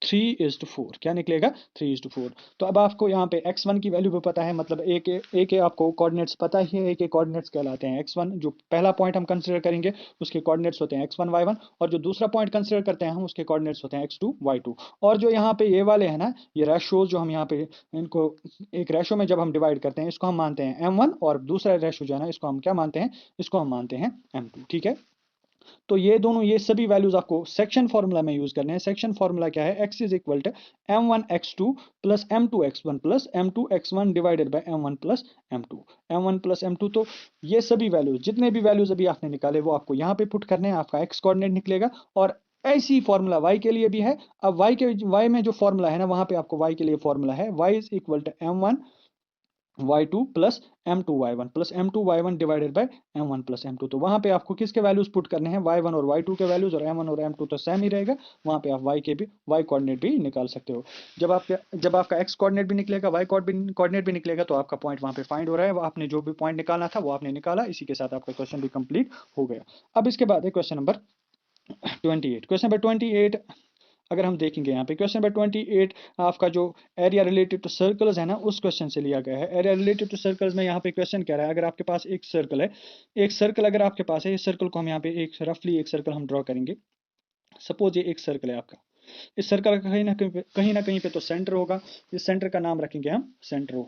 3:4। क्या निकलेगा? 3:4। तो अब आपको यहाँ पे x1 की वैल्यू भी पता है, मतलब ए के आपको कोऑर्डिनेट्स पता ही है। ए के कोऑर्डिनेट्स कहलाते हैं x1। जो पहला पॉइंट हम कंसीडर करेंगे उसके कोऑर्डिनेट्स होते हैं x1, y1, और जो दूसरा पॉइंट कंसीडर करते हैं हम उसके कोऑर्डिनेट्स होते हैं x2, y2। और जो यहाँ पे ये वाले हैं ना, ये रेशोज जो हम यहाँ पे इनको एक रेशो में जब हम डिवाइड करते हैं, इसको हम मानते हैं m1, और दूसरा रेशो जो है ना, इसको हम क्या मानते हैं? इसको हम मानते हैं m2। ठीक है, तो ये दोनों, ये सभी वैल्यूज आपको सेक्शन फॉर्मूला में यूज करने हैं। सेक्शन फॉर्मूला क्या है? x is equal to m1x2 plus m2x1 plus m2x1 divided by m1 plus m2, m1 plus m2। तो ये सभी वैल्यूज, जितने भी वैल्यूज अभी आपने निकाले वो आपको यहाँ पे पुट करने हैं। आपका x कोऑर्डिनेट निकलेगा, और ऐसी फॉर्मूला y के लिए भी है। अब y में जो फॉर्मूला है ना, वहां पे आपको y के लिए फॉर्मूला है y is equal to m1 y2 plus m2 y1 plus m2 y1 divided by m1 plus m2। तो वहां पे आपको किसके वैल्यूज पुट करने हैं? y1 और y2 के वैल्यूज, और m1 और m2 तो सेम ही रहेगा। वहां पे आप y कोऑर्डिनेट भी निकाल सकते हो। जब आपका x कोऑर्डिनेट भी निकलेगा, y कोऑर्डिनेट भी निकलेगा, तो आपका पॉइंट वहां पे फाइंड हो रहा है। वो आपने जो भी पॉइंट निकालना था वो आपने निकाला। इसी के साथ आपका क्वेश्चन भी कंप्लीट हो गया। अब इसके बाद है क्वेश्चन नंबर 28। क्वेश्चन नंबर 28 अगर हम देखेंगे यहाँ पे, क्वेश्चन नंबर 28 आपका जो एरिया रिलेटेड टू सर्कल्स है ना, उस क्वेश्चन से लिया गया है। एरिया रिलेटेड टू सर्कल्स में यहाँ पे क्वेश्चन कह रहा है, अगर आपके पास एक सर्कल है, एक सर्कल अगर आपके पास है, इस सर्कल को हम यहाँ पे एक रफली एक सर्कल हम ड्रॉ करेंगे। सपोज ये एक सर्कल है आपका, इस सर्कल का कहीं ना कहीं पे तो सेंटर होगा। इस सेंटर का नाम रखेंगे हम सेंटर ओ।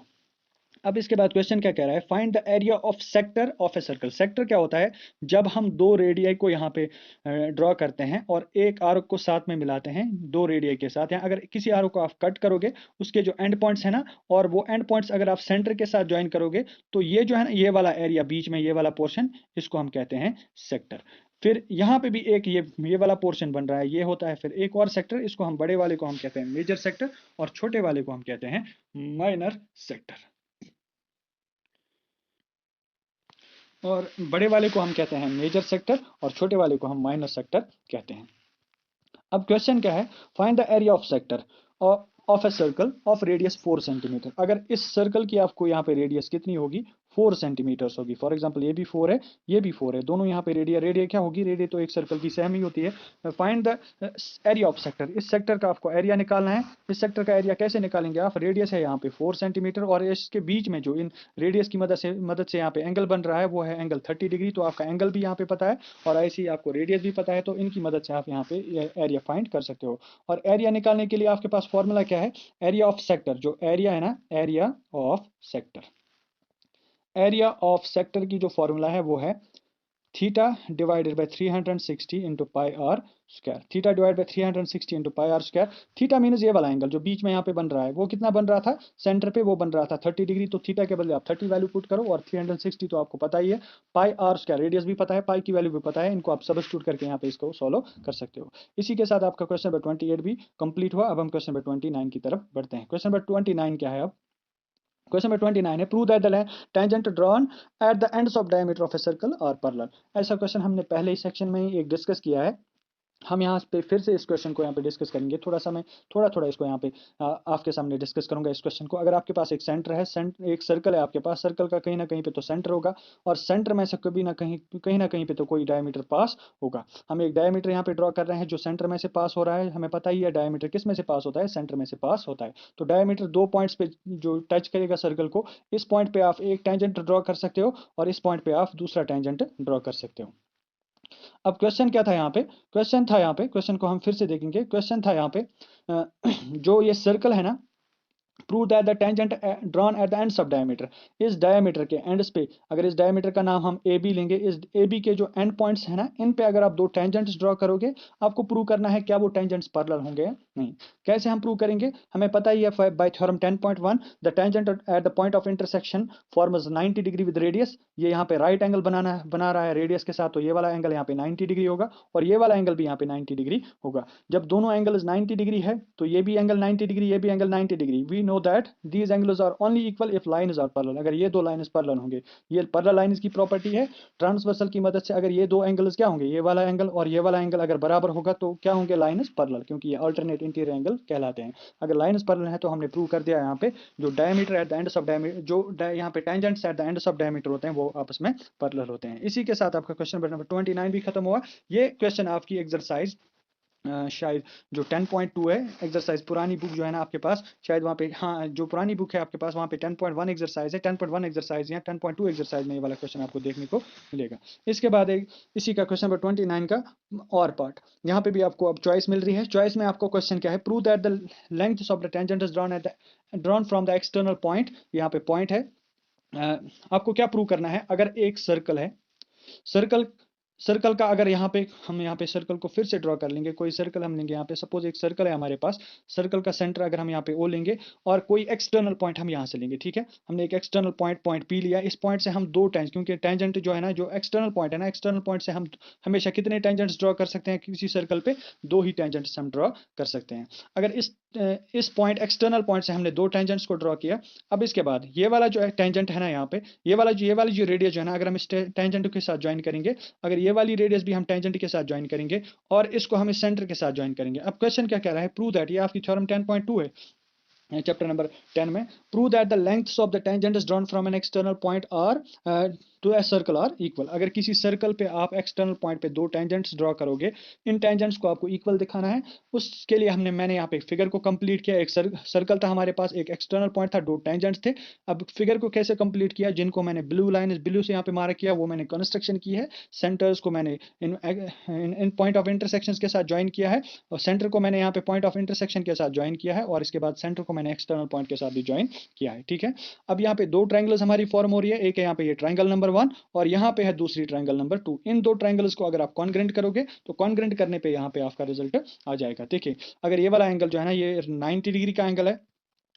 अब इसके बाद क्वेश्चन क्या कह रहा है, find the area of sector of a circle. Sector क्या होता है, जब हम दो रेडियाई को यहाँ पे ड्रॉ करते हैं और एक आर्क को साथ में मिलाते हैं दो रेडियाई के साथ, या अगर किसी आर्क को आप कट करोगे उसके जो एंड पॉइंट्स है ना, और वो एंड पॉइंट्स अगर आप सेंटर के साथ ज्वाइन करोगे तो ये जो है ना, ये वाला एरिया बीच में ये वाला पोर्शन, इसको हम कहते हैं सेक्टर। फिर यहाँ पे भी एक ये वाला पोर्शन बन रहा है, ये होता है फिर एक और सेक्टर, इसको हम बड़े वाले को हम कहते हैं मेजर सेक्टर और छोटे वाले को हम कहते हैं माइनर सेक्टर। और बड़े वाले को हम कहते हैं मेजर सेक्टर और छोटे वाले को हम माइनर सेक्टर कहते हैं। अब क्वेश्चन क्या है, find the area of sector of a circle of radius 4 centimetre. अगर इस सर्कल की आपको यहाँ पे रेडियस कितनी होगी, 4 सेंटीमीटर्स होगी। फॉर एग्जांपल ये भी 4 है, ये भी 4 है, दोनों यहाँ पे रेडिया क्या होगी, रेडिया तो एक सर्कल की सेम ही होती है। Find the area of sector, इस सेक्टर का आपको एरिया निकालना है। इस सेक्टर का एरिया कैसे निकालेंगे आप, रेडियस है यहाँ पे 4 सेंटीमीटर और इसके बीच में जो इन रेडियस की मदद से यहाँ पे एंगल बन रहा है वो है एंगल 30 डिग्री। तो आपका एंगल भी यहाँ पे पता है और ऐसे ही आपको रेडियस भी पता है, तो इनकी मदद से आप यहाँ पे एरिया फाइंड कर सकते हो। और एरिया निकालने के लिए आपके पास फॉर्मूला क्या है, एरिया ऑफ सेक्टर, जो एरिया है ना, area of sector, area of sector की जो फॉर्मूला है वो है theta divided by 360 into pi r square. Theta divide by 360 into pi r square. Theta means ये वाला एंगल जो बीच में यहाँ पे बन रहा है, वो कितना बन रहा था सेंटर पे, वो बन रहा था 30 डिग्री। तो थीटा के बदले आप 30 वैल्यू पुट करो और 360 तो आपको पता ही है, पाई आर स्क्वायर रेडियस भी पता है, पाई की वैल्यू भी पता है, इनको आप सब्स्टिट्यूट करके यहाँ पे इसको सॉल्व कर सकते हो। इसी के साथ आपका क्वेश्चन नंबर 28 भी कंप्लीट हुआ। अब हम क्वेश्चन नंबर 29 की तरफ बढ़ते हैं। क्वेश्चन नंबर 29 क्या है, अब क्वेश्चन नंबर 29 है, prove that the tangent drawn at the ends of diameter of a circle और पैरेलल। ऐसा क्वेश्चन हमने पहले ही सेक्शन में ही एक डिस्कस किया है, हम यहाँ पे फिर से इस क्वेश्चन को यहाँ पे डिस्कस करेंगे। मैं थोड़ा इसको यहाँ पे आपके सामने डिस्कस करूंगा इस क्वेश्चन को। अगर आपके पास एक सेंटर है, एक सर्कल है आपके पास, सर्कल का कहीं ना कहीं पे तो सेंटर होगा और सेंटर में से कभी ना कहीं पे तो कोई डायमीटर पास होगा। हम एक डायमीटर यहाँ पे ड्रॉ कर रहे हैं जो सेंटर में से पास हो रहा है। हमें पता ही है डायमीटर किस में से पास होता है, सेंटर में से पास होता है। तो डायमीटर दो पॉइंट्स पे जो टच करेगा सर्कल को, इस पॉइंट पे आप एक टेंजेंट ड्रॉ कर सकते हो और इस पॉइंट पे आप दूसरा टेंजेंट ड्रॉ कर सकते हो। अब क्वेश्चन क्या था यहाँ पे, क्वेश्चन को हम फिर से देखेंगे। क्वेश्चन था यहाँ पे जो ये सर्कल है ना, prove that the tangent drawn at the ends of diameter. इस डायमीटर के एंड्स पे, अगर इस डायमीटर का नाम हम ए बी लेंगे, इस ए बी के जो एंड पॉइंट्स है ना, इन पे अगर आप दो टेंजेंट्स ड्रॉ करोगे, आपको प्रूव करना है क्या वो टेंजेंट्स पैरेलल होंगे या नहीं। कैसे हम प्रूव करेंगे, हमें पता ही है bye theorem 10.1 the tangent at the point of intersection forms 90 degree with radius. ये यहाँ पे राइट एंगल बना रहा है रेडियस के साथ, तो ये वाला एंगल यहाँ पे 90 डिग्री होगा और ये वाला एंगल भी यहाँ पे 90 डिग्री होगा। जब दोनों एंगल 90 डिग्री है तो ये भी एंगल 90 डिग्री, ये भी angle 90 degree. We know that these angles are only equal if lines are parallel. अगर ये दो लाइन्स पैरेलल होंगे, ये पैरेलल लाइन्स की प्रॉपर्टी है ट्रांसवर्सल की मदद से। अगर ये दो एंगल्स क्या होंगे, ये वाला एंगल और ये वाला एंगल अगर बराबर होगा तो क्या होंगे, लाइन्स पैरेलल, क्योंकि ये अल्टरनेट इंटीरियर एंगल कहलाते हैं। अगर लाइन्स पैरेलल है तो हमने प्रूव कर दिया यहाँ पे जो diameter at the ends of diameter, जो यहाँ पे tangents at the ends of diameter होते हैं वो आपस में पैरेलल होते हैं। इसी के साथ आपका क्वेश्चन नंबर 29 भी खत्म हुआ। ये क्वेश्चन आपकी एक्सरसाइज शायद जो 10.2 है एक्सरसाइज, पुरानी बुक जो है ना आपके पास, शायद वहाँ पे, हाँ जो पुरानी बुक है आपके पास वहाँ पे 10.1 एक्सरसाइज है, 10.1 एक्सरसाइज या 10.2 एक्सरसाइज में ये वाला क्वेश्चन आपको देखने को मिलेगा। इसके बाद एक इसी का क्वेश्चन नंबर 29 का और पार्ट, यहाँ पे भी आपको अब चॉइस मिल रही है। चॉइस में आपको क्वेश्चन क्या है, prove that the length of the tangent is drawn from the external point. यहाँ पे पॉइंट है, आपको क्या प्रूव करना है, अगर एक सर्कल है, सर्कल का अगर यहाँ पे हम यहाँ पे सर्कल को फिर से ड्रॉ कर लेंगे, कोई सर्कल हम लेंगे यहाँ पे, सपोज एक सर्कल है हमारे पास, सर्कल का सेंटर अगर हम यहाँ पे ओ लेंगे और कोई एक्सटर्नल पॉइंट हम यहाँ से लेंगे, ठीक है, हमने एक एक्सटर्नल पॉइंट पी लिया। इस पॉइंट से हम दो टेंजेंट, क्योंकि टेंजेंट जो है ना, जो एक्सटर्नल पॉइंट है ना, एक्सटर्नल पॉइंट से हम हमेशा कितने टेंजेंट्स ड्रॉ कर सकते हैं किसी सर्कल पे, दो ही टेंजेंट्स हम ड्रॉ कर सकते हैं। अगर इस पॉइंट एक्सटर्नल पॉइंट से हमने दो टेंजेंट्स को ड्रॉ किया, अब इसके बाद ये वाला जो टेंजेंट है ना यहाँ पे, ये वाली जो रेडियस जो है ना, अगर हम इस टेंजेंट के साथ ज्वाइन करेंगे, अगर ये वाली रेडियस भी हम टेंजेंट के साथ ज्वाइन करेंगे और इसको हम इस सेंटर के साथ ज्वाइन करेंगे। अब क्वेश्चन क्या कह रहा है, प्रूव दैट, ये आपकी थ्योरम 10.2 है चैप्टर नंबर 10 में, prove that the lengths of the tangent is drawn from an external point are to a circle are equal. अगर किसी सर्कल पे आप एक्सटर्नल पॉइंट पे दो टेंजेंट्स ड्रॉ करोगे, इन टेंजेंट्स को आपको इक्वल दिखाना है। उसके लिए मैंने यहाँ पे फिगर को कंप्लीट किया। एक सर्कल था हमारे पास, एक एक्सटर्नल पॉइंट था, दो टेंजेंट्स थे। अब फिगर को कैसे कंप्लीट किया, जिनको मैंने ब्लू से यहाँ पे मार्क किया, वो मैंने कंस्ट्रक्शन की है। सेंटर्स को मैंने इन पॉइंट ऑफ इंटरसेक्शन के साथ ज्वाइन किया है, और सेंटर को मैंने यहाँ पे पॉइंट ऑफ इंटरसेक्शन के साथ ज्वाइन किया है, और इसके बाद सेंटर को मैंने एक्सटर्नल पॉइंट के साथ भी ज्वाइन किया है। ठीक है, अब यहाँ पे दो ट्रायंगल्स हमारी फॉर्म हो रही है। एक है यहाँ पे ये ट्रायंगल नंबर 1, और यहाँ पे है दूसरी ट्रायंगल नंबर 2। इन दो ट्रायंगल्स को अगर आप कॉन्ग्रेंट करोगे तो कॉन्ग्रेंट करने पे यहाँ पे आपका रिजल्ट आ जाएगा। देखिए, अगर ये वाला एंगल जो है ना, ये 90 डिग्री का एंगल है।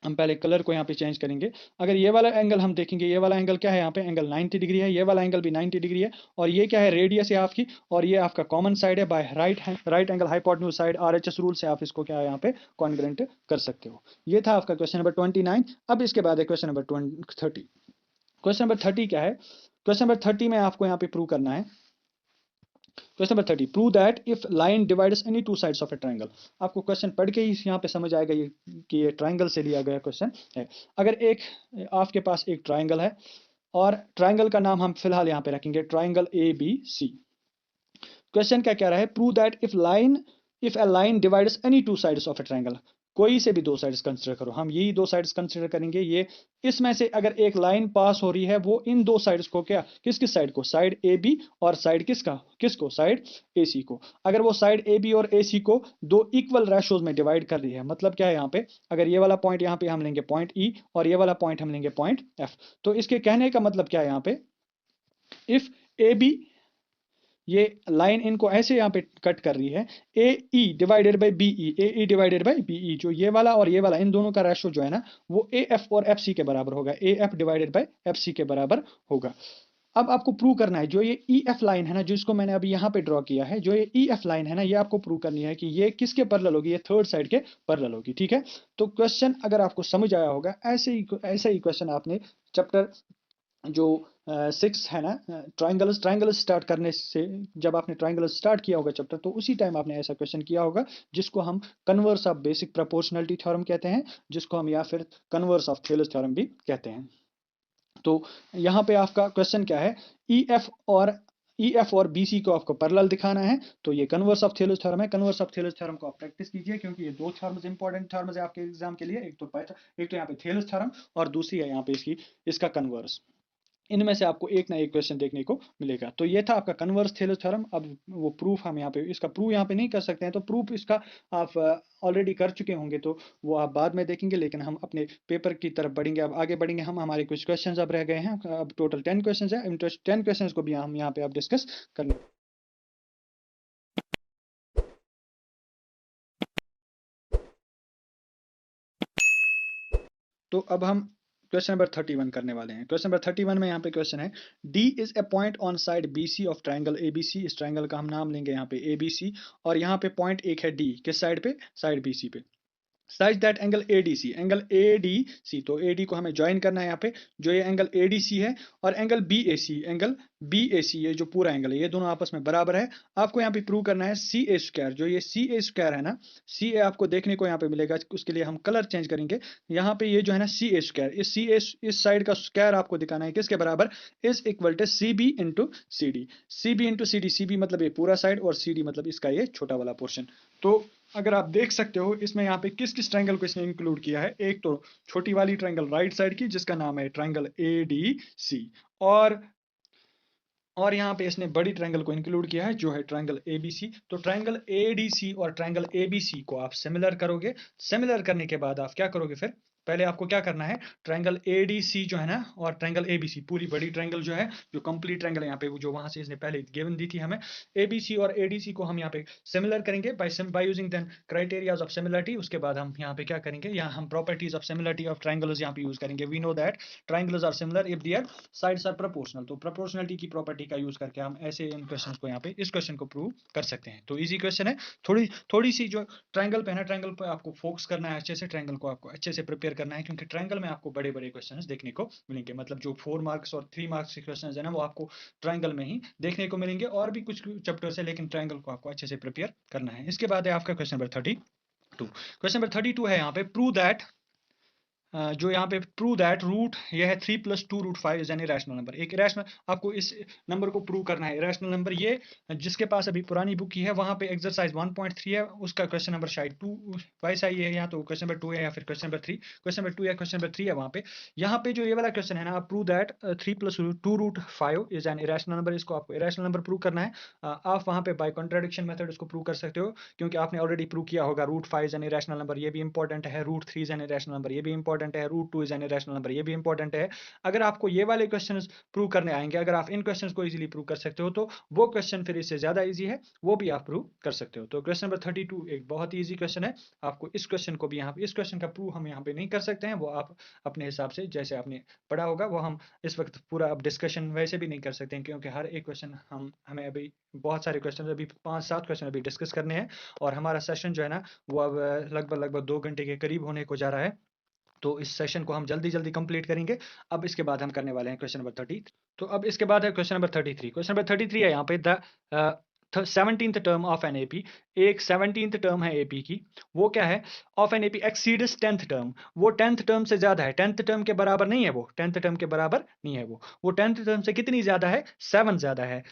हम पहले कलर को यहाँ पे चेंज करेंगे। अगर ये वाला एंगल हम देखेंगे, ये वाला एंगल क्या है, यहाँ पे एंगल 90 डिग्री है, ये वाला एंगल भी 90 डिग्री है, और ये क्या है, रेडियस है आपकी, और ये आपका कॉमन साइड है। By right angle hypotenuse side RHS rule से आप इसको क्या है यहाँ पे कॉन्ग्रेंट कर सकते हो। ये था आपका क्वेश्चन नंबर 29। अब इसके बाद है क्वेश्चन नंबर 30। क्वेश्चन नंबर 30 क्या है, क्वेश्चन नंबर 30 में आपको यहाँ पे प्रूव करना है। Question number 30, prove that if line divides any two sides of A triangle. आपको क्वेश्चन पढ़ के ही यहाँ पे समझ आएगा ये कि ये ट्रायंगल से लिया गया क्वेश्चन है। अगर आपके पास एक ट्रायंगल है, और ट्रायंगल का नाम हम फिलहाल यहाँ पे रखेंगे ट्रायंगल ABC। क्वेश्चन क्या कह रहा है, prove that if A line divides any two sides of A triangle. कोई से भी दो साइड्स कंसिडर करो, हम यही दो साइड्स कंसिडर करेंगे। ये इसमें से अगर एक लाइन पास हो रही है, वो इन दो साइड्स को क्या, किस किस साइड को, साइड AB और साइड किसको, साइड AC को। अगर वो साइड AB और AC को दो इक्वल रेशोज में डिवाइड कर रही है, मतलब क्या है यहाँ पे, अगर ये वाला पॉइंट यहाँ पे हम लेंगे पॉइंट E, और ये वाला पॉइंट हम लेंगे पॉइंट F। तो इसके कहने का मतलब क्या है यहाँ पे, इफ AB, ये लाइन इनको ऐसे यहाँ पे कट कर रही है, AE divided by BE, AE divided by BE, जो ये वाला और ये वाला, इन दोनों का रेशो जो है ना, वो AF और FC के बराबर होगा, AF डिवाइडेड बाई FC के बराबर होगा। अब आपको प्रूव करना है, जो ये EF लाइन है ना, जिसको मैंने अभी यहाँ पे ड्रॉ किया है, जो ये EF लाइन है ना, ये आपको प्रूव करनी है कि ये किसके पैरेलल होगी, ये थर्ड साइड के पैरेलल होगी। ठीक है, तो क्वेश्चन अगर आपको समझ आया होगा, ऐसे ही क्वेश्चन आपने चैप्टर जो 6 है ना, ट्रायंगल्स स्टार्ट करने से, जब आपने ट्रायंगल्स स्टार्ट किया होगा चैप्टर, तो उसी टाइम आपने ऐसा क्वेश्चन किया होगा, जिसको हम converse of basic proportionality theorem कहते हैं, जिसको हम या फिर कन्वर्स ऑफ थेलेस थ्योरम भी कहते हैं। तो यहाँ पे आपका क्वेश्चन क्या है, EF और BC को आपको पैरेलल दिखाना है, तो ये कन्वर्स ऑफ थेलेस थ्योरम है। कन्वर्स ऑफ थेलेस थ्योरम को आप प्रैक्टिस कीजिए, क्योंकि ये दो थ्योरम्स इंपॉर्टेंट थ्योरम्स है आपके एग्जाम के लिए। एक तो यहाँ पे थेलेस थ्योरम, और दूसरी है यहाँ पे इसका कन्वर्स। इनमें से आपको एक ना एक क्वेश्चन देखने को मिलेगा। तो ये था आपका कन्वर्स थेलेस थ्योरम। अब वो प्रूफ हम यहाँ पे, इसका प्रूफ यहाँ पे नहीं कर सकते हैं, तो प्रूफ इसका आप ऑलरेडी कर चुके होंगे, तो वो आप बाद में देखेंगे। लेकिन हम अपने पेपर की तरफ बढ़ेंगे, अब आगे बढ़ेंगे हम। हमारे कुछ क्वेश्चंस अब रह गए हैं, अब टोटल 10 क्वेश्चंस है। इन 10 क्वेश्चंस को भी हम यहाँ पे अब डिस्कस करने। तो अब हम क्वेश्चन नंबर 31 करने वाले हैं। क्वेश्चन नंबर 31 में यहाँ पे क्वेश्चन है, D is a point on side BC of triangle ABC। इस ट्रायंगल का हम नाम लेंगे यहाँ पे ABC, और यहाँ पे पॉइंट एक है D, किस साइड पे, साइड BC पे। सच दैट एंगल ADC, तो AD को हमें ज्वाइन करना है यहाँ पे, जो ये एंगल ADC है, और एंगल BAC, ये जो पूरा एंगल है, ये दोनों आपस में बराबर है। आपको यहाँ पे प्रूव करना है CA स्क्वायर, जो ये CA स्क्वायर है ना, CA आपको देखने को यहाँ पे मिलेगा। उसके लिए हम कलर चेंज करेंगे। यहाँ पे ये जो है ना CA स्क्वायर, इस साइड का स्क्वायर आपको दिखाना है किसके बराबर, is equal to CB into CD। CB मतलब ये पूरा साइड, और CD मतलब इसका ये छोटा वाला पोर्शन। तो अगर आप देख सकते हो, इसमें यहाँ पे किस किस ट्रायंगल को इसने इंक्लूड किया है। एक तो छोटी वाली ट्रायंगल राइट साइड की, जिसका नाम है ट्रायंगल ADC, और यहाँ पे इसने बड़ी ट्रायंगल को इंक्लूड किया है, जो है ट्रायंगल ABC। तो ट्रायंगल ADC और ट्रायंगल ABC को आप सिमिलर करोगे। सिमिलर करने के बाद आप क्या करोगे, फिर पहले आपको क्या करना है, ट्रायंगल ADC जो है ना, और ट्रायंगल ABC, पूरी बड़ी ट्रायंगल जो है, जो कंप्लीट ट्रायंगल यहाँ पे, जो वहां से इसने पहले गिवन दी थी हमें, ABC और ADC को हम यहाँ पे सिमिलर करेंगे by using then criterias of similarity. उसके बाद हम यहाँ पे क्या करेंगे, यहाँ हम properties of similarity of triangles यहाँ पे यूज करेंगे। We know that triangles are similar if their sides are proportional. तो प्रोपोर्शनलिटी की प्रॉपर्टी का यूज करके हम ऐसे इन क्वेश्चंस को यहाँ पे, इस क्वेश्चन को प्रूव कर सकते हैं। तो इजी क्वेश्चन है। थोड़ी सी जो ट्रायंगल पे है ना, ट्रायंगल पे आपको फोकस करना है अच्छे से, ट्रायंगल को आपको अच्छे से प्रिपेयर करना है, क्योंकि ट्रायंगल में आपको बड़े बड़े क्वेश्चंस देखने को मिलेंगे। मतलब जो 4 मार्क्स और 3 मार्क्स के क्वेश्चंस है ना, वो आपको ट्रायंगल में ही देखने को मिलेंगे, और भी कुछ चैप्टर्स है, लेकिन ट्रायंगल को आपको अच्छे से प्रिपेयर करना है। इसके बाद है आपका क्वेश्चन नंबर 32। क्वेश्चन नंबर 32 है यहाँ पे, प्रूव दैट जो यहाँ पे प्रूव दैट रूट ये है 3 + 2 √5 इज एन इरेशनल नंबर। एक इरेशनल, आपको इस नंबर को प्रूव करना है। इरेशनल नंबर ये जिसके पास अभी पुरानी बुक की है वहाँ पे एक्सरसाइज 1.3 है, उसका क्वेश्चन नंबर शायद 2 वैसा ही है, यहाँ तो क्वेश्चन नंबर 2 है या फिर क्वेश्चन नंबर 3, क्वेश्चन नंबर 2 या क्वेश्चन नंबर 3 है वहाँ पे। यहाँ पे जो ये वाला क्वेश्चन है ना, आप prove that 3 + 2 √5 is an irrational number, इसको आपको इरेशनल नंबर प्रूव करना है। आप वहाँ पे बाय कॉन्ट्राडिक्शन मेथड इसको प्रूव कर सकते हो, क्योंकि आपने ऑलरेडी प्रूव किया होगा √5 इज एन इरेशनल नंबर, ये भी इंपॉर्टेंट है, √3 इज एन इरेशनल नंबर, ये भी इंपॉर्टेंट है, √2 इज एन इरेशनल नंबर, ये भी इंपॉर्टेंट है। अगर आपको ये वाले क्वेश्चन प्रूव करने आएंगे, अगर आप इन क्वेश्चन को इजीली प्रूव कर सकते हो तो वो क्वेश्चन फिर इससे ज्यादा इजी है, वो भी आप प्रूव कर सकते हो। तो क्वेश्चन नंबर 32 एक बहुत ही इजी क्वेश्चन है। आपको इस क्वेश्चन को भी यहाँ पे, इस क्वेश्चन का प्रूव हम यहाँ पे नहीं कर सकते हैं, वो आप अपने हिसाब से जैसे आपने पढ़ा होगा वो हम इस वक्त पूरा अब डिस्कशन वैसे भी नहीं कर सकते हैं, क्योंकि हर एक क्वेश्चन हमें अभी बहुत सारे क्वेश्चन, अभी 5-7 क्वेश्चन अभी डिस्कस करने हैं, और हमारा सेशन जो है ना वो अब लगभग 2 घंटे के करीब होने को जा रहा है। तो इस सेशन को हम जल्दी जल्दी कंप्लीट करेंगे। अब इसके बाद हम करने वाले हैं क्वेश्चन नंबर 30। तो अब इसके बाद है क्वेश्चन नंबर 33। क्वेश्चन नंबर 33 है यहाँ पे the 17th term of an AP, एक 17th टर्म है एपी की, वो क्या है, of an AP exceeds 10th term, वो 10th टर्म से ज्यादा है, 10th टर्म के बराबर नहीं है, वो 10th टर्म के बराबर नहीं है, वो 10th टर्म से कितनी ज्यादा है, 7 ज्यादा है।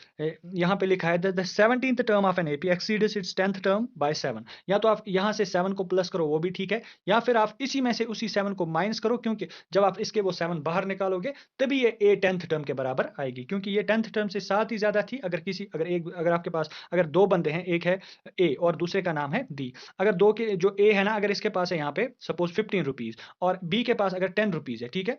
यहाँ पे लिखा है the 17th term of an AP exceeds its 10th term by 7। या तो आप यहाँ से 7 को प्लस करो वो भी ठीक है, या फिर आप इसी में से उसी 7 को माइनस करो, क्योंकि जब आप इसके वो 7 बाहर निकालोगे तभी ये ए 10th टर्म के बराबर आएगी, क्योंकि ये 10th टर्म से 7 ही ज्यादा थी। अगर आपके पास अगर 2 बंदे हैं, एक है ए और दूसरे का नाम है बी, अगर दो के जो ए है ना, अगर इसके पास है यहाँ पे सपोज 15 रुपीज और बी के पास अगर 10 रुपीज है, ठीक है,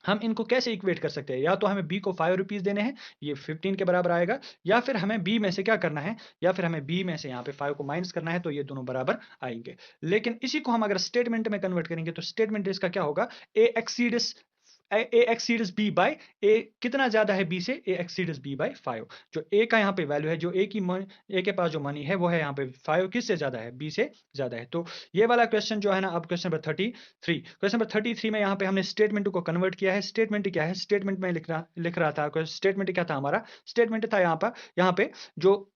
हम इनको कैसे इक्वेट कर सकते हैं, या तो हमें बी को 5 रुपीज देने हैं, ये 15 के बराबर आएगा, या फिर हमें बी में से क्या करना है, या फिर हमें बी में से यहाँ पे 5 को माइनस करना है, तो ये दोनों बराबर आएंगे। लेकिन इसी को हम अगर स्टेटमेंट में कन्वर्ट करेंगे तो स्टेटमेंट इसका क्या होगा, ए एक्सीड्स बी बाय ए, कितना ज्यादा है बी से, ए एक्सीड्स बी बाय 5। जो ए का यहाँ पे वैल्यू है, जो ए के पास जो मनी है वो है यहाँ पे 5, किससे ज्यादा है, बी से ज्यादा है। तो ये वाला क्वेश्चन जो है ना, अब क्वेश्चन नंबर 33, क्वेश्चन नंबर 33 में यहाँ पे हमने स्टेटमेंट को कन्वर्ट किया है। स्टेटमेंट क्या है, स्टेटमेंट में लिख रहा था, स्टेटमेंट क्या था हमारा, स्टेटमेंट था यहाँ पे जो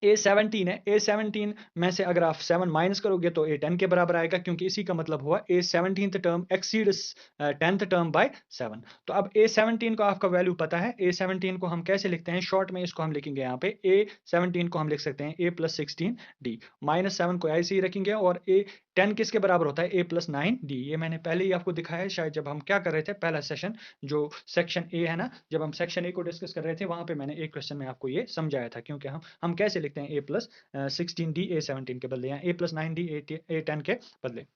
A17 है, A17 में से अगर आप 7 माइनस करोगे तो A10 के बराबर आएगा, क्योंकि इसी का मतलब हुआ A17th term exceeds 10th term by 7। तो अब A17 को आपका वैल्यू पता है, A17 को हम कैसे लिखते हैं, शॉर्ट में इसको हम लिखेंगे यहाँ पे A17 को हम लिख सकते हैं A + 16D, -7 को ऐसे ही रखेंगे, और A10 किसके बराबर होता है, A + 9D। ये मैंने पहले ही आपको दिखाया है, शायद जब हम क्या कर रहे थे, पहला सेशन जो सेक्शन ए है ना, जब हम सेक्शन ए को डिस्कस कर रहे थे वहां पे मैंने एक क्वेश्चन में आपको ये समझाया था, क्योंकि हम कैसे लिखते हैं A + 16D A17 के बदले, या A + 9D A10 के बदले।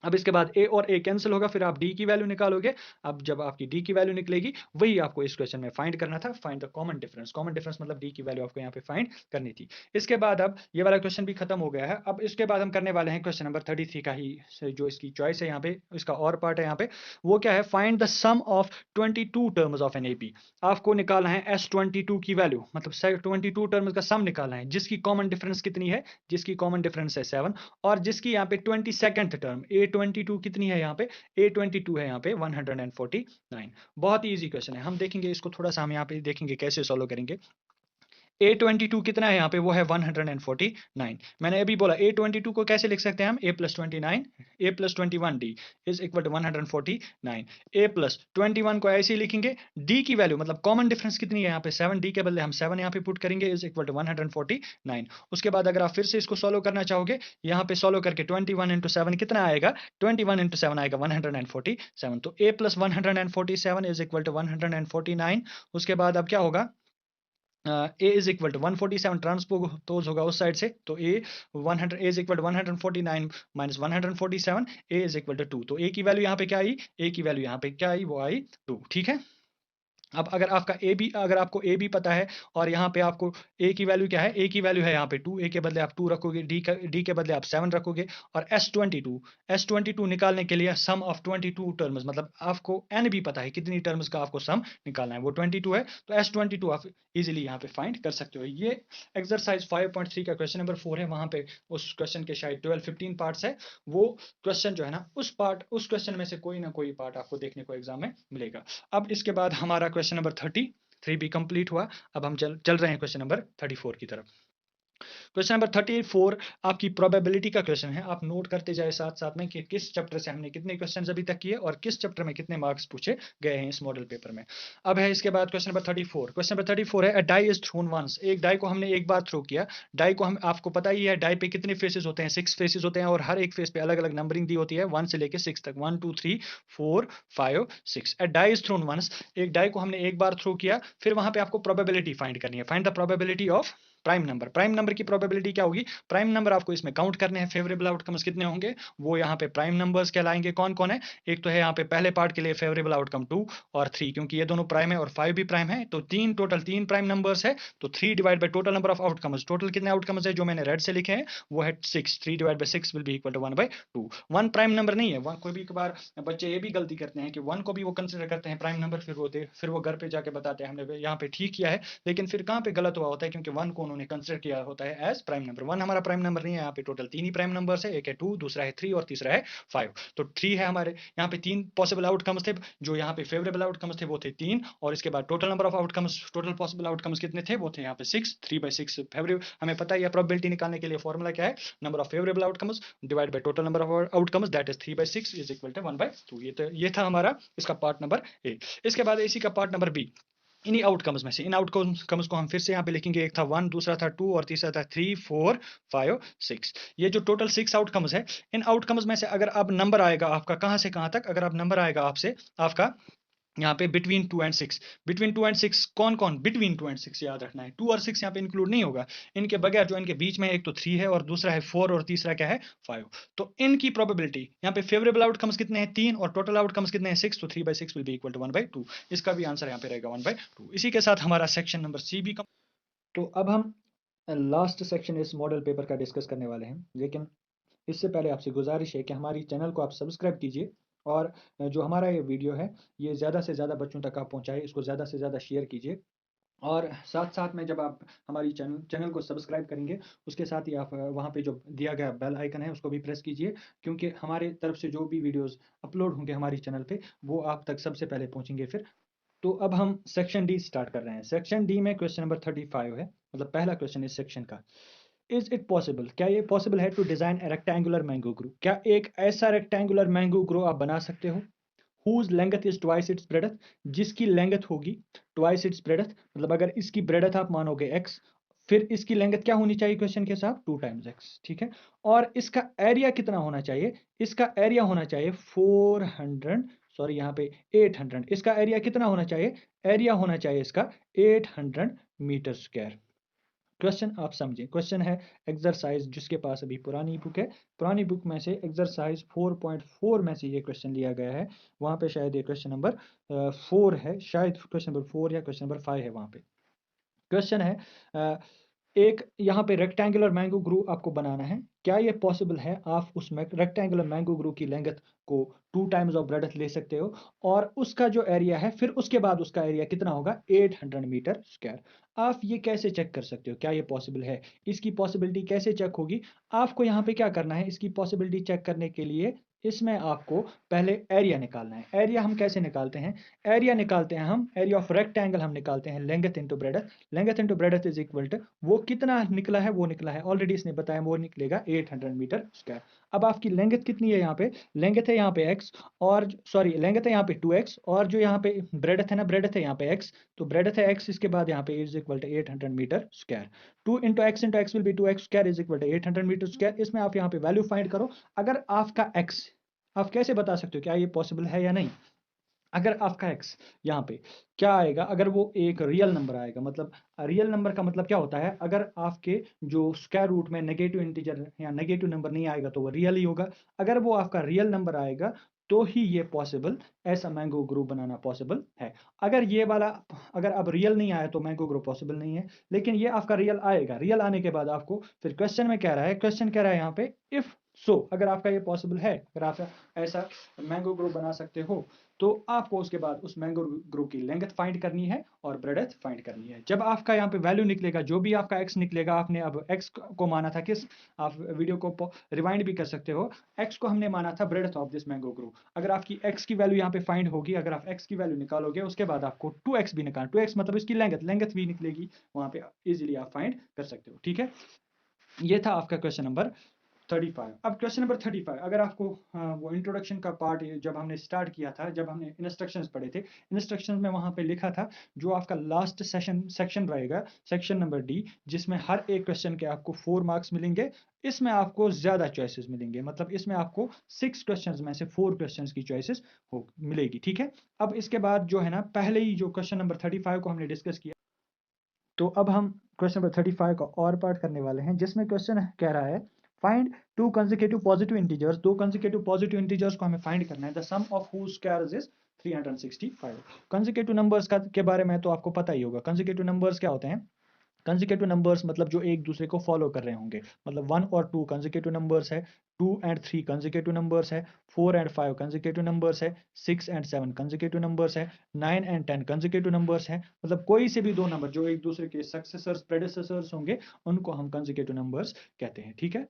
अब इसके बाद ए और ए कैंसिल होगा, फिर आप डी की वैल्यू निकालोगे। अब जब आपकी डी की वैल्यू निकलेगी, वही आपको इस क्वेश्चन में फाइंड करना था, find the common difference. Common difference मतलब डी की वैल्यू आपको यहाँ पे फाइंड करनी थी। इसके बाद अब ये वाला क्वेश्चन भी खत्म हो गया है। अब इसके बाद हम करने वाले हैं क्वेश्चन नंबर 33 का ही जो इसकी चॉइस है यहाँ पे, इसका और पार्ट है यहाँ पे, वो क्या है, find the sum of 22 terms of an AP. आपको निकालना है S22 की वैल्यू, मतलब 22 टर्म्स का सम निकालना है, जिसकी कॉमन डिफरेंस कितनी है, जिसकी कॉमन डिफरेंस है 7, और जिसकी यहाँ पे 22nd टर्म A22 कितनी है, यहाँ पे A22 है यहाँ पे 149। बहुत ही इजी क्वेश्चन है, हम देखेंगे इसको थोड़ा सा, हम यहाँ पे देखेंगे कैसे सॉल्व करेंगे। A22 कितना है यहाँ पे, वो है 149। मैंने अभी बोला A22 को कैसे लिख सकते हैं हम, A + 29 A + 21D is equal to 149। A + 21 को ऐसे ही लिखेंगे, D की वैल्यू मतलब कॉमन डिफरेंस कितनी है यहाँ पे 7, D के बदले हम 7 यहाँ पे पुट करेंगे, इज इक्वल टू 149। उसके बाद अगर आप फिर से इसको सॉल्व करना चाहोगे, यहाँ पे सॉल्व करके 21 × 7 कितना आएगा, 21 × 7 आएगा 147। तो A + 147 इज इक्वल टू 149। उसके बाद अब क्या होगा, A is equal to 147 transpose होगा उस साइड से, तो A is equal to 149 - 147, A is equal to 2। तो ए की वैल्यू यहाँ पे क्या आई, ए की वैल्यू यहाँ पे क्या आई, वो आई 2। ठीक है। अब अगर आपको ए बी पता है, और यहाँ पे आपको ए की वैल्यू क्या है, ए की वैल्यू है यहाँ पे 2, ए के बदले आप 2 रखोगे, डी के बदले आप 7 रखोगे, और S22 निकालने के लिए सम ऑफ 22 टर्म्स, मतलब आपको एन भी पता है कितनी टर्म्स का आपको सम निकालना है, वो 22 है, तो S22 आप इजिली यहाँ पे फाइंड कर सकते हो। ये एक्सरसाइज 5.3 का क्वेश्चन नंबर 4 है, वहां पे उस क्वेश्चन के शायद 12-15 पार्ट्स है, वो क्वेश्चन जो है ना, उस क्वेश्चन में से कोई ना कोई पार्ट आपको देखने को एग्जाम में मिलेगा। अब इसके बाद हमारा क्वेश्चन नंबर 33 भी कंप्लीट हुआ। अब हम चल रहे हैं क्वेश्चन नंबर 34 की तरफ। क्वेश्चन नंबर 34 आपकी प्रोबेबिलिटी का क्वेश्चन है। आप नोट करते जाए साथ साथ में कि किस चैप्टर से हमने कितने क्वेश्चंस अभी तक किए और किस चैप्टर में कितने मार्क्स पूछे गए हैं इस मॉडल पेपर में। अब है इसके बाद क्वेश्चन नंबर 34। क्वेश्चन नंबर 34 है, अ डाई इज थ्रोन वंस। एक डाई को हमने एक बार थ्रो किया। डाई को हम आपको पता ही है, डाई पे कितने फेसेस होते हैं, 6 फेसेस होते हैं और हर एक फेस पे अलग अलग नंबरिंग दी होती है 1 से लेके 6 तक, 1 2 3 4 5 6। A die is thrown once, एक डाई को हमने एक बार थ्रो किया, फिर वहां पे आपको प्रोबेबिलिटी फाइंड करनी है। Find the probability of prime number. Prime number की प्रोबेबिलिटी क्या होगी, प्राइम नंबर आपको इसमें काउंट करने हैं। फेवरेबल आउटकम्स कितने होंगे वो यहाँ पे प्राइम नंबर्स कहलाएंगे। कौन कौन है, एक तो है यहाँ पे पहले पार्ट के लिए फेवरेबल आउटकम 2 और 3, क्योंकि ये दोनों प्राइम है और 5 भी प्राइम है, तो टोटल तीन प्राइम नंबर्स है। तो 3 divide by total number of outcomes, total कितने आउटकम्स है जो मैंने रेड से लिखे हैं वो है 6। 3 divide by 6 will be equal to 1/2। 1 prime number नहीं है। कोई भी बार बच्चे ये भी गलती करते हैं कि 1 को भी वो कंसिडर करते हैं प्राइम नंबर, फिर वो घर पे जाके बताते हैं हमने यहाँ पे ठीक किया है, लेकिन फिर कहाँ पे गलत हुआ होता है, क्योंकि 1 को उन्होंने कंसिडर किया होता है एज प्राइम नंबर। 1 हमारा प्राइम नंबर नहीं है, यहाँ पे टोटल 3 ही प्राइम नंबर्स है, एक है 2, दूसरा है 3 और तीसरा है 5। तो 3 है हमारे यहाँ पे 3 पॉसिबल आउटकम्स थे। जो यहाँ पे फेवरेबल आउटकम्स थे वो थे 3, और इसके बाद total number of outcomes, total possible outcomes कितने थे वो थे यहाँ पे 6। 3/6 फेवरेबल, हमें पता है प्रोबेबिलिटी निकालने के लिए फॉर्मूला क्या है, number of favourable outcomes divide by total number of outcomes, that is 3/6 is equal to 1/2। ये था हमारा इसका पार्ट नंबर ए। इसके बाद इसी का पार्ट नंबर बी। इन्हीं आउटकम्स में से, इन आउटकम्स को हम फिर से यहाँ पे लिखेंगे। एक था 1, दूसरा था 2 और तीसरा था 3 4 5 6। ये जो टोटल 6 आउटकम्स है, इन आउटकम्स में से अगर अब नंबर आएगा आपका कहां से कहां तक, अगर अब नंबर आएगा आपसे आपका यहाँ पे बिटवीन 2 एंड 6, बिटवीन 2 एंड 6 कौन कौन, बिटवीन 2 एंड 6 याद रखना है। 2 और 6 यहाँ पे इंक्लूड नहीं होगा। इनके बगैर जो इनके बीच में, एक तो 3 है और दूसरा है 4 और तीसरा क्या है 5। तो इनकी प्रोबेबिलिटी यहाँ पे फेवरेबल आउटकम्स कितने हैं 3 और टोटल आउटकम्स कितने हैं 6, तो 3/6 विल बी इक्वल टू 1/2। इसका भी आंसर यहाँ पे रहेगा 1/2। इसी के साथ हमारा सेक्शन नंबर सी भी तो अब हम लास्ट सेक्शन इस मॉडल पेपर का डिस्कस करने वाले हैं, लेकिन इससे पहले आपसे गुजारिश है कि हमारी चैनल को आप सब्सक्राइब कीजिए और जो हमारा ये वीडियो है ये ज़्यादा से ज़्यादा बच्चों तक आप पहुँचाएँ, इसको ज़्यादा से ज़्यादा शेयर कीजिए। और साथ साथ में जब आप हमारी चैनल को सब्सक्राइब करेंगे, उसके साथ ही आप वहाँ पे जो दिया गया बेल आइकन है उसको भी प्रेस कीजिए, क्योंकि हमारे तरफ से जो भी वीडियोस अपलोड होंगे हमारी चैनल पे वो आप तक सबसे पहले पहुँचेंगे। फिर तो अब हम सेक्शन डी स्टार्ट कर रहे हैं। सेक्शन डी में क्वेश्चन नंबर 35 है, मतलब पहला क्वेश्चन इस सेक्शन का। इज इट पॉसिबल, क्या ये पॉसिबल है to design a rectangular mango grove, क्या एक ऐसा रेक्टेंगुलर मैंगो ग्रो आप बना सकते हो whose length is twice its breadth, जिसकी लेंथ होगी twice its breadth, मतलब अगर इसकी ब्रेडथ आप मानोगे x, फिर इसकी लेंथ क्या होनी चाहिए क्वेश्चन के साथ 2 टाइम्स x, ठीक है। और इसका एरिया कितना होना चाहिए, इसका एरिया होना चाहिए 400, सॉरी यहाँ पे 800, इसका एरिया कितना होना चाहिए, एरिया होना चाहिए इसका 800 मीटर स्क्वायर। क्वेश्चन आप समझें, क्वेश्चन है एक्सरसाइज, जिसके पास अभी पुरानी बुक है, पुरानी बुक में से एक्सरसाइज 4.4 में से ये क्वेश्चन लिया गया है। वहाँ पे शायद ये क्वेश्चन नंबर 4 है, शायद क्वेश्चन नंबर 4 या क्वेश्चन नंबर 5 है वहाँ पे। क्वेश्चन है एक यहाँ पे रेक्टेंगुलर मैंगो ग्रू आपको बनाना है, क्या ये पॉसिबल है आप उस रेक्टेंगुलर मैंगो ग्रू की लेंथ को 2 टाइम्स ऑफ ब्रेडथ ले सकते हो, और उसका जो एरिया है फिर उसके बाद उसका एरिया कितना होगा 800 मीटर स्क्वायर। आप ये कैसे चेक कर सकते हो क्या ये पॉसिबल है, इसकी पॉसिबिलिटी कैसे चेक होगी। आपको यहाँ पे क्या करना है, इसकी पॉसिबिलिटी चेक करने के लिए इसमें आपको पहले एरिया निकालना है। एरिया हम कैसे निकालते हैं, एरिया निकालते हैं हम, एरिया ऑफ रेक्टेंगल हम निकालते हैं length into breadth. Length into breadth is equal to, वो कितना निकला है वो निकला है ऑलरेडी इसने बताया, वो निकलेगा 800 मीटर स्क्वायर। अब आपकी लेंथ कितनी है, यहाँ पे लेंथ है यहाँ पे x, और सॉरी लेंथ है यहाँ पे 2x, और जो यहाँ पे ब्रेडथ है ना, ब्रेडथ है यहाँ पे x, तो ब्रेडथ है x, इसके बाद यहाँ पे is equal to 800 metre square. 2 into x will be 2x square is equal to 800 metre square. इसमें आप यहाँ पे वैल्यू फाइंड करो। अगर आपका x, आप कैसे बता सकते हो क्या ये पॉसिबल है या नहीं, अगर आपका x यहाँ पे क्या आएगा, अगर वो एक रियल नंबर आएगा, मतलब रियल नंबर का मतलब क्या होता है, अगर आपके जो स्क्वायर रूट में नेगेटिव इंटीजर या नेगेटिव नंबर नहीं आएगा तो वो रियल ही होगा। अगर वो आपका रियल नंबर आएगा तो ही ये पॉसिबल, ऐसा मैंगो ग्रुप बनाना पॉसिबल है। अगर ये वाला, अगर अब रियल नहीं आया तो मैंगो ग्रुप पॉसिबल नहीं है, लेकिन ये आपका रियल आएगा। रियल आने के बाद आपको फिर क्वेश्चन में कह रहा है, क्वेश्चन कह रहा है यहाँ पे इफ सो, अगर आपका ये पॉसिबल है, अगर आप ऐसा मैंगो ग्रुप बना सकते हो, तो आपको उसके बाद उस मैंगो ग्रुप की लेंथ फाइंड करनी है और ब्रेडथ फाइंड करनी है। जब आपका यहाँ पे वैल्यू निकलेगा, जो भी आपका x निकलेगा, आपने अब x को माना था किस, आप वीडियो को रिवाइंड भी कर सकते हो, x को हमने माना था breadth of this mango group. अगर आपकी x की वैल्यू यहाँ पे फाइंड होगी, अगर आप x की वैल्यू निकालोगे, उसके बाद आपको 2x भी निकालना, 2x मतलब इसकी लेंथ भी निकलेगी, वहां पे इजिली आप फाइंड कर सकते हो, ठीक है। ये था आपका क्वेश्चन नंबर 35। अब क्वेश्चन नंबर 35, अगर आपको वो इंट्रोडक्शन का पार्ट जब हमने स्टार्ट किया था, जब हमने इंस्ट्रक्शंस पढ़े थे, इंस्ट्रक्शंस में वहाँ पे लिखा था जो आपका लास्ट सेक्शन रहेगा, सेक्शन नंबर डी, जिसमें हर एक क्वेश्चन के आपको 4 मार्क्स मिलेंगे। इसमें आपको ज़्यादा चॉइसेस मिलेंगे, मतलब इसमें आपको 6 क्वेश्चंस में से 4 क्वेश्चंस की चॉइसेस हो मिलेगी, ठीक है। अब इसके बाद जो है ना, पहले ही जो क्वेश्चन नंबर 35 को हमने डिस्कस किया, तो अब हम क्वेश्चन नंबर 35 का और पार्ट करने वाले हैं, जिसमें क्वेश्चन कह रहा है find two consecutive positive integers. दो कंसेक्यूटिव पॉजिटिव इंटीजर्स को हमें फाइंड करना है, the sum of whose squares is 365। Consecutive numbers का के बारे में तो आपको पता ही होगा। कंसेक्यूटिव नंबर्स क्या होते हैं? कंसेक्यूटिव नंबर्स मतलब जो एक दूसरे को फॉलो कर रहे होंगे, मतलब 1 और 2 कंसेक्यूटिव नंबर्स है, 2 एंड 3 कंसेक्यूटिव नंबर्स है, 4 एंड 5 कंसेक्यूटिव नंबर्स है, 6 एंड 7 कंसेक्यूटिव नंबर्स है, 9 एंड 10 कंसेक्यूटिव नंबर्स है। मतलब कोई से भी दो नंबर जो एक दूसरे के सक्सेसर्स प्रेडिसेसर्स होंगे, उनको हम कंसेक्यूटिव नंबर्स कहते हैं, ठीक है।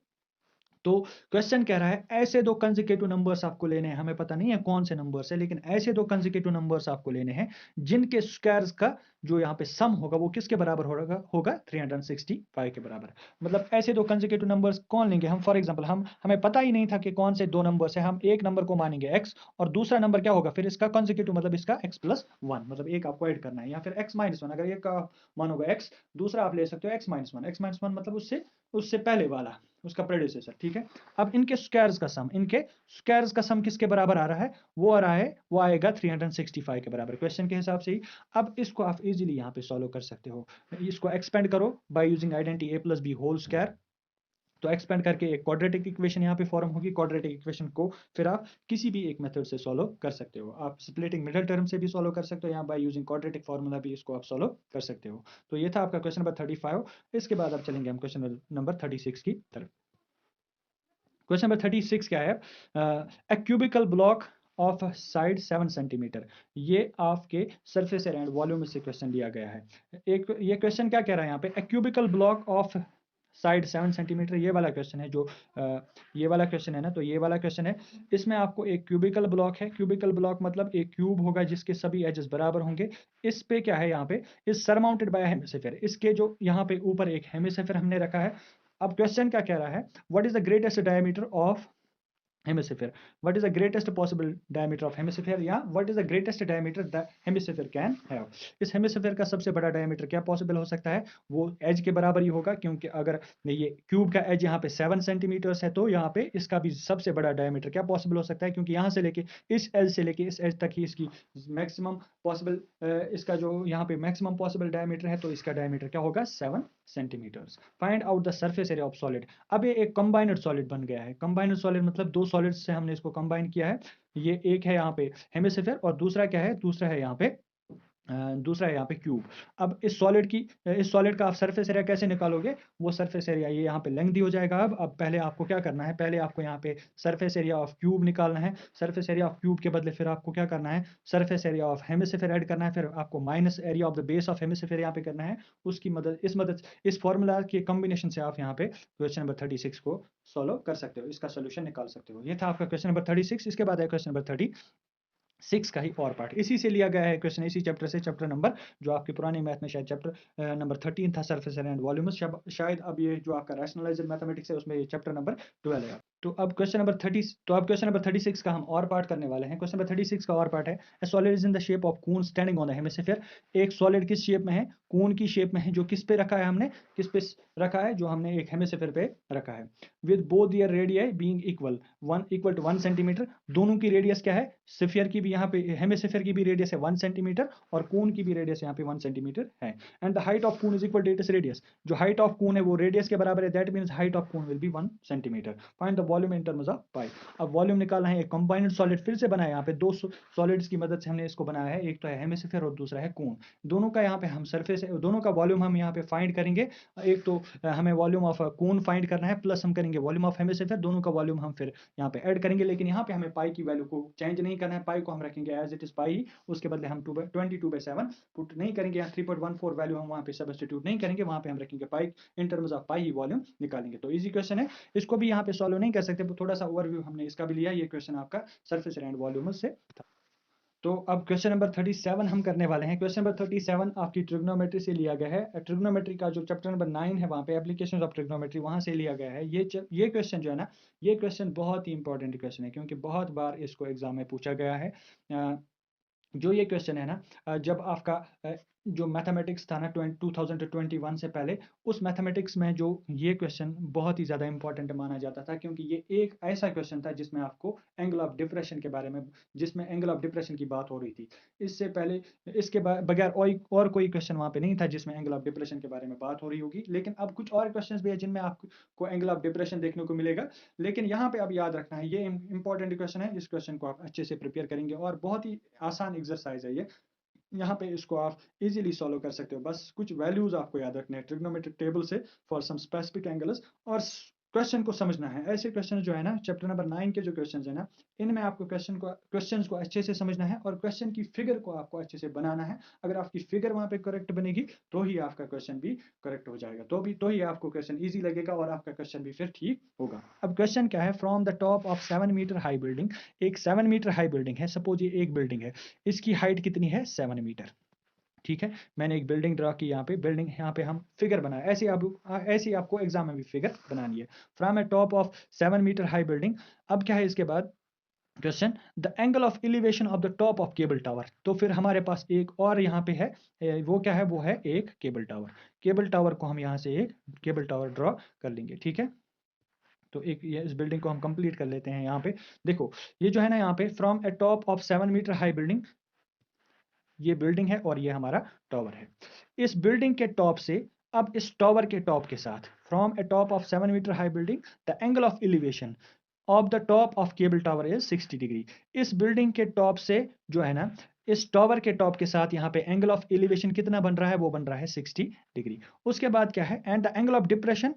तो क्वेश्चन कह रहा है ऐसे दो कंसेक्यूटिव नंबर्स आपको लेने हैं, हमें पता नहीं है कौन से नंबर्स है, लेकिन ऐसे दो कंसेक्यूटिव नंबर्स आपको लेने हैं जिनके स्क्वायर्स का जो यहाँ पे सम होगा वो किसके बराबर होगा 365 के बराबर। मतलब ऐसे दो कंसेक्यूटिव नंबर्स कौन लेंगे हम? फॉर एग्जांपल हमें पता ही नहीं था कि कौन से दो नंबर्स है, हम एक नंबर को मानेंगे x और दूसरा नंबर क्या होगा फिर इसका कंसेक्यूटिव, मतलब इसका x+1, मतलब एक आपको ऐड करना है, या फिर x-1। अगर एक का मानोगे x, दूसरा आप ले सकते हो x-1। x-1 मतलब उससे उससे पहले वाला, उसका प्रेडिसेसर, ठीक है। अब इनके स्क्वायर्स का सम, इनके स्क्वायर्स का सम किसके बराबर आ रहा है? वो आ रहा है, वो आएगा 365 के बराबर, क्वेश्चन के हिसाब से ही। अब इसको आप इजीली यहाँ पे सॉल्व कर सकते हो। इसको एक्सपेंड करो by using identity a plus b whole square. तो एक्सपेंड करके एक क्वाड्रेटिक इक्वेशन यहाँ पे फॉर्म होगी। क्वाड्रेटिक इक्वेशन को फिर आप किसी भी एक मेथड से सॉल्व कर सकते हो। आप स्प्लिटिंग मिडिल टर्म से भी सॉल्व कर सकते हो, यहाँ बाय यूजिंग क्वाड्रेटिक फार्मूला भी इसको आप सॉल्व कर सकते हो। तो ये था आपका क्वेश्चन नंबर 35। इसके बाद अब चलेंगे हम क्वेश्चन नंबर 36 की तरफ। क्वेश्चन नंबर 36 क्या है? A cubical block of side 7 centimetre. ये आपके सरफेस एरिया एंड वॉल्यूम से क्वेश्चन लिया गया है। एक ये क्वेश्चन क्या कह रहा है यहाँ पे? A cubical block of side 7 centimetre, ये वाला क्वेश्चन है जो ये वाला क्वेश्चन है ना, तो ये वाला क्वेश्चन है। इसमें आपको एक क्यूबिकल ब्लॉक है। क्यूबिकल ब्लॉक मतलब एक क्यूब होगा जिसके सभी एजेस बराबर होंगे। इस पे क्या है यहाँ पे? Is surmounted bye hemisphere. इसके जो यहाँ पे ऊपर एक हेमिस्फीयर हमने रखा है। अब क्वेश्चन क्या कह रहा है? What is the greatest diameter of hemisphere? What is the greatest possible diameter of hemisphere, या what is the greatest diameter the hemisphere can have? इस हेमिस्फीयर का सबसे बड़ा डायमीटर क्या पॉसिबल हो सकता है? वो एज के बराबर ही होगा, क्योंकि अगर ये क्यूब का एज यहाँ पे 7 सेंटीमीटर्स है, तो यहाँ पे इसका भी सबसे बड़ा डायमीटर क्या पॉसिबल हो सकता है? क्योंकि यहाँ से लेके इस एज से लेके इस एज तक ही इसकी मैक्सिमम पॉसिबल, इसका जो यहाँ पे मैक्सिमम पॉसिबल डायमीटर है, तो इसका डायमीटर क्या होगा? 7 centimetres. Find out the surface area of solid. अब ये एक कंबाइनड सॉलिड बन गया है। कंबाइनड सॉलिड मतलब दो सॉलिड्स से हमने इसको कंबाइन किया है। ये एक है यहाँ पे हेमिस्फीयर और दूसरा क्या है? दूसरा है यहाँ पे दूसरा है यहाँ पे क्यूब। अब इस सॉलिड का आप सरफेस एरिया कैसे निकालोगे? वो सरफेस एरिया ये यहाँ पे लेंथी हो जाएगा। अब पहले आपको क्या करना है? पहले आपको यहाँ पे सरफेस एरिया ऑफ क्यूब निकालना है। सरफेस एरिया ऑफ क्यूब के बदले फिर आपको क्या करना है? Surface area of hemisphere add करना है। फिर आपको minus area of the base of hemisphere यहाँ पे करना है। उसकी मदद इस फॉर्मूला के कॉम्बिनेशन से आप यहाँ पे क्वेश्चन नंबर 36 को सॉल्व कर सकते हो, इसका सोल्यूशन निकाल सकते हो। ये था आपका क्वेश्चन नंबर 36। इसके बाद है क्वेश्चन नंबर 36 का ही और पार्ट, इसी से लिया गया है क्वेश्चन, इसी चैप्टर से, चैप्टर नंबर जो आपके पुराने मैथ में शायद चैप्टर नंबर 13 था, सरफेस एरिया एंड वॉल्यूम। शायद अब ये जो आपका रैशनलाइज्ड मैथमेटिक्स है उसमें ये चैप्टर नंबर 12 है। तो अब क्वेश्चन नंबर 36 का हम और पार्ट करने वाले हैं। क्वेश्चन नंबर 36 का और पार्ट है, a solid is in the shape of cone standing on the hemisphere. एक सॉलिड किस शेप में है? कून की शेप में है। जो किस पे रखा है हमने? किस पे रखा है? जो हमने एक हेमिस्फीयर पे रखा है। With both there radii being equal, 1 centimetre. दोनों की रेडियस क्या है? स्फीयर की भी यहाँ पे, हेमिस्फीयर की भी रेडियस है 1 सेंटीमीटर और कून की भी रेडियस यहाँ पे 1 सेंटीमीटर है। And the height of cone is equal to its radius. जो हाइट ऑफ कून है वो रेडियस के बराबर है, that means height of cone will be 1 centimetre. Find the volume in terms of pi. अब वॉल्यूम निकालना है। एक कंबाइंड सॉलिड फिर से बना है, यहाँ पे दो सॉलिड्स की मदद से हमने इसको बनाया है। एक तो है हेमिस्फीयर और दूसरा है कून। दोनों का यहाँ पे हम सरफेस, दोनों का वॉल्यूम हम यहाँ पे फाइंड करेंगे। एक तो हमें वॉल्यूम ऑफ कून फाइंड करना है, प्लस हम करेंगे वॉल्यूम ऑफ हेमिस्फीयर। दोनों का वॉल्यूम हम फिर यहाँ पे ऐड करेंगे, लेकिन यहाँ पे हमें पाई की वैल्यू को चेंज नहीं करना है। पाई को हम रखेंगे एज इट इज पाई, उसके बदले हम 22/7 पुट नहीं करेंगे। यहाँ 3.14 वैल्यू हम वहाँ पे सब्स्टिट्यूट नहीं करेंगे, वहाँ पे हम रखेंगे pi. In terms of pi ही वॉल्यूम निकालेंगे। तो इजी क्वेश्चन है, इसको भी यहाँ पे सॉल्व नहीं कर सकते, थोड़ा सा ओवरव्यू हमने इसका भी लिया। ये क्वेश्चन आपका सरफेस एरिया एंड वॉल्यूम से था। तो अब क्वेश्चन नंबर 37 हम करने वाले हैं। क्वेश्चन नंबर 37 आपकी ट्रिग्नोमेट्री से लिया गया है। ट्रिग्नोमेट्री का जो चैप्टर नंबर 9 है वहाँ पे एप्लीकेशन ऑफ ट्रिग्नोमेट्री वहाँ से लिया गया है। ये क्वेश्चन जो है ना, ये क्वेश्चन बहुत ही इंपॉर्टेंट क्वेश्चन है क्योंकि बहुत बार इसको एग्जाम में पूछा गया है। जो ये क्वेश्चन है ना, जब आपका जो मैथमेटिक्स था ना 2021 से पहले, उस मैथमेटिक्स में जो ये क्वेश्चन बहुत ही ज़्यादा इंपॉर्टेंट माना जाता था क्योंकि ये एक ऐसा क्वेश्चन था जिसमें आपको एंगल ऑफ डिप्रेशन के बारे में, जिसमें एंगल ऑफ डिप्रेशन की बात हो रही थी। इससे पहले इसके बगैर और कोई क्वेश्चन वहाँ पे नहीं था जिसमें एंगल ऑफ डिप्रेशन के बारे में बात हो रही होगी। लेकिन अब कुछ और क्वेश्चन भी है जिनमें आपको एंगल ऑफ डिप्रेशन देखने को मिलेगा। लेकिन यहाँ पे अब याद रखना है, ये इंपॉर्टेंट क्वेश्चन है। इस क्वेश्चन को आप अच्छे से प्रिपेयर करेंगे और बहुत ही आसान एक्सरसाइज है ये। यहाँ पे इसको आप इजीली सॉल्व कर सकते हो। बस कुछ वैल्यूज आपको याद रखने हैं ट्रिग्नोमेट्रिक टेबल से फॉर सम स्पेसिफिक एंगल्स, और क्वेश्चन को समझना है। ऐसे क्वेश्चन जो है ना चैप्टर नंबर 9 के जो क्वेश्चन है ना, इनमें आपको क्वेश्चन को अच्छे से समझना है और क्वेश्चन की फिगर को आपको अच्छे से बनाना है। अगर आपकी फिगर वहां पे करेक्ट बनेगी तो ही आपका क्वेश्चन भी करेक्ट हो जाएगा, तो ही आपको क्वेश्चन ईजी लगेगा और आपका क्वेश्चन भी फिर ठीक होगा। अब क्वेश्चन क्या है, from the top of 7 metre high building, एक 7 मीटर हाई बिल्डिंग है। सपोज ये एक बिल्डिंग है, इसकी हाइट कितनी है, 7 मीटर। ठीक है, मैंने एक बिल्डिंग ड्रा की, यहाँ पे बिल्डिंग, यहाँ पे हम फिगर बनाए। ऐसे आपको एग्जाम में भी फिगर बनानी है। From a top of 7 metre high building. अब क्या है इसके बाद question, the angle of elevation of the top of cable tower. तो फिर हमारे पास एक और यहाँ पे है, वो क्या है, वो है एक केबल टावर। केबल टावर को हम यहाँ से एक केबल टावर ड्रॉ कर लेंगे। ठीक है, तो एक ये इस बिल्डिंग को हम कंप्लीट कर लेते हैं। यहाँ पे देखो, ये जो है ना, यहाँ पे from a top of 7 metre high building, ये बिल्डिंग है और ये हमारा टावर है। इस बिल्डिंग के टॉप से, अब इस टावर के टॉप के साथ, from a top of 7 metre high building, the angle of elevation of the top of cable tower is 60 degree. इस बिल्डिंग के टॉप से जो है ना, इस टावर के टॉप के साथ यहाँ पे एंगल ऑफ एलिवेशन कितना बन रहा है, वो बन रहा है 60 डिग्री। उसके बाद क्या है, and the angle of depression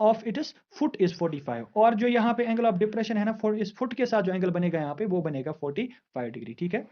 of it is foot is 45। और जो यहाँ पे एंगल ऑफ डिप्रेशन है ना, इस फुट के साथ जो एंगल बनेगा यहाँ पे, वो बनेगा 45 डिग्री। ठीक है,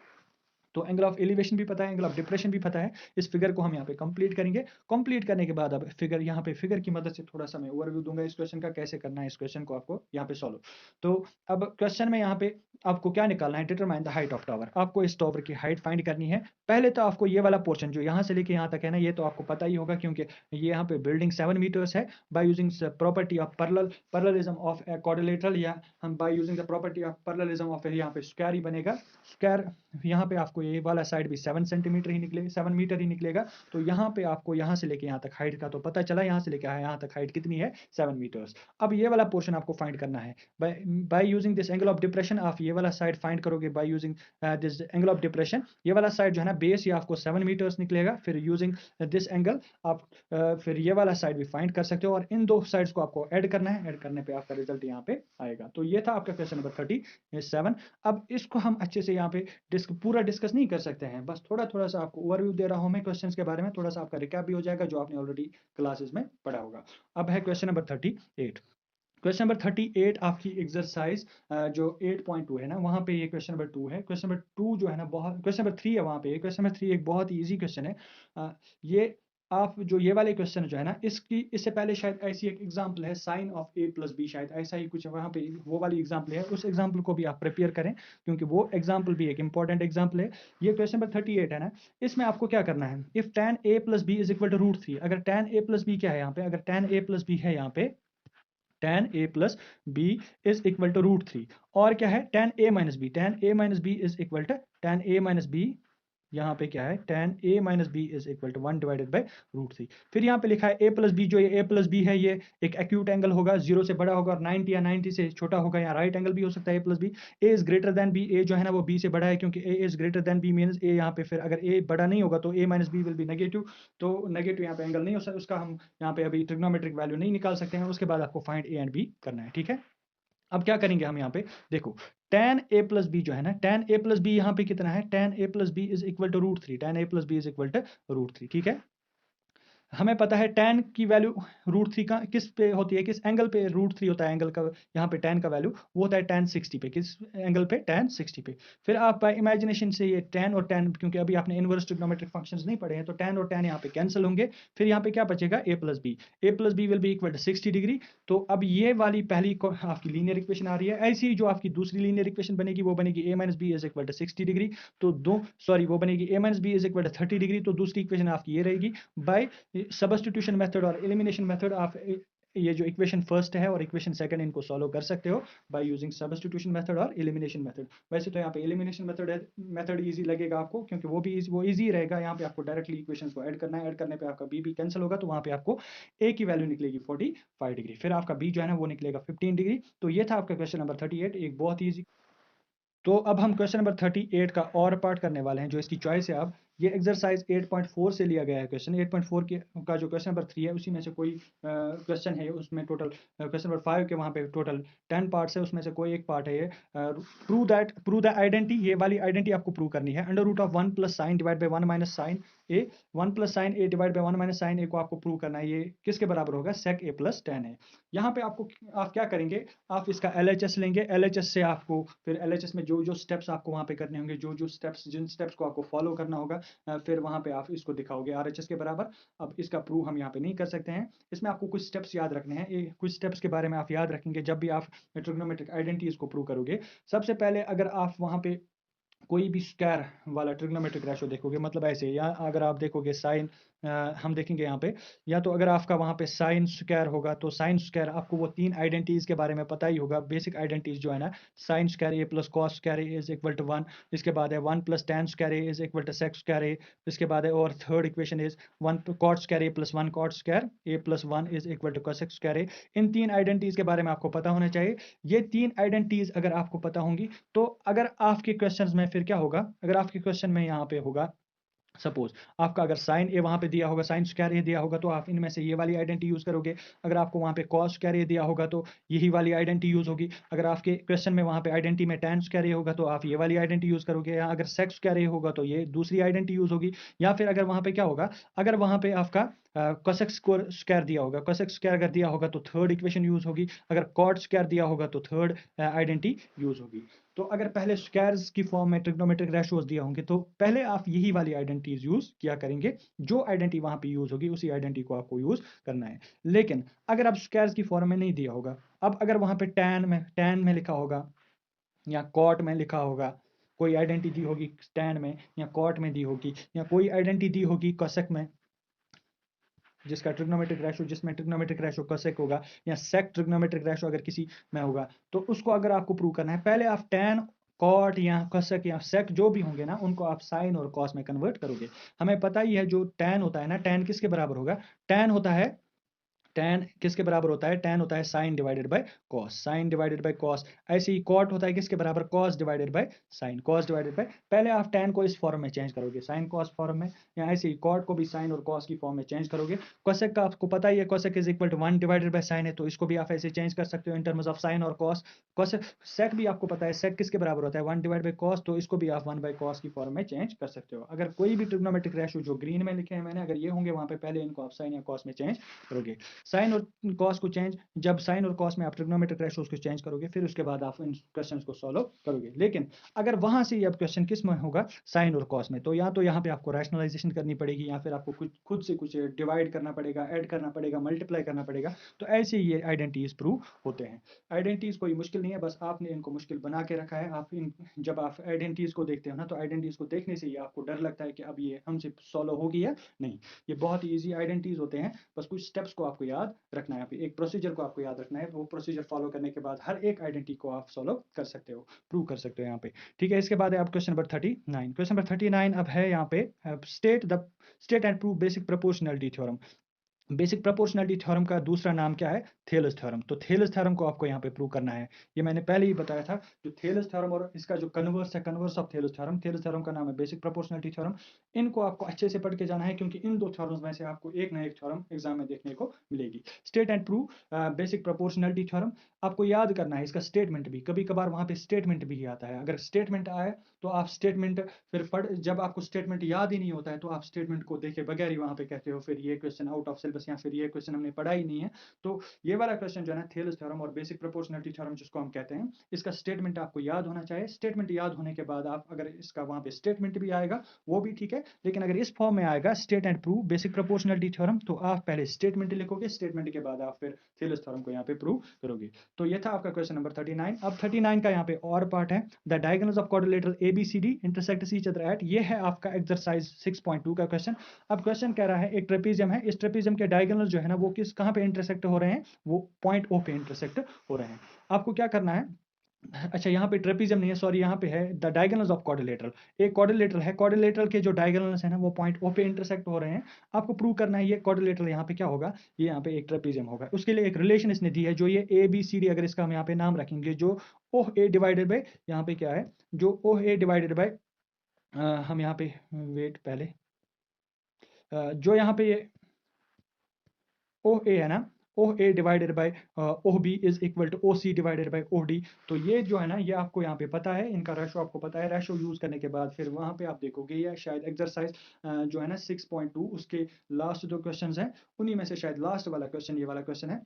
तो एंगल ऑफ एलिवेशन भी पता है, एंगल ऑफ डिप्रेशन भी पता है। इस फिगर को हम यहाँ पे कंप्लीट करेंगे। कंप्लीट करने के बाद अब फिगर, यहाँ पे फिगर की मदद से थोड़ा सा मैं ओवरव्यू दूंगा इस क्वेश्चन का, कैसे करना है इस क्वेश्चन को आपको यहाँ पे सॉल्व। तो अब क्वेश्चन में यहाँ पे आपको क्या निकालना है, determine the height of tower. आपको इस टावर की हाइट फाइंड करनी है। पहले तो आपको ये वाला पोर्शन जो यहाँ से लेके यहाँ तक है ना, ये तो आपको पता ही होगा क्योंकि ये यहाँ पे बिल्डिंग 7 मीटर्स है। By using property of parallelism of quadrilateral, या हम by using the property of parallelism of, यहाँ पे स्क्वायर ही बनेगा। स्क्वायर, यहाँ पे आपको ये वाला साइड भी 7 सेंटीमीटर ही निकलेगा, 7 मीटर ही निकलेगा। तो यहाँ पे आपको यहाँ से लेके यहाँ तक हाइट का तो पता चला, यहाँ से लेके यहाँ तक हाइट कितनी है, 7 मीटर्स। अब ये वाला पोर्शन आपको फाइंड करना है by using this angle of depression. आप ये वाला साइड फाइंड करोगे by using this angle of depression. ये वाला साइड जो है ना, बेस, ये आपको 7 मीटर्स निकलेगा। फिर यूजिंग दिस एंगल आप फिर ये वाला साइड भी फाइंड कर सकते हो, और इन दो साइड्स को आपको ऐड करना है। ऐड करने पे आपका रिजल्ट यहाँ पे आएगा। तो ये था आपका क्वेश्चन नंबर 37। अब इसको हम अच्छे से यहाँ पे पूरा डिस्कस नहीं कर सकते हैं, बस थोड़ा थोड़ा सा आपको ओवरव्यू दे रहा हूं मैं क्वेश्चंस के बारे में, थोड़ा सा आपका रिकैप भी हो जाएगा जो आपने ऑलरेडी क्लासेस में पढ़ा होगा। अब है क्वेश्चन नंबर 38। क्वेश्चन नंबर 38 आपकी एक्सरसाइज जो 8.2 है ना, वहां पे ये क्वेश्चन नंबर 2 है। क्वेश्चन नंबर 2 जो है ना, बहुत, क्वेश्चन नंबर 3 है वहां पे। क्वेश्चन नंबर 3 एक बहुत ही इजी क्वेश्चन है। ये आप जो ये वाले क्वेश्चन जो है ना, इससे पहले शायद ऐसी एक एग्जांपल है, sine of a plus b, शायद ऐसा ही कुछ वहां पे वो वाली एग्जांपल है। उस एग्जांपल को भी आप प्रिपेयर करें क्योंकि वो एग्जांपल भी एक इंपॉर्टेंट एग्जांपल है। ये क्वेश्चन नंबर 38 है ना, इसमें आपको क्या करना है, if tan a plus b is equal to √3। अगर tan a प्लस बी क्या है यहाँ पे, अगर tan a प्लस बी है यहाँ पे, tan a plus b is equal to √3। और क्या है, tan a minus b, tan a minus b is equal to tan a minus b, यहाँ पे क्या है, tan a minus b is equal to 1 divided by √3। फिर यहाँ पे लिखा है a प्लस बी, जो ये a प्लस बी है, ये एक एक्यूट एंगल होगा, 0 से बड़ा होगा और 90 या 90 से छोटा होगा, या राइट एंगल भी हो सकता है a plus b. a is greater than b, a जो है ना वो b से बड़ा है, क्योंकि a is greater than b means a यहाँ पे, फिर अगर a बड़ा नहीं होगा तो a minus b will be negative. तो नेगेटिव यहाँ पे एंगल नहीं हो सकता, उसका हम यहाँ पे अभी ट्रिग्नोमेट्रिक वैल्यू नहीं निकाल सकते हैं। उसके बाद आपको फाइंड a एंड b करना है। ठीक है, अब क्या करेंगे हम यहाँ पे, देखो tan a प्लस बी जो है ना, tan a प्लस बी यहाँ पे कितना है, tan a plus b is equal to √3, tan a plus b is equal to √3। ठीक है, हमें पता है tan की वैल्यू √3 का किस पे होती है, किस एंगल पे √3 होता है एंगल का, यहाँ पे tan का वैल्यू वो होता है tan 60 पे, किस एंगल पे, tan 60 पे। फिर आप बाय इमेजिनेशन से ये tan और tan, क्योंकि अभी आपने इनवर्स ट्रिग्नोमेट्रिक फंक्शंस नहीं पढ़े हैं, तो tan और tan यहाँ पे कैंसिल होंगे। फिर यहाँ पे क्या बचेगा, a plus b will be equal to 60 degree. तो अब ये वाली पहली आपकी लीनियर इक्वेशन आ रही है। ऐसी ही जो आपकी दूसरी लीनियर इक्वेशन बनेगी वो बनेगी a minus b is equal to 60 degree. तो वो बनेगी a minus b is equal to 30 degree. तो दूसरी इक्वेशन आपकी ये रहेगी। बाय सब्स्टिट्यूशन मेथड और एलिमिनेशन मेथड आप ये जो इक्वेशन फर्स्ट है और इक्वेशन सेकंड इनको सॉल्व कर सकते हो बाय यूजिंग सब्स्टिट्यूशन मेथड और एलिमिनेशन मेथड। वैसे तो यहाँ पे एलिमिनेशन मेथड इजी लगेगा आपको, क्योंकि वो इजी रहेगा। यहाँ पे आपको डायरेक्टली इक्वेशंस को ऐड करना है, ऐड करने पे आपका बी कैंसिल होगा, तो वहाँ पे आपको ए की वैल्यू निकलेगी 45 डिग्री, फिर आपका बी जो है ना वो निकलेगा 15 डिग्री। तो ये था आपका क्वेश्चन नंबर 38, एक बहुत ही ईजी। तो अब हम क्वेश्चन नंबर 38 का और पार्ट करने वाले हैं, जो इसकी चॉइस है। अब ये एक्सरसाइज 8.4 से लिया गया है क्वेश्चन। 8.4 का जो क्वेश्चन नंबर 3 है उसी में से कोई क्वेश्चन है, उसमें टोटल क्वेश्चन नंबर 5 के वहाँ पे टोटल 10 पार्ट्स है, उसमें से कोई एक पार्ट है ये प्रूव द आइडेंटिटी। ये वाली आइडेंटिटी आपको प्रूव करनी है। Under root of 1 plus sine divide by 1 minus sine A, 1 plus sine A divide by 1 minus sine A को आपको प्रूव करना है। ये किसके बराबर होगा, सेक ए प्लस टेन है। यहाँ पे आप क्या करेंगे, आप इसका LHS लेंगे। LHS से आपको फिर LHS में जो स्टेप्स आपको वहाँ पे करने होंगे, जिन स्टेप्स को आपको फॉलो करना होगा, फिर वहाँ पे आप इसको दिखाओगे RHS के बराबर। अब इसका प्रूव हम यहाँ पे नहीं कर सकते हैं, इसमें आपको कुछ स्टेप्स याद रखने हैं। कुछ स्टेप्स के बारे में आप याद रखेंगे जब भी आप ट्रिग्नोमेट्रिक आइडेंटिटीज को प्रूव करोगे। सबसे पहले अगर आप वहाँ पे कोई भी स्क्वायर वाला ट्रिग्नोमेट्रिक रेशो देखोगे, मतलब ऐसे, या अगर आप देखोगे साइन, हम देखेंगे यहाँ पे, या तो अगर आपका वहाँ पे साइन स्क्वायर होगा तो साइन स्क्वायर आपको वो 3 आइडेंटिटीज के बारे में पता ही होगा, बेसिक आइडेंटिटीज जो है ना, sine square A plus cos square A is equal to 1। इसके बाद है 1 plus tan square A is equal to sec square A. इसके बाद है और third equation is 1 cot square A plus 1 cot square A plus 1 is equal to cosec square A. इन 3 आइडेंटिटीज के बारे में आपको पता होना चाहिए। ये 3 आइडेंटिटीज अगर आपको पता होंगी तो अगर आपके क्वेश्चंस में फिर क्या होगा, अगर आपके क्वेश्चन में यहाँ पे होगा सपोज आपका अगर साइन ए वहां पे दिया होगा, साइन स्क्वायर ए दिया होगा, तो आप इनमें से ये वाली आइडेंटिटी यूज करोगे। अगर आपको वहां पे कॉस स्क्वायर ए दिया होगा तो यही वाली आइडेंटिटी यूज होगी। अगर आपके क्वेश्चन में वहां पे आइडेंटिटी में tan स्क्वायर ए होगा तो आप ये वाली आइडेंटिटी यूज करोगे। या अगर सेक स्क्वायर ए होगा तो ये दूसरी आइडेंटिटी यूज होगी। या फिर अगर वहां पे क्या होगा, अगर वहां पे आपका कोसेक स्क्वायर दिया होगा, कोसेक स्क्वायर अगर दिया होगा तो थर्ड इक्वेशन यूज होगी। अगर कॉट स्क्वायर दिया होगा तो थर्ड आइडेंटिटी यूज होगी। तो अगर पहले स्क्वायर्स की फॉर्म में ट्रिग्नोमेट्रिक रेशोज दिया होंगे तो पहले आप यही वाली आइडेंटिटीज यूज किया करेंगे। जो आइडेंटिटी वहां पे यूज होगी उसी आइडेंटिटी को आपको यूज करना है। लेकिन अगर आप स्क्वायर्स की फॉर्म में नहीं दिया होगा, अब अगर वहां पे टैन में लिखा होगा या कॉट में लिखा होगा, कोई आइडेंटिटी दी होगी टैन में या कॉट में दी होगी, या कोई आइडेंटिटी दी होगी कोसेक में, जिसका ट्रिग्नोमेट्रिक रेशो, जिसमें ट्रिग्नोमेट्रिक रेशो कोसेक होगा, या सेक ट्रिग्नोमेट्रिक रेशो अगर किसी में होगा, तो उसको अगर आपको प्रूव करना है, पहले आप टैन, कॉट या कोसेक या सेक जो भी होंगे ना, उनको आप साइन और कॉस में कन्वर्ट करोगे। हमें पता ही है जो टैन होता है ना, टैन किसके बराबर होगा, टैन होता है, टैन किसके बराबर होता है, टैन होता है sine divided by cos, sine divided by cos. ऐसे ही कॉट होता है किसके बराबर, cos divided by sine, cos divided by, पहले आप टैन को इस फॉर्म में चेंज करोगे साइन कॉस फॉर्म में, या ऐसे ही कॉट को भी साइन और कॉस की फॉर्म में चेंज करोगे। कोसेक का आपको पता ही है, cosec is equal to 1 divided by sine है, तो इसको भी आप ऐसे चेंज कर सकते हो इन टर्म्स ऑफ साइन और कॉस। कोसेक, सेक भी आपको पता है, सेक किसके बराबर होता है, 1 डिवाइड बाय कॉस, तो इसको भी आप 1 बाय कॉस की फॉर्म में चेंज कर सकते हो। अगर कोई भी ट्रिग्नोमेट्रिक रेशो जो ग्रीन में लिखे हैं मैंने, अगर ये होंगे वहां पे, पहले इनको आप साइन या कॉस में चेंज करोगे। साइन और कॉस को चेंज, जब साइन और कॉस में आप ट्रिग्नोमेट्रिक रेशोज को चेंज करोगे, फिर उसके बाद आप इन क्वेश्चंस को सॉल्व करोगे। लेकिन अगर वहां से अब क्वेश्चन किस में होगा, साइन और कॉस में, तो या तो यहाँ पे आपको रैशनलाइजेशन करनी पड़ेगी, या फिर आपको खुद से कुछ डिवाइड करना पड़ेगा, ऐड करना पड़ेगा, मल्टीप्लाई करना पड़ेगा। तो ऐसे ये आइडेंटिटीज प्रूव होते हैं। आइडेंटिटीज कोई मुश्किल नहीं है, बस आपने इनको मुश्किल बना के रखा है। आप जब आप आइडेंटिटीज को देखते हो ना, तो आइडेंटिटीज को देखने से ही आपको डर लगता है कि अब ये हमसे सॉल्व होगी या नहीं। ये बहुत ही ईजी आइडेंटिटीज होते हैं, बस कुछ स्टेप्स को आपको याद रखना है, एक प्रोसीजर को आपको याद रखना है। वो प्रोसीजर फॉलो करने के बाद हर एक आइडेंटिटी को आप सॉल्व कर सकते हो, प्रूव कर सकते हो यहाँ पे। ठीक है, इसके बाद है आप क्वेश्चन नंबर 39। क्वेश्चन नंबर 39 अब है यहाँ पे, state and prove basic proportionality theorem. Basic proportionality theorem का दूसरा नाम क्या है, थेलस थ्योरम। तो थेलस थ्योरम को आपको यहाँ पे प्रूव करना है। ये मैंने पहले ही बताया था, जो थेलस थ्योरम और इसका जो कन्वर्स है, कन्वर्स ऑफ थेलस थ्योरम का नाम है बेसिक प्रोपोर्शनलिटी थ्योरम। इनको आपको अच्छे से पढ़ के जाना है, क्योंकि इन दो थ्योरम्स में से आपको एक ना एक थ्योरम एग्जाम में देखने को मिलेगी। State and prove basic proportionality theorem. आपको याद करना है इसका स्टेटमेंट भी, कभी कभार वहाँ पे स्टेटमेंट भी आता है। अगर स्टेटमेंट आए तो आप स्टेटमेंट फिर जब आपको स्टेटमेंट याद ही नहीं होता है तो आप स्टेटमेंट को देखे बगैर ही वहाँ पे कहते हो फिर ये क्वेश्चन आउट ऑफ सिलेबस या फिर ये क्वेश्चन हमने पढ़ा ही नहीं है। तो ये वाला क्वेश्चन जो है ना थेल्स थ्योरम और बेसिक प्रोपोर्शनलिटी थ्योरम जिसको हम कहते हैं, इसका स्टेटमेंट आपको याद होना चाहिए। स्टेटमेंट याद होने के बाद आप अगर इसका वहाँ पे स्टेटमेंट भी आएगा वो भी ठीक है, लेकिन अगर इस फॉर्म में आएगा state and prove basic proportionality theorem तो आप पहले स्टेटमेंट लिखोगे, स्टेटमेंट के बाद आप फिर थेल्स थ्योरम को यहाँ पे प्रूव करोगे। तो ये था आपका क्वेश्चन नंबर 39। अब 39 का यहाँ पे और पार्ट है, the diagonals of quadrilateral ABCD intersect each other at. ये है आपका एक्सरसाइज 6.2 का क्वेश्चन। अब क्वेश्चन कह रहा है एक ट्रेपीजियम है, इस ट्रेपीजियम के डायगोनल जो है ना वो कहाँ पे इंटरसेक्ट हो रहे हैं, वो पॉइंट O पे इंटरसेक्ट हो रहे हैं। आपको क्या करना है, अच्छा यहाँ पे ट्रेपीजियम नहीं है, सॉरी, यहाँ पे है द डायगोनल्स ऑफ क्वाड्रिलेटरल। एक क्वाड्रिलेटरल है, क्वाड्रिलेटरल के जो डायगोनल्स है ना वो पॉइंट O पे इंटरसेक्ट हो रहे हैं। आपको प्रूव करना है ये क्वाड्रिलेटरल यहाँ पे क्या होगा, ये यहाँ पे एक ट्रेपीजियम होगा। उसके लिए एक रिलेशन इसने दी है, जो ये ABCD अगर इसका हम यहाँ पे नाम रखेंगे, जो OA डिवाइडेड बाई यहाँ पे क्या है, जो OA डिवाइडेड बाई हम यहाँ पे वेट पहले जो यहाँ पे ये OA है ना, OA divided by OB is equal to OC divided by OD। तो ये जो है ना ये आपको यहाँ पे पता है, इनका रेशो आपको पता है। रेशो यूज करने के बाद फिर वहाँ पे आप देखोगे ये शायद एक्सरसाइज जो है ना 6.2 उसके लास्ट जो क्वेश्चन हैं उन्हीं में से शायद लास्ट वाला क्वेश्चन ये वाला क्वेश्चन है।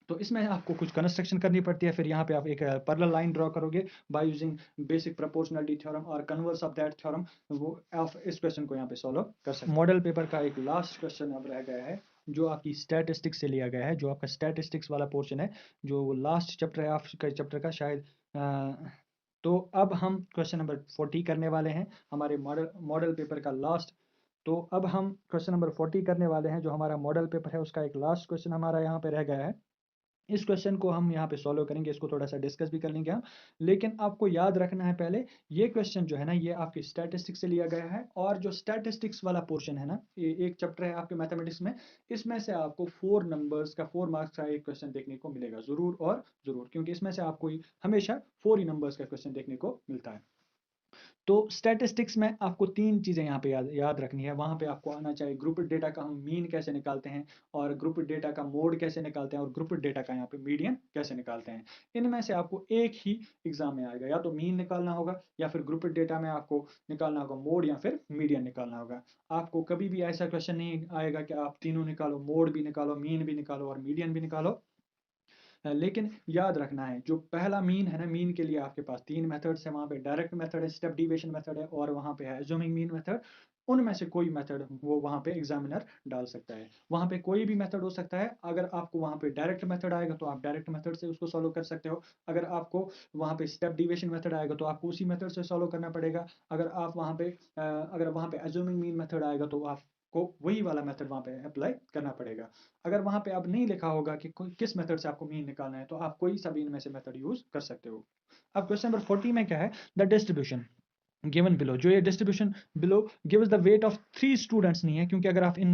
तो इसमें आपको कुछ कंस्ट्रक्शन करनी पड़ती है, फिर यहाँ पे आप एक पैरेलल लाइन ड्रॉ करोगे by using basic proportionality theorem और कन्वर्स ऑफ दैट थ्योरम, वो आप इस क्वेश्चन को यहाँ पे सॉल्व कर सकते हैं। मॉडल पेपर का एक लास्ट क्वेश्चन अब रह गया है जो आपकी स्टैटिस्टिक्स से लिया गया है, जो आपका स्टैटिस्टिक्स वाला पोर्शन है, जो लास्ट चैप्टर है आपका चैप्टर का शायद। तो अब हम क्वेश्चन नंबर 40 करने वाले हैं, हमारे मॉडल पेपर का लास्ट। तो अब हम क्वेश्चन नंबर 40 करने वाले हैं, जो हमारा मॉडल पेपर है उसका एक लास्ट क्वेश्चन हमारा यहाँ पे रह गया है। इस क्वेश्चन को हम यहाँ पे सॉल्व करेंगे, इसको थोड़ा सा डिस्कस भी कर लेंगे हम। लेकिन आपको याद रखना है पहले, ये क्वेश्चन जो है ना ये आपके स्टैटिस्टिक्स से लिया गया है, और जो स्टैटिस्टिक्स वाला पोर्शन है ना, ये एक चैप्टर है आपके मैथमेटिक्स में, इसमें से आपको 4 नंबर्स का 4 मार्क्स का एक क्वेश्चन देखने को मिलेगा जरूर और जरूर, क्योंकि इसमें से आपको हमेशा 4 ही नंबर्स का क्वेश्चन देखने को मिलता है। तो स्टैटिस्टिक्स में आपको 3 चीज़ें यहाँ पे याद रखनी है। वहाँ पे आपको आना चाहिए ग्रुप डेटा का हम मीन कैसे निकालते हैं, और ग्रुप डेटा का मोड कैसे निकालते हैं, और ग्रुप डेटा का यहाँ पे मीडियन कैसे निकालते हैं। इनमें से आपको एक ही एग्जाम में आएगा, या तो मीन निकालना होगा या फिर ग्रुप डेटा में आपको निकालना होगा मोड या फिर मीडियन निकालना होगा। आपको कभी भी ऐसा क्वेश्चन नहीं आएगा कि आप तीनों निकालो, मोड भी निकालो, मीन भी निकालो और मीडियन भी निकालो। लेकिन याद रखना है जो पहला मीन है ना, मीन के लिए आपके पास 3 मेथड्स है, वहाँ पे डायरेक्ट मेथड है, स्टेप डिविएशन मेथड है, और वहाँ पे है एज्यूमिंग मीन मेथड। उनमें से कोई मेथड वो वहाँ पे एग्जामिनर डाल सकता है, वहाँ पे कोई भी मेथड हो सकता है। अगर आपको वहाँ पे डायरेक्ट मेथड आएगा तो आप डायरेक्ट मेथड से उसको सॉल्व कर सकते हो। अगर आपको वहाँ पे स्टेप डिविएशन मेथड आएगा तो आपको उसी मेथड से सॉल्व करना पड़ेगा। अगर आप वहाँ पे अगर वहाँ पे एज्यूमिंग मीन मेथड आएगा तो आपको वही वाला मेथड वहाँ पे अप्लाई करना पड़ेगा। अगर वहाँ पे अब नहीं लिखा होगा कि किस मेथड से आपको मीन निकालना है तो आप कोई सा भी इनमें से मेथड यूज कर सकते हो। अब क्वेश्चन नंबर 40 में क्या है, द डिस्ट्रीब्यूशन गिवन बिलो। जो ये distribution below gives the weight of 3 students नहीं है, क्योंकि अगर आप इन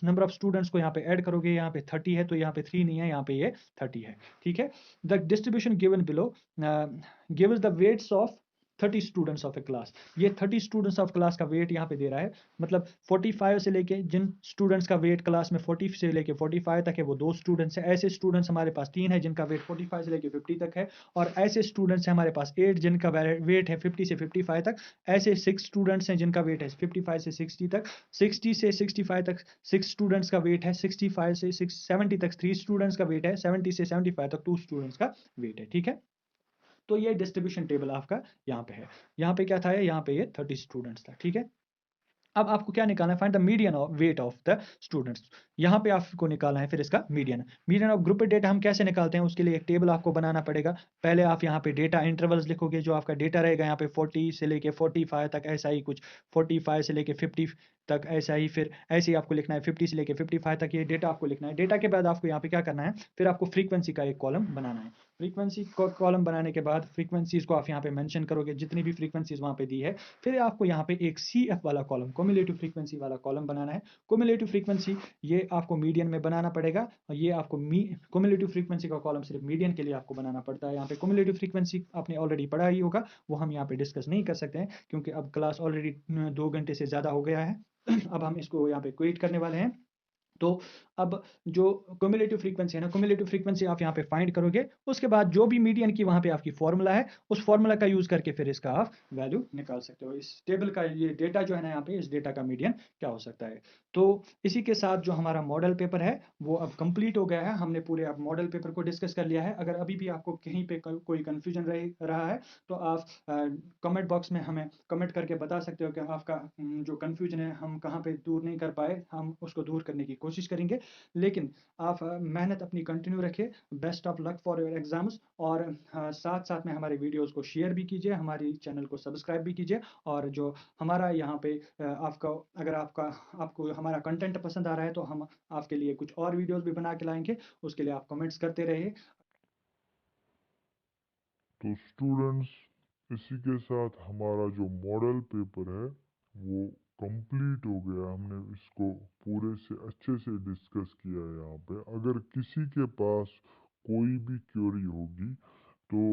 नंबर ऑफ स्टूडेंट्स को यहाँ पे ऐड करोगे, यहाँ पे 30 है तो यहाँ पे 3 नहीं है, यहाँ पे ये 30 है। ठीक है, the distribution given below gives the weights of 30 students of a class. ये 30 स्टूडेंट्स ऑफ क्लास का वेट यहाँ पे दे रहा है, मतलब 45 से लेके जिन स्टूडेंट्स का वेट क्लास में 40 से लेके 45 तक है वो 2 स्टूडेंट्स हैं। ऐसे स्टूडेंट्स हमारे पास 3 है जिनका वेट 45 से लेके 50 तक है, और ऐसे स्टूडेंट्स हैं हमारे पास 8 जिनका वेट है 50 से 55 तक। ऐसे 6 स्टूडेंट्स हैं जिनका वेट है 55 से 60 तक। 60 से 65 तक 6 स्टूडेंट्स का वेट है। 65 से 70 तक 3 स्टूडेंट्स का वेट है। 70 से 75 तक 2 स्टूडेंट्स का वेट है। ठीक है, तो ये डिस्ट्रीब्यूशन टेबल आपका यहाँ पे है। यहाँ पे क्या था, यहाँ पे ये 30 स्टूडेंट्स था। ठीक है, अब आपको क्या निकालना है, find the median of weight of the students. यहाँ पे आपको निकालना है फिर इसका median. Median of group data हम कैसे निकालते हैं, उसके लिए एक टेबल आपको बनाना पड़ेगा। पहले आप यहाँ पे डेटा इंटरवल्स लिखोगे, जो आपका डेटा रहेगा यहाँ पे 40 से लेके 45 तक, ऐसा ही कुछ 45 से लेके 50 तक, ऐसा ही फिर ऐसे ही आपको लिखना है 50 से लेके 55 तक, ये डेटा आपको लिखना है। डेटा के बाद आपको यहाँ पे क्या करना है, फिर आपको फ्रीक्वेंसी का एक कॉलम बनाना है। फ्रीक्वेंसी कॉलम बनाने के बाद फ्रीक्वेंसीज को आप यहाँ पे मेंशन करोगे, जितनी भी फ्रीक्वेंसीज वहाँ पे दी है। फिर आपको यहाँ पे एक CF वाला कॉलम, क्युमुलेटिव फ्रीक्वेंसी वाला कॉलम बनाना है। क्युमुलेटिव फ्रीक्वेंसी ये आपको मीडियन में बनाना पड़ेगा, और ये आपको क्युमुलेटिव फ्रीक्वेंसी का कॉलम सिर्फ मीडियन के लिए आपको बनाना पड़ता है। यहाँ पे क्युमुलेटिव फ्रीक्वेंसी आपने ऑलरेडी पढ़ा ही होगा, वो हम यहाँ पे डिस्कस नहीं कर सकते हैं क्योंकि अब क्लास ऑलरेडी 2 घंटे से ज़्यादा हो गया है। अब हम इसको यहाँ पे क्विट करने वाले हैं। तो अब जो क्युमुलेटिव फ्रीक्वेंसी है ना, क्युमुलेटिव फ्रीक्वेंसी आप यहाँ पे फाइंड करोगे, उसके बाद जो भी मीडियन की वहाँ पे आपकी फॉर्मूला है, उस फॉर्मूला का यूज़ करके फिर इसका आप वैल्यू निकाल सकते हो। इस टेबल का ये डेटा जो है ना यहाँ पे, इस डेटा का मीडियन क्या हो सकता है। तो इसी के साथ जो हमारा मॉडल पेपर है वो अब कंप्लीट हो गया है। हमने पूरे अब मॉडल पेपर को डिस्कस कर लिया है। अगर अभी भी आपको कहीं पे कोई कन्फ्यूजन रहा है तो आप कमेंट बॉक्स में हमें कमेंट करके बता सकते हो कि आपका जो कन्फ्यूजन है हम कहाँ पे दूर नहीं कर पाए, हम उसको दूर करने की कोशिश करेंगे। लेकिन आप मेहनत अपनी कंटिन्यू रखिए। Best of luck for your exams. और साथ साथ में हमारे वीडियोस को शेयर भी कीजिए, हमारी चैनल को सब्सक्राइब भी कीजिए। और जो हमारा यहाँ पे आपका अगर आपको हमारा कंटेंट पसंद आ रहा है तो हम आपके लिए कुछ और वीडियोस भी बना के लाएंगे। उसके लिए आप कमेंट्स करते रहिए। तो स्टूडेंट्स, इसी के साथ हमारा जो मॉडल पेपर है वो कंप्लीट हो गया। हमने इसको पूरे से अच्छे से डिस्कस किया है। यहाँ पे अगर किसी के पास कोई भी क्वेरी होगी तो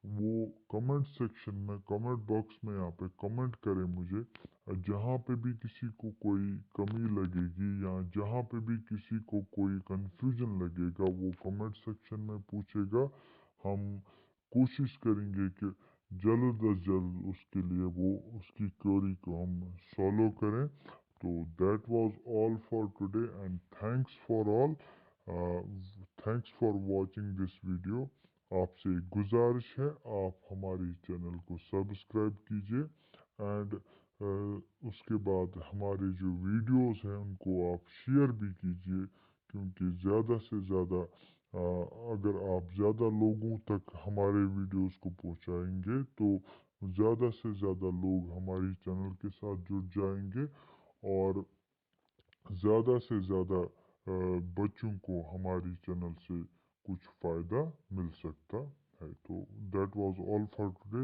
वो कमेंट सेक्शन में, कमेंट बॉक्स में यहाँ पे कमेंट करे मुझे। जहाँ पे भी किसी को कोई कमी लगेगी या जहाँ पे भी किसी को कोई कंफ्यूजन लगेगा वो कमेंट सेक्शन में पूछेगा। हम कोशिश करेंगे कि जल्द अज जल्द उसके लिए वो उसकी क्वेरी को हम सॉल्व करें। तो that was all for today and thanks for watching this video. आपसे एक गुजारिश है, आप हमारी चैनल को सब्सक्राइब कीजिए एंड उसके बाद हमारे जो वीडियोस हैं उनको आप शेयर भी कीजिए, क्योंकि ज़्यादा से ज़्यादा अगर आप ज़्यादा लोगों तक हमारे वीडियोस को पहुंचाएंगे तो ज़्यादा से ज़्यादा लोग हमारी चैनल के साथ जुड़ जाएंगे और ज़्यादा से ज़्यादा बच्चों को हमारी चैनल से कुछ फ़ायदा मिल सकता है। तो that was all for today.